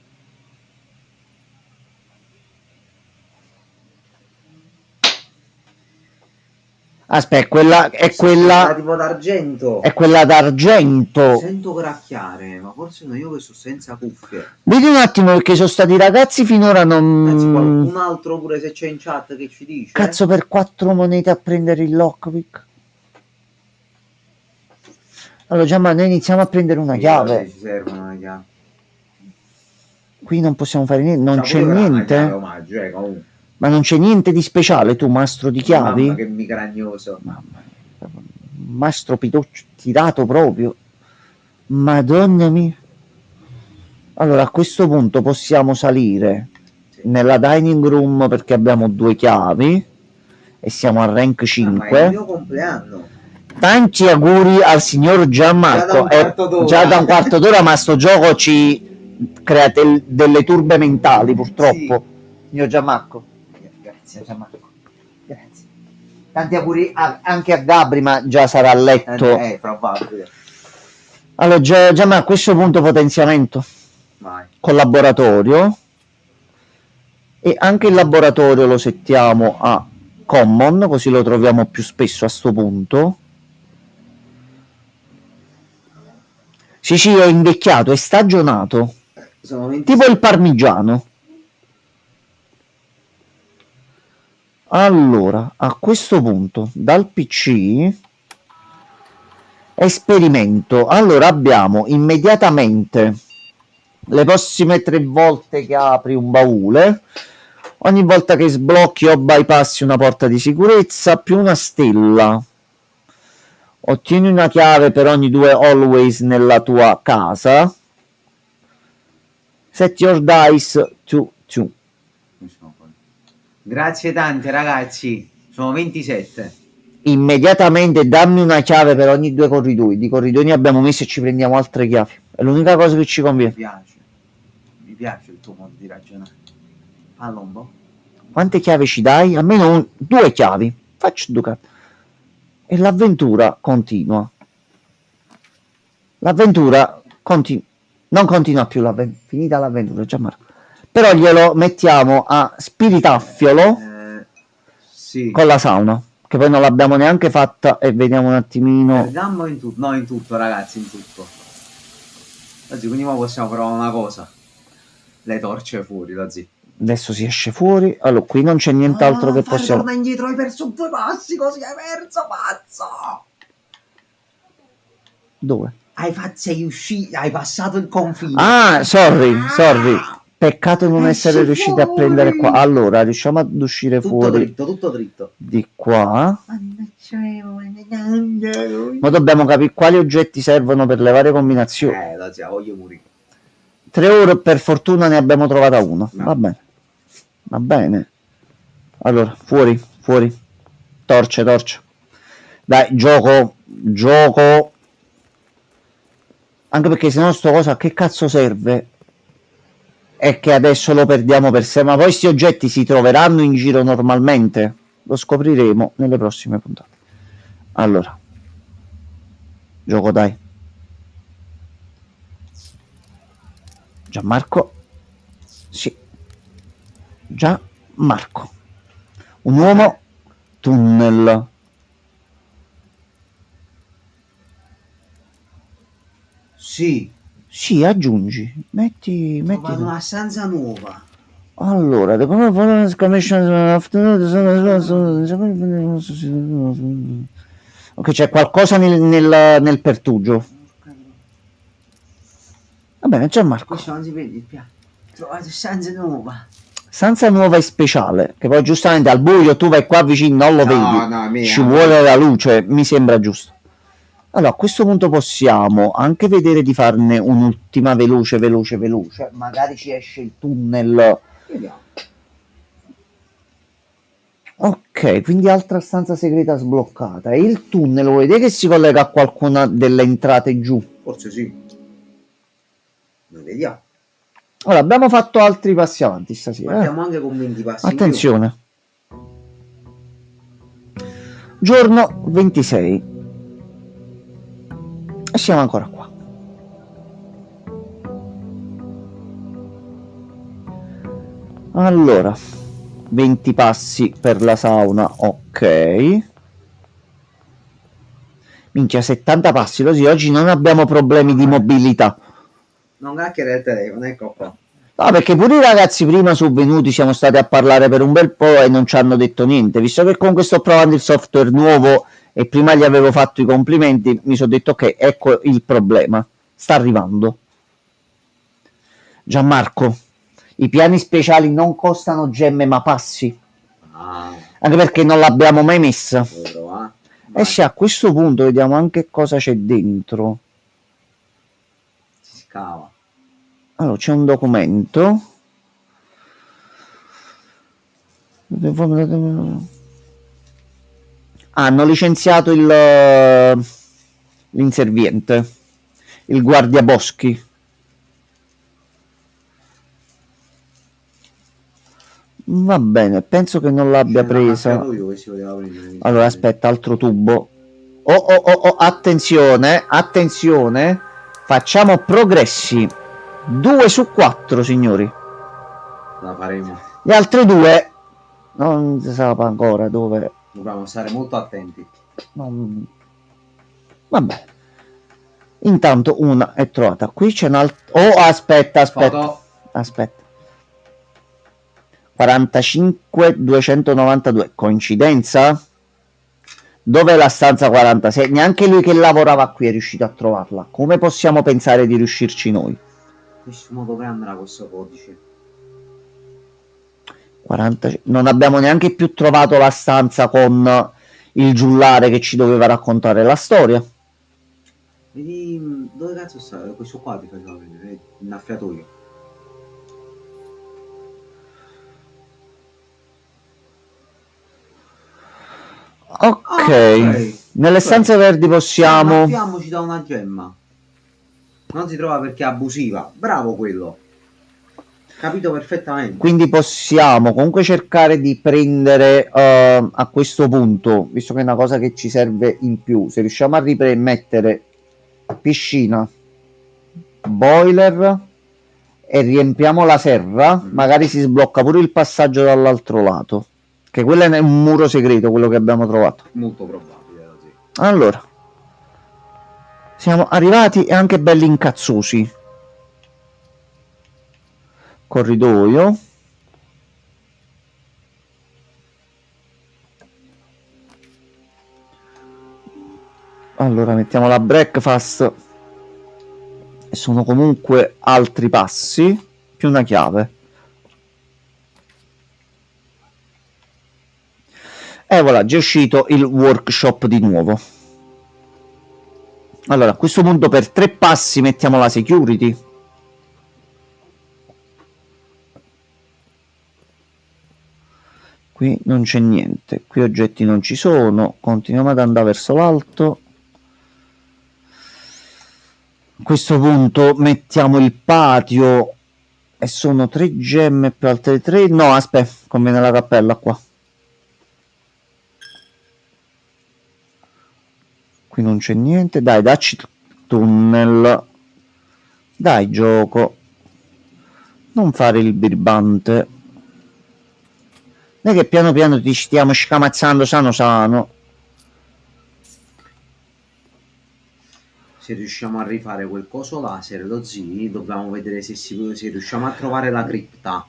Aspetta, quella tipo d'argento. è quella d'argento. Sento gracchiare, ma forse sono io che sono senza cuffie. Vedi un attimo perché sono stati i ragazzi finora Anzi, non... qualcun altro pure se c'è in chat che ci dice. Cazzo, per 4 monete a prendere il lockpick. Allora, Giamma, noi iniziamo a prendere una chiave. Ci servono una chiave. Qui non possiamo fare niente, non Cioè, c'è pure una niente. chiave omaggio, comunque. Ma non c'è niente di speciale, tu, mastro di chiavi? Mamma che micragnoso. Mamma mia. Mastro pitoccio tirato proprio. Madonna mia. Allora, a questo punto possiamo salire nella dining room perché abbiamo 2 chiavi e siamo a rank Ma è il 5. mio compleanno. Tanti auguri al signor Gianmarco. Già da un quarto d'ora, ma sto gioco ci crea delle turbe mentali, purtroppo. Sì. Signor Gianmarco. Grazie, Gianmarco. Grazie. Tanti auguri anche a Gabri, ma già sarà a letto. Probabile. Allora, Gianmarco, a questo punto potenziamento. Vai. Collaboratorio. E anche il laboratorio lo settiamo a common, così lo troviamo più spesso a sto punto. Sì, è invecchiato, è stagionato, Sono 20. tipo il parmigiano. Allora, a questo punto, dal PC, esperimento. Allora, abbiamo immediatamente le prossime 3 volte che apri un baule, ogni volta che sblocchi o bypassi una porta di sicurezza, più una stella. Ottieni una chiave per ogni 2 always nella tua casa. Set your dice to 2. Grazie tante ragazzi, sono 27. Immediatamente dammi una chiave per ogni 2 corridoi. Di corridoi ne abbiamo messi e ci prendiamo altre chiavi. È l'unica cosa che ci conviene. Mi piace il tuo modo di ragionare. Fallo un po'. Quante chiavi ci dai? Almeno 2 chiavi. Faccio 2 carte. E l'avventura continua. L'avventura continua. Non continua più l'avventura. Finita l'avventura, Gianmarco. Però glielo mettiamo a spiritaffiolo Sì. con la sauna. Che poi non l'abbiamo neanche fatta. E vediamo un attimino. Gambo in tutto. No, in tutto ragazzi, in tutto. Oggi quindi ora possiamo provare una cosa. Le torce fuori, Lozzi. Adesso si esce fuori. Allora, qui non c'è nient'altro che possiamo. Torna indietro, hai perso 2 passi, così hai perso, pazzo! Dove? Sei uscito, hai passato il confine. Ah, sorry. Peccato non essere riusciti a prendere qua. Allora, riusciamo ad uscire tutto fuori dritto, tutto dritto. di qua. Ma dobbiamo capire quali oggetti servono per le varie combinazioni. La zia, voglio morire. 3 ore, per fortuna ne abbiamo trovata una. No. Va bene. Va bene. Allora, fuori. Torce. Dai, gioco. Anche perché se no sto cosa che cazzo serve? È che adesso lo perdiamo per sé, ma poi questi oggetti si troveranno in giro normalmente? Lo scopriremo nelle prossime puntate. Allora. Gioco, dai. Gianmarco. Sì. Gianmarco. Un uomo tunnel. Sì, aggiungi. Metti. vado una stanza nuova. Allora, ok, c'è qualcosa nel pertugio. Va bene, Gianmarco. Questo non si vede il piano. Trovate stanza nuova. Stanza nuova e speciale, che poi giustamente al buio tu vai qua vicino, non lo vedi. Ci vuole la luce, mi sembra giusto. Allora, a questo punto possiamo anche vedere di farne un'ultima veloce. Magari ci esce il tunnel. Vediamo. Ok, quindi altra stanza segreta sbloccata. E il tunnel, lo vedete che si collega a qualcuna delle entrate giù? Forse sì. Noi vediamo. Allora, abbiamo fatto altri passi avanti stasera. Partiamo anche con 20 passi. in Attenzione. Giorno 26. E siamo ancora qua. Allora, 20 passi per la sauna, ok. Minchia, 70 passi, così oggi non abbiamo problemi di mobilità. più. Non cacchiere il telefono, ecco qua. No, perché pure i ragazzi prima sono venuti, siamo stati a parlare per un bel po' e non ci hanno detto niente. Visto che comunque sto provando il software nuovo e prima gli avevo fatto i complimenti, mi sono detto ok, ecco il problema. Sta arrivando. Gianmarco, i piani speciali non costano gemme ma passi. Anche perché non l'abbiamo mai messa. E se a questo punto vediamo anche cosa c'è dentro. Si scava. Allora, c'è un documento. Hanno licenziato l'inserviente, il guardiaboschi. Va bene, penso che non l'abbia presa. Allora, aspetta, altro tubo. Oh, attenzione. Facciamo progressi. 2 su 4, signori. La faremo. Gli altri due non si sa ancora dove. Dobbiamo stare molto attenti. Vabbè. Intanto una è trovata. Qui c'è un'altra. Oh, aspetta. Foto. Aspetta. 45.292. Coincidenza? Dov'è la stanza 46? Neanche lui che lavorava qui è riuscito a trovarla. Come possiamo pensare di riuscirci noi? Nessuno dove andrà questo codice. 40... Non abbiamo neanche più trovato la stanza con il giullare che ci doveva raccontare la storia. Vedi dove cazzo sta? Questo qua ti faceva vedere, il innaffiatoio. Ok. Nelle stanze verdi possiamo... Innaffiamoci da una gemma. Non si trova perché è abusiva. Bravo quello. Capito perfettamente. Quindi possiamo comunque cercare di prendere a questo punto, visto che è una cosa che ci serve in più, se riusciamo a mettere piscina, boiler e riempiamo la serra, magari si sblocca pure il passaggio dall'altro lato, che quello è un muro segreto, quello che abbiamo trovato. Molto probabile, sì. Allora, siamo arrivati e anche belli incazzosi. Corridoio. Allora mettiamo la breakfast e sono comunque altri passi più una chiave. E voilà, già è uscito il workshop di nuovo. Allora a questo punto per 3 passi mettiamo la security. Qui non c'è niente, qui oggetti non ci sono, continuiamo ad andare verso l'alto. A questo punto mettiamo il patio e sono 3 gemme più altre 3. No, aspetta, conviene la cappella qua. Qui non c'è niente, dai, dacci tunnel. Dai, gioco. Non fare il birbante. Noi che piano piano ti stiamo scamazzando sano. Se riusciamo a rifare quel coso laser, lo zii, dobbiamo vedere se riusciamo a trovare la cripta.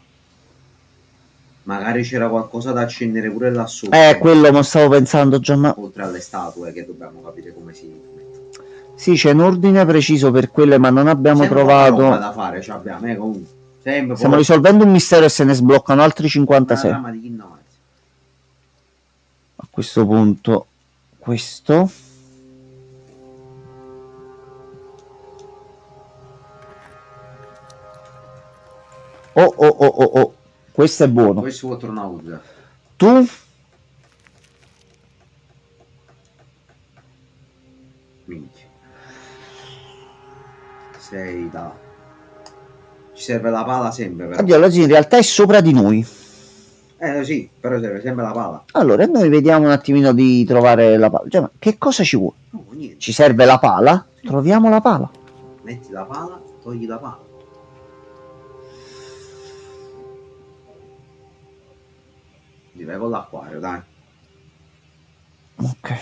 Magari c'era qualcosa da accendere pure là sotto. Quello mo stavo pensando già, ma... Oltre alle statue che dobbiamo capire come si mette. Sì, c'è un ordine preciso per quelle, ma non abbiamo Sempre trovato... roba da fare, cioè abbiamo, comunque. Sempre stiamo risolvendo un mistero e se ne sbloccano altri 56. Una trama di Kingdom Hearts. A questo punto questo oh, questo è buono. Questo può tornare utile. Tu Minchia. Sei da... Ci serve la pala sempre però. addio, in realtà è sopra di noi. Sì, però serve sempre la pala. Allora noi vediamo un attimino di trovare la pala. Cioè, ma che cosa ci vuole? No, niente. Ci serve la pala? Troviamo la pala. Metti la pala, togli la pala. Vai con l'acquario, dai. Ok.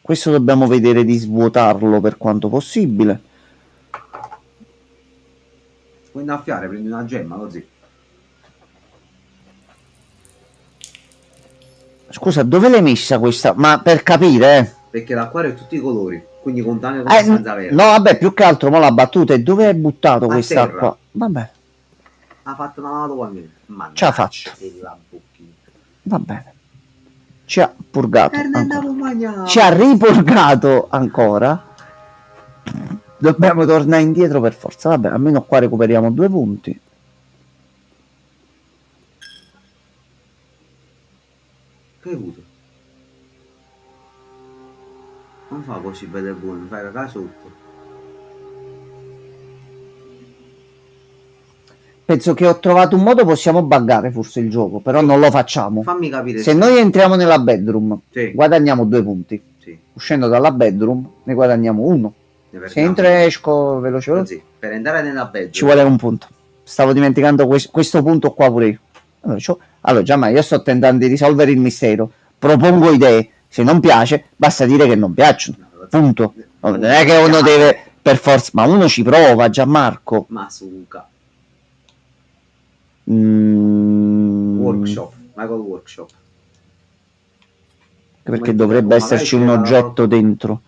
Questo dobbiamo vedere di svuotarlo per quanto possibile. Puoi innaffiare, prendi una gemma così. Scusa, dove l'hai messa questa? Ma per capire, Perché l'acquario è tutti i colori, quindi contanea come senza verde. no, vabbè, più che altro mo la battuta. E dove hai buttato A quest'acqua? terra. Vabbè, Ha fatto una mano qua mia. ce la faccio. La bocchina. Va bene. Ci ha purgato. Andavo mangiare. Ci ha ripurgato ancora. Dobbiamo tornare indietro per forza. Vabbè, almeno qua recuperiamo 2 punti. Che hai avuto? Non fa così bello e buono, fai cagare sotto. Penso che ho trovato un modo, possiamo buggare forse il gioco, però non lo facciamo. Fammi capire. Se noi entriamo nella bedroom, Sì. guadagniamo 2 punti. Sì. Uscendo dalla bedroom ne guadagniamo 1. ne Se perdiamo. entro e esco velocemente Anzi, per entrare nella bedroom ci vuole 1 punto. Stavo dimenticando questo punto qua pure io. Allora, Gianmarco, io sto tentando di risolvere il mistero. Propongo idee. Se non piace, basta dire che non piacciono. Punto. Non è che uno deve per forza, ma uno ci prova, Gianmarco. Masuka. Workshop. Michael Workshop. Perché dovrebbe esserci un oggetto dentro.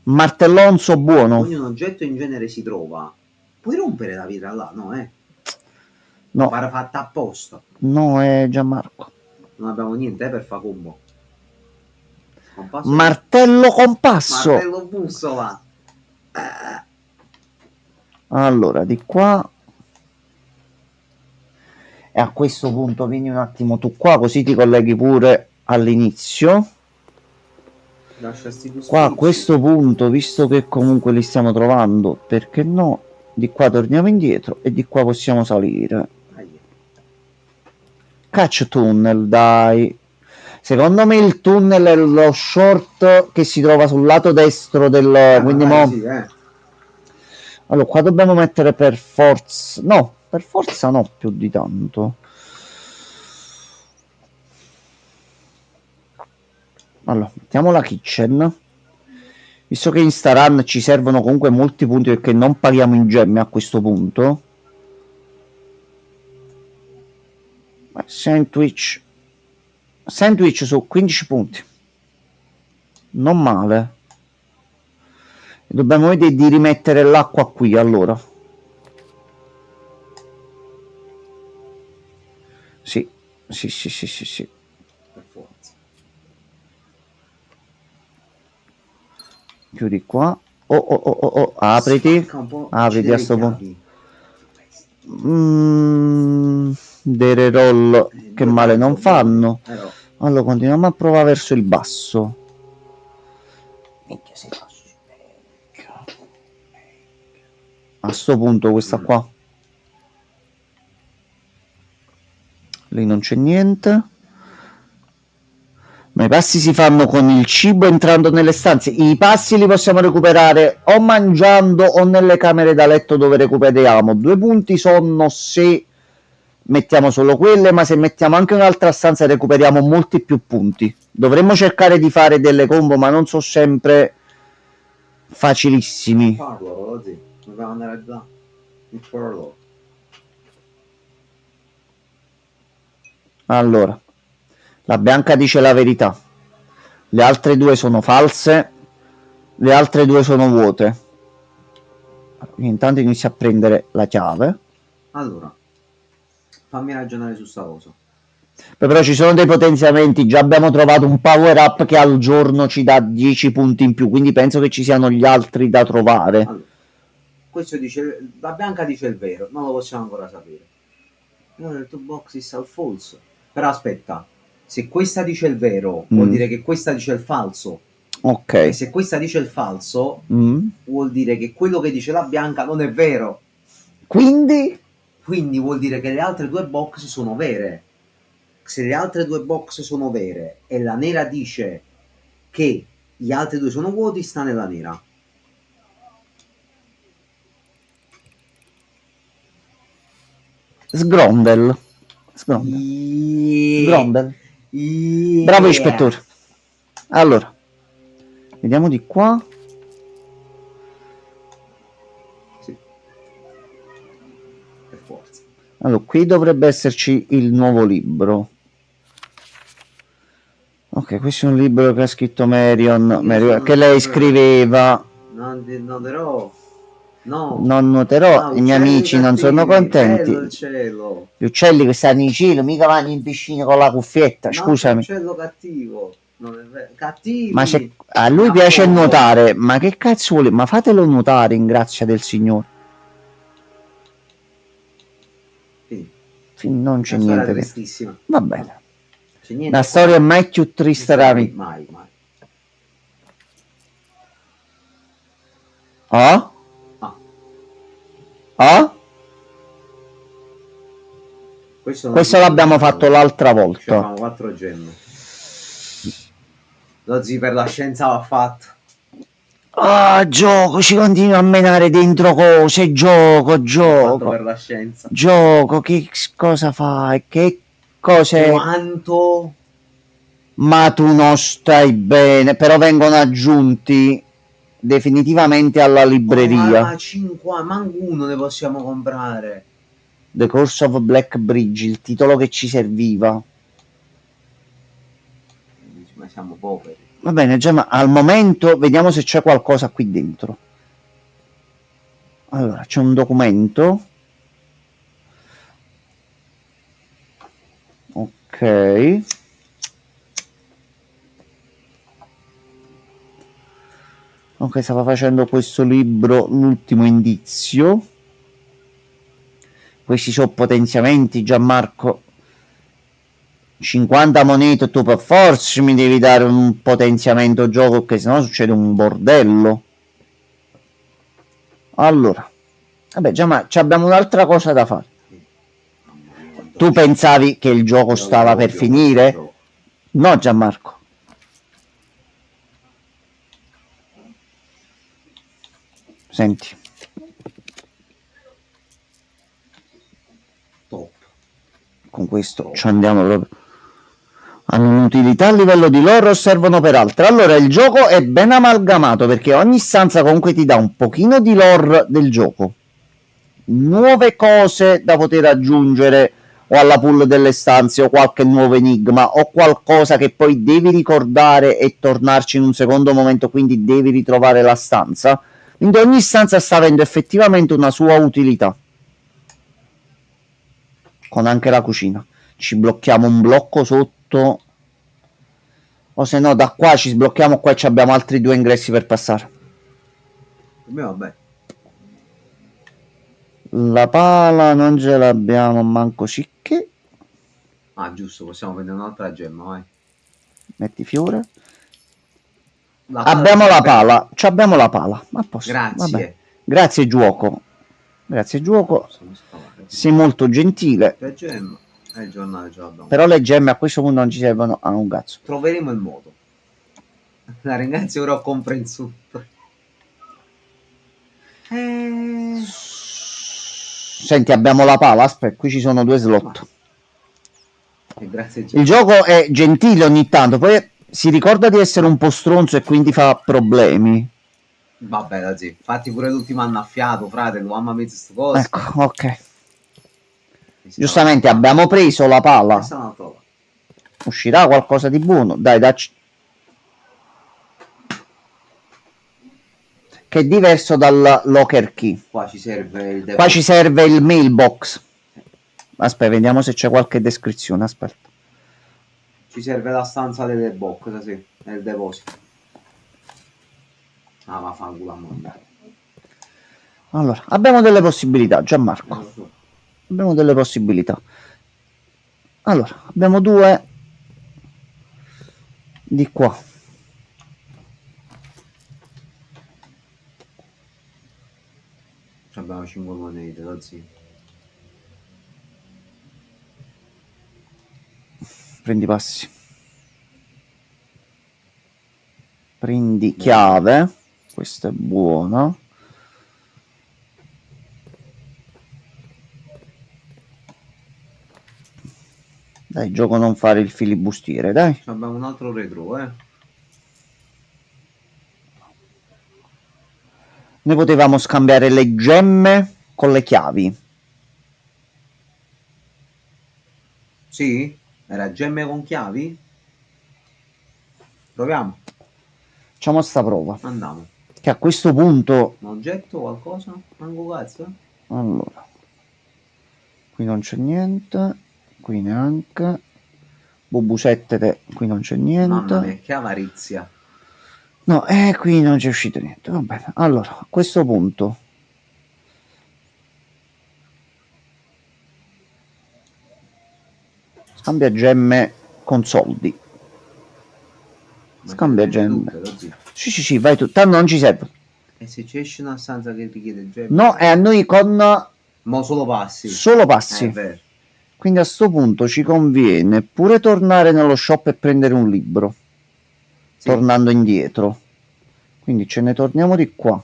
Martellonzo buono. Ogni oggetto in genere si trova. Puoi rompere la vita là, no? No, Pare fatta apposta. no, è Gianmarco. Non abbiamo niente per fa combo. Compasso. Martello compasso. Martello bussola. Allora, di qua. E a questo punto vieni un attimo tu qua, così ti colleghi pure all'inizio. Qua a questo punto, visto che comunque li stiamo trovando, perché no? Di qua torniamo indietro e di qua possiamo salire. Catch tunnel, dai. Secondo me il tunnel è lo short che si trova sul lato destro del... quindi mo... sì, Allora, qua dobbiamo mettere per forza... No, per forza no, più di tanto. Allora, mettiamo la kitchen. Visto che in sta run ci servono comunque molti punti perché non paghiamo in gemme a questo punto. Sandwich. Sandwich su 15 punti. Non male. Dobbiamo vedere di rimettere l'acqua qui allora. Sì. Sì. Per forza. Chiudi qua. Oh, apriti. Apriti a sto punto. Dere roll che male non fanno. Allora continuiamo a provare verso il basso. A sto punto questa qua. Lì non c'è niente. Ma i passi si fanno con il cibo entrando nelle stanze. I passi li possiamo recuperare o mangiando o nelle camere da letto dove recuperiamo. 2 punti sonno se mettiamo solo quelle, ma se mettiamo anche un'altra stanza recuperiamo molti più punti. Dovremmo cercare di fare delle combo, ma non sono sempre facilissimi. Parlo, così. Dobbiamo andare là. Il parlo. Allora, la bianca dice la verità. Le altre due sono false. Le altre due sono vuote. Intanto inizio a prendere la chiave. Allora, fammi ragionare su sta cosa. Però ci sono dei potenziamenti. Già abbiamo trovato un power up che al giorno ci dà 10 punti in più. Quindi penso che ci siano gli altri da trovare. Allora, questo dice, la bianca dice il vero, non lo possiamo ancora sapere. Allora il tuo box is all false. Però aspetta, se questa dice il vero, vuol dire che questa dice il falso. Ok. E se questa dice il falso, vuol dire che quello che dice la bianca non è vero. Quindi vuol dire che le altre due box sono vere. Se le altre due box sono vere e la nera dice che gli altri due sono vuoti, sta nella nera. Sgrondel. Grondel. Bravo ispettore. Allora, vediamo di qua. Sì. Per forza. Allora, qui dovrebbe esserci il nuovo libro. Ok, questo è un libro che ha scritto Marion, che lei scriveva. Non noterò. No. Non noterò, i miei amici non sono contenti. Gli uccelli che stanno in cielo mica vanno in piscina con la cuffietta, scusami. Uccello cattivo. Non è vero. Cattivo. Ma se a lui piace nuotare, ma che cazzo vuole? Ma fatelo nuotare in grazia del Signore. Sì, non c'è niente. Tristissima. Va bene. C'è niente. La storia è mai più triste da me. Mai. Oh? Oh? Questo l'abbiamo fatto l'altra volta. Facciamo 4 gemme. Lo zi per la scienza l'ha fatto. Ah, gioco, ci continua a menare dentro cose, gioco. Per la scienza. Gioco, che cosa fai? Che cose... Quanto? Ma tu non stai bene, però vengono aggiunti definitivamente alla libreria. Ma 5, manco uno ne possiamo comprare. The Curse of Black Bridge, il titolo che ci serviva. Ma siamo poveri. Va bene, Gemma, al momento vediamo se c'è qualcosa qui dentro. Allora, c'è un documento. Ok. Ok, stava facendo questo libro, l'ultimo indizio. Questi sono potenziamenti, Gianmarco. 50 monete, tu per forza mi devi dare un potenziamento gioco, che sennò succede un bordello. Allora, vabbè, Gianmarco, abbiamo un'altra cosa da fare. Tu pensavi che il gioco stava per finire? No, Gianmarco. Senti. Top. Con questo ci andiamo proprio. Hanno un'utilità a livello di lore o servono per altro. Allora, il gioco è ben amalgamato perché ogni stanza comunque ti dà un pochino di lore del gioco, nuove cose da poter aggiungere o alla pool delle stanze o qualche nuovo enigma o qualcosa che poi devi ricordare e tornarci in un secondo momento, quindi devi ritrovare la stanza. Quindi ogni stanza sta avendo effettivamente una sua utilità, con anche la cucina. Ci blocchiamo un blocco sotto, o se no da qua ci sblocchiamo qua e abbiamo altri 2 ingressi per passare. Per me vabbè. La pala non ce l'abbiamo manco cicche. Ah, giusto, possiamo prendere un'altra gemma, vai. Metti fiore. La Abbiamo la abbiamo. pala, abbiamo la pala. A posto. Grazie. Vabbè. Grazie gioco. Grazie gioco. Possiamo scavare. Sei molto gentile. La gemma e il giornale ce l'abbiamo. Però le gemme a questo punto non ci servono a un cazzo. Troveremo il modo. La ringrazio, ora ho compreso. Senti, abbiamo la pala. Aspetta, qui ci sono 2 slot. Grazie. Il gioco è gentile ogni tanto, poi si ricorda di essere un po' stronzo e quindi fa problemi. Vabbè, ragazzi, infatti pure l'ultimo annaffiato, frate, mamma mia, sto coso. Ecco, ok. Giustamente abbiamo preso la pala. Uscirà qualcosa di buono. Dai, dacci. Che è diverso dal locker key. Qua ci serve il Qua ci serve il mailbox. Aspetta, vediamo se c'è qualche descrizione. Aspetta. Ci serve la stanza delle box, sì, nel deposito. Ah, ma fa culo a mondo. Allora, abbiamo delle possibilità, Gianmarco. Abbiamo delle possibilità. Allora, abbiamo 2 di qua. Abbiamo 5 monete, ragazzi. Prendi passi. Prendi chiave. Questa è buona. Dai, gioco non fare il filibustiere, dai. Abbiamo un altro retro, Noi potevamo scambiare le gemme con le chiavi. Sì? Era gemme con chiavi? Proviamo. Facciamo sta prova. Andiamo. Che a questo punto... Un oggetto, qualcosa? Manco cazzo? Allora. Qui non c'è niente. Qui neanche. Bubusette, qui non c'è niente. Mamma mia, che avarizia. No, qui non c'è uscito niente. Va bene. Allora, a questo punto... Scambia gemme con soldi. Scambia gemme. Sì, vai tu. Tanto non ci serve. E se ci esce una stanza che richiede gemme? No, è a noi con... Ma solo passi. Solo passi. Vero. Quindi a sto punto ci conviene pure tornare nello shop e prendere un libro. Sì. Tornando indietro. Quindi ce ne torniamo di qua.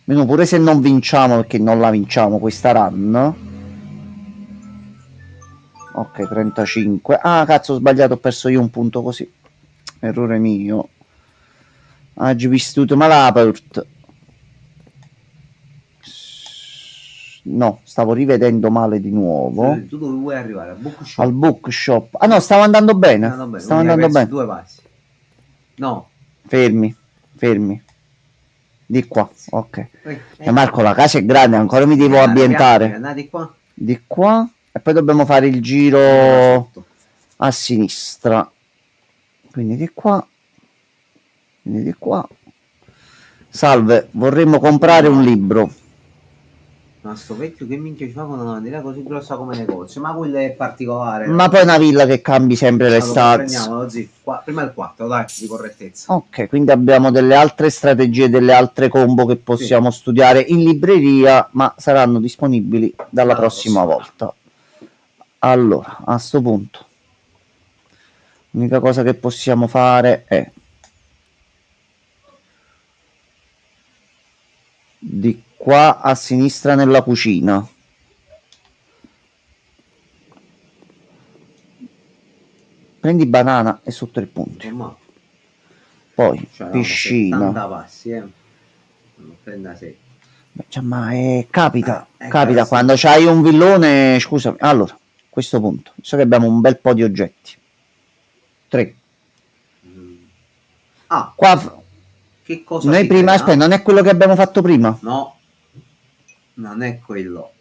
Meno pure se non vinciamo, perché non la vinciamo questa run. Ok, 35. Ah, cazzo, ho sbagliato, ho perso io un punto così. Errore mio. Oggi vissuto malapert. No, stavo rivedendo male di nuovo. Tu dove vuoi arrivare? Al bookshop? Al bookshop. Ah no, stavo andando bene. Stavo quindi hai andando perso bene. 2 passi. No. Fermi, fermi. Di qua, ok. Eh, Marco, la casa è grande, ancora mi devo andare ambientare. piano, andate qua. Di qua. E poi dobbiamo fare il giro a sinistra. Quindi di qua. Quindi di qua. Salve, vorremmo comprare un libro. Ma sto vecchio che minchia ci fa con una bandiera così grossa come negozio? Ma quello è particolare. Ma poi è una villa che cambi sempre le Allora, stats. prendiamolo, zio. Prima il 4, dai, di correttezza. Ok, quindi abbiamo delle altre strategie, delle altre combo che possiamo studiare in libreria, ma saranno disponibili dalla prossima volta. Allora, a sto punto, l'unica cosa che possiamo fare è di qua a sinistra nella cucina. Prendi banana e sotto il punto. Poi piscina. 70 passi, Non prenda 6. Cioè, ma capita capita, sì. quando c'hai un villone, scusami. Allora, questo punto, so che abbiamo un bel po' di oggetti. 3. Ah, Qua che cosa noi si prima, crea? aspetta, non è quello che abbiamo fatto prima. No, non è quello.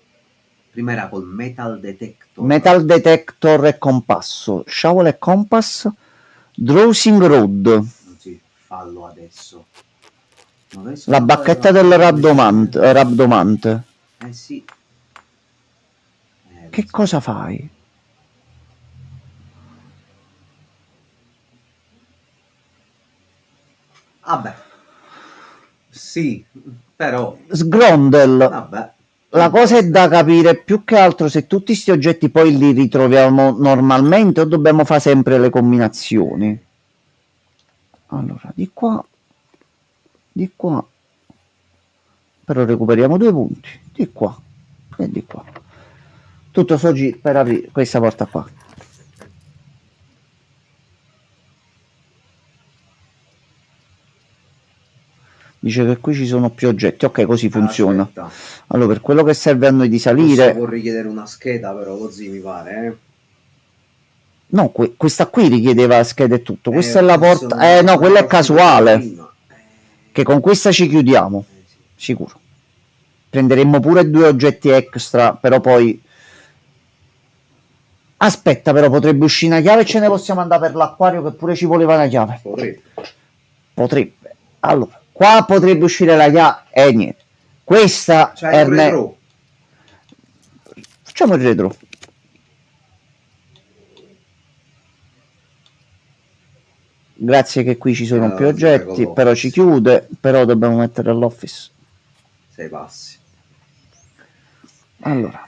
Prima era col metal detector. Metal detector e compasso. Shovel e compass. Drawsing rod. Sì, fallo adesso. La bacchetta del rabdomante. Sì. Che cosa fai? Vabbè. Sì, però. Sgrondel. Vabbè. La cosa è da capire più che altro se tutti questi oggetti poi li ritroviamo normalmente o dobbiamo fare sempre le combinazioni. Allora, di qua. Di qua. Però recuperiamo 2 punti. Di qua. E di qua. Tutto sto giro per aprire questa porta qua. Dice che qui ci sono più oggetti. Ok, così funziona. Aspetta. Allora, per quello che serve a noi di salire... Può richiedere una scheda, però così mi pare, No, questa qui richiedeva scheda e tutto. Questa è la questo porta... no, quella è casuale. prima. Che con questa ci chiudiamo. Sì. Sicuro. Prenderemmo pure 2 oggetti extra, però poi... Aspetta, però potrebbe uscire una chiave e ce ne possiamo andare per l'acquario che pure ci voleva una chiave. Potrebbe. Allora, qua potrebbe uscire la chiave e niente. Questa è il retro. Facciamo il retro. Grazie che qui ci sono più oggetti, però ci chiude, però dobbiamo mettere all'office. 6 passi. Allora.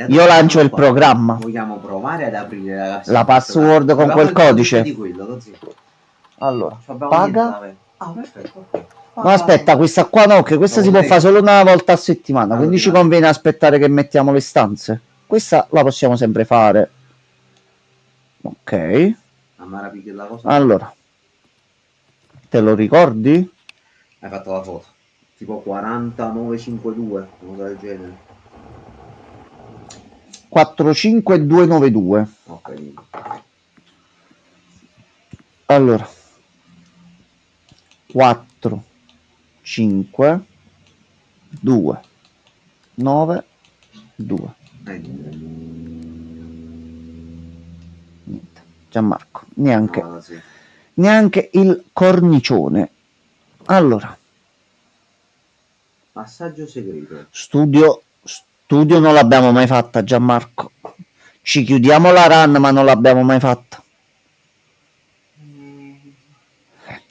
Io lancio il programma. Vogliamo provare ad aprire la password con quel codice. Di quello, allora, paga. No, aspetta, questa qua no, che questa si può fare solo una volta a settimana, quindi ci conviene aspettare che mettiamo le stanze. Questa la possiamo sempre fare. Ok. Allora, te lo ricordi? Hai fatto la foto. Tipo 4952, una del genere. 45292. Ok. Allora 4 5 2 9 2. Niente. Gianmarco, neanche neanche il cornicione. Allora, passaggio segreto. Studio non l'abbiamo mai fatta, Gianmarco. Ci chiudiamo la run, ma non l'abbiamo mai fatta.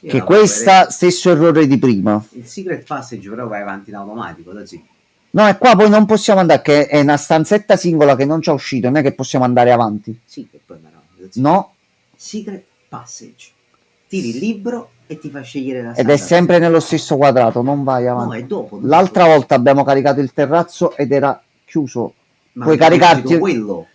Che questa stesso errore di prima. Il secret passage però vai avanti in automatico, così. No, e qua poi non possiamo andare, che è una stanzetta singola che non c'è uscito, non è che possiamo andare avanti. Sì, che poi no. Secret passage. Tiri il libro e ti fa scegliere la ed è sempre nello stesso quadrato, non vai avanti. No, è dopo. L'altra volta abbiamo caricato il terrazzo ed era chiuso. Ma puoi caricarti quello.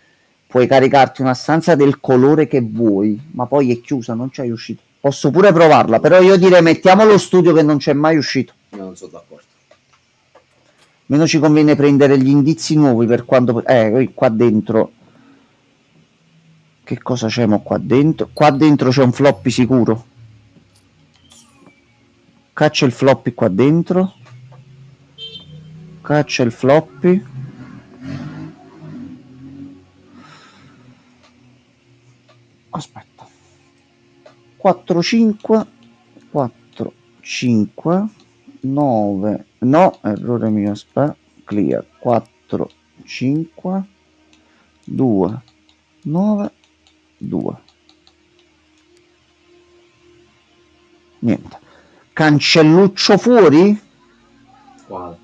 puoi caricarti una stanza del colore che vuoi, ma poi è chiusa, non c'è uscito. Posso pure provarla, però io direi mettiamo lo studio che non c'è mai uscito. Io non sono d'accordo. Meno ci conviene prendere gli indizi nuovi per quando... qua dentro... Che cosa c'è mo qua dentro? Qua dentro c'è un floppy sicuro. Caccia il floppy qua dentro. Caccia il floppy. Aspetta. 4, 5. 4, 5. 9. No, errore mio, aspetta. Clear. 4, 5. 2. 9. 2. Niente. Cancelluccio fuori? Quale?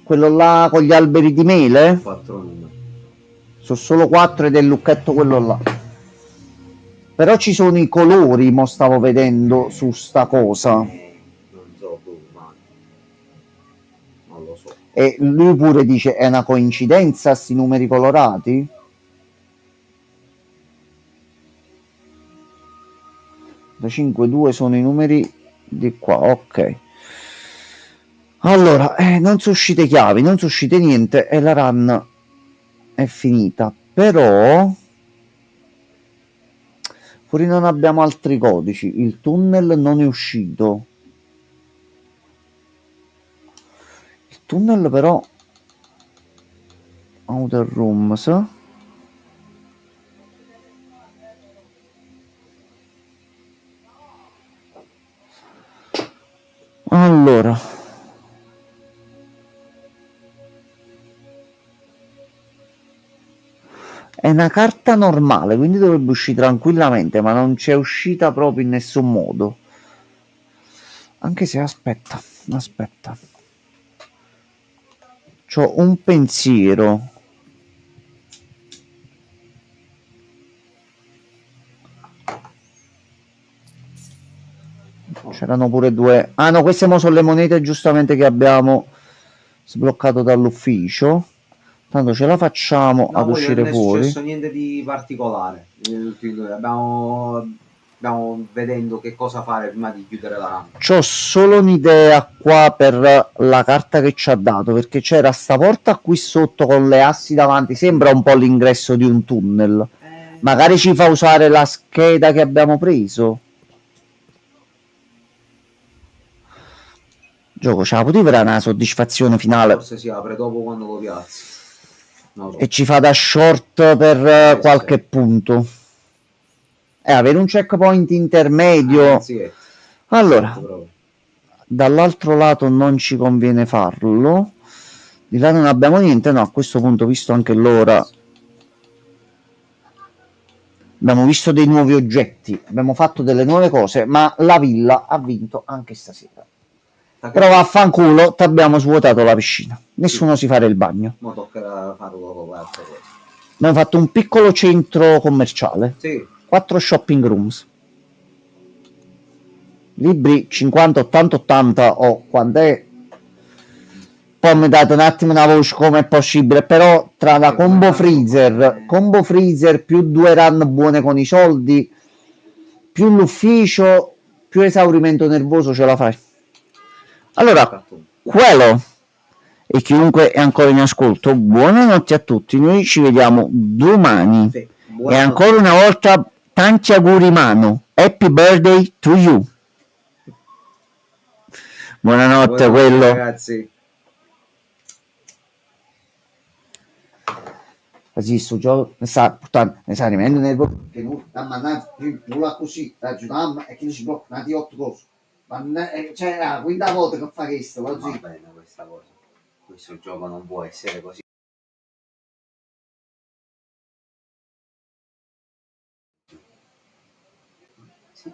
Quello là con gli alberi di mele? 4 numeri. Sono solo 4 ed è il lucchetto quello là. Però ci sono i colori, mo stavo vedendo su sta cosa. Non so, ma non lo so. E lui pure dice, è una coincidenza sti numeri colorati? Da 5, 2 sono i numeri di qua, ok. Allora, non sono uscite chiavi, non sono uscite niente e la run è finita. Però fuori non abbiamo altri codici, il tunnel non è uscito. Il tunnel però... Outer Rooms... Allora, è una carta normale, quindi dovrebbe uscire tranquillamente, ma non c'è uscita proprio in nessun modo. Anche se aspetta. C'ho un pensiero. C'erano pure due. Ah no, queste mo sono le monete giustamente che abbiamo sbloccato dall'ufficio. Tanto ce la facciamo ad uscire non è fuori. successo niente di particolare. Abbiamo vedendo che cosa fare prima di chiudere la run. C'ho solo un'idea qua per la carta che ci ha dato, perché c'era sta porta qui sotto con le assi davanti, sembra un po' l'ingresso di un tunnel. Magari ci fa usare la scheda che abbiamo preso. Gioco, ce la potevi dare una soddisfazione finale? Forse si apre dopo quando lo piazzi. Non lo so. E ci fa da short per qualche punto. Avere un checkpoint intermedio. Sì, allora, dall'altro lato non ci conviene farlo. Di là non abbiamo niente. No, a questo punto, visto anche l'ora, abbiamo visto dei nuovi oggetti, abbiamo fatto delle nuove cose, ma la villa ha vinto anche stasera. Però vaffanculo, ti abbiamo svuotato la piscina. Nessuno si fare il bagno. Ma toccherà farlo dopo altre cose. Abbiamo fatto un piccolo centro commerciale. Sì. 4 shopping rooms. Libri 50, 80, 80 o quant'è? Poi mi date un attimo una voce come è possibile, però tra la combo freezer più 2 run buone con i soldi, più l'ufficio, più esaurimento nervoso ce la fai. Allora, quello e chiunque è ancora in ascolto, buonanotte a tutti, noi ci vediamo domani. Sì, e ancora una volta tanti auguri Manu, happy birthday to you. Buonanotte quello. Ragazzi. Così sto gioco ne sta rimanendo nervoso che non l'ha così ragionammo e che non si blocca una di 8 cose. Cioè la quinta volta che fa questo così. Va bene questa cosa. Questo gioco non può essere così. Sì.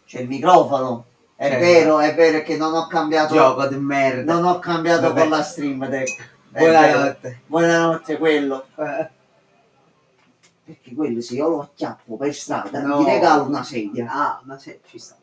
C'è il microfono. È vero che non ho cambiato. Gioco di merda. Non ho cambiato Vabbè. con la Stream Deck. Buonanotte. Buonanotte quello. Perché quello se io lo acchiappo per strada No. gli regalo una sedia. Ah, una sedia ci sta.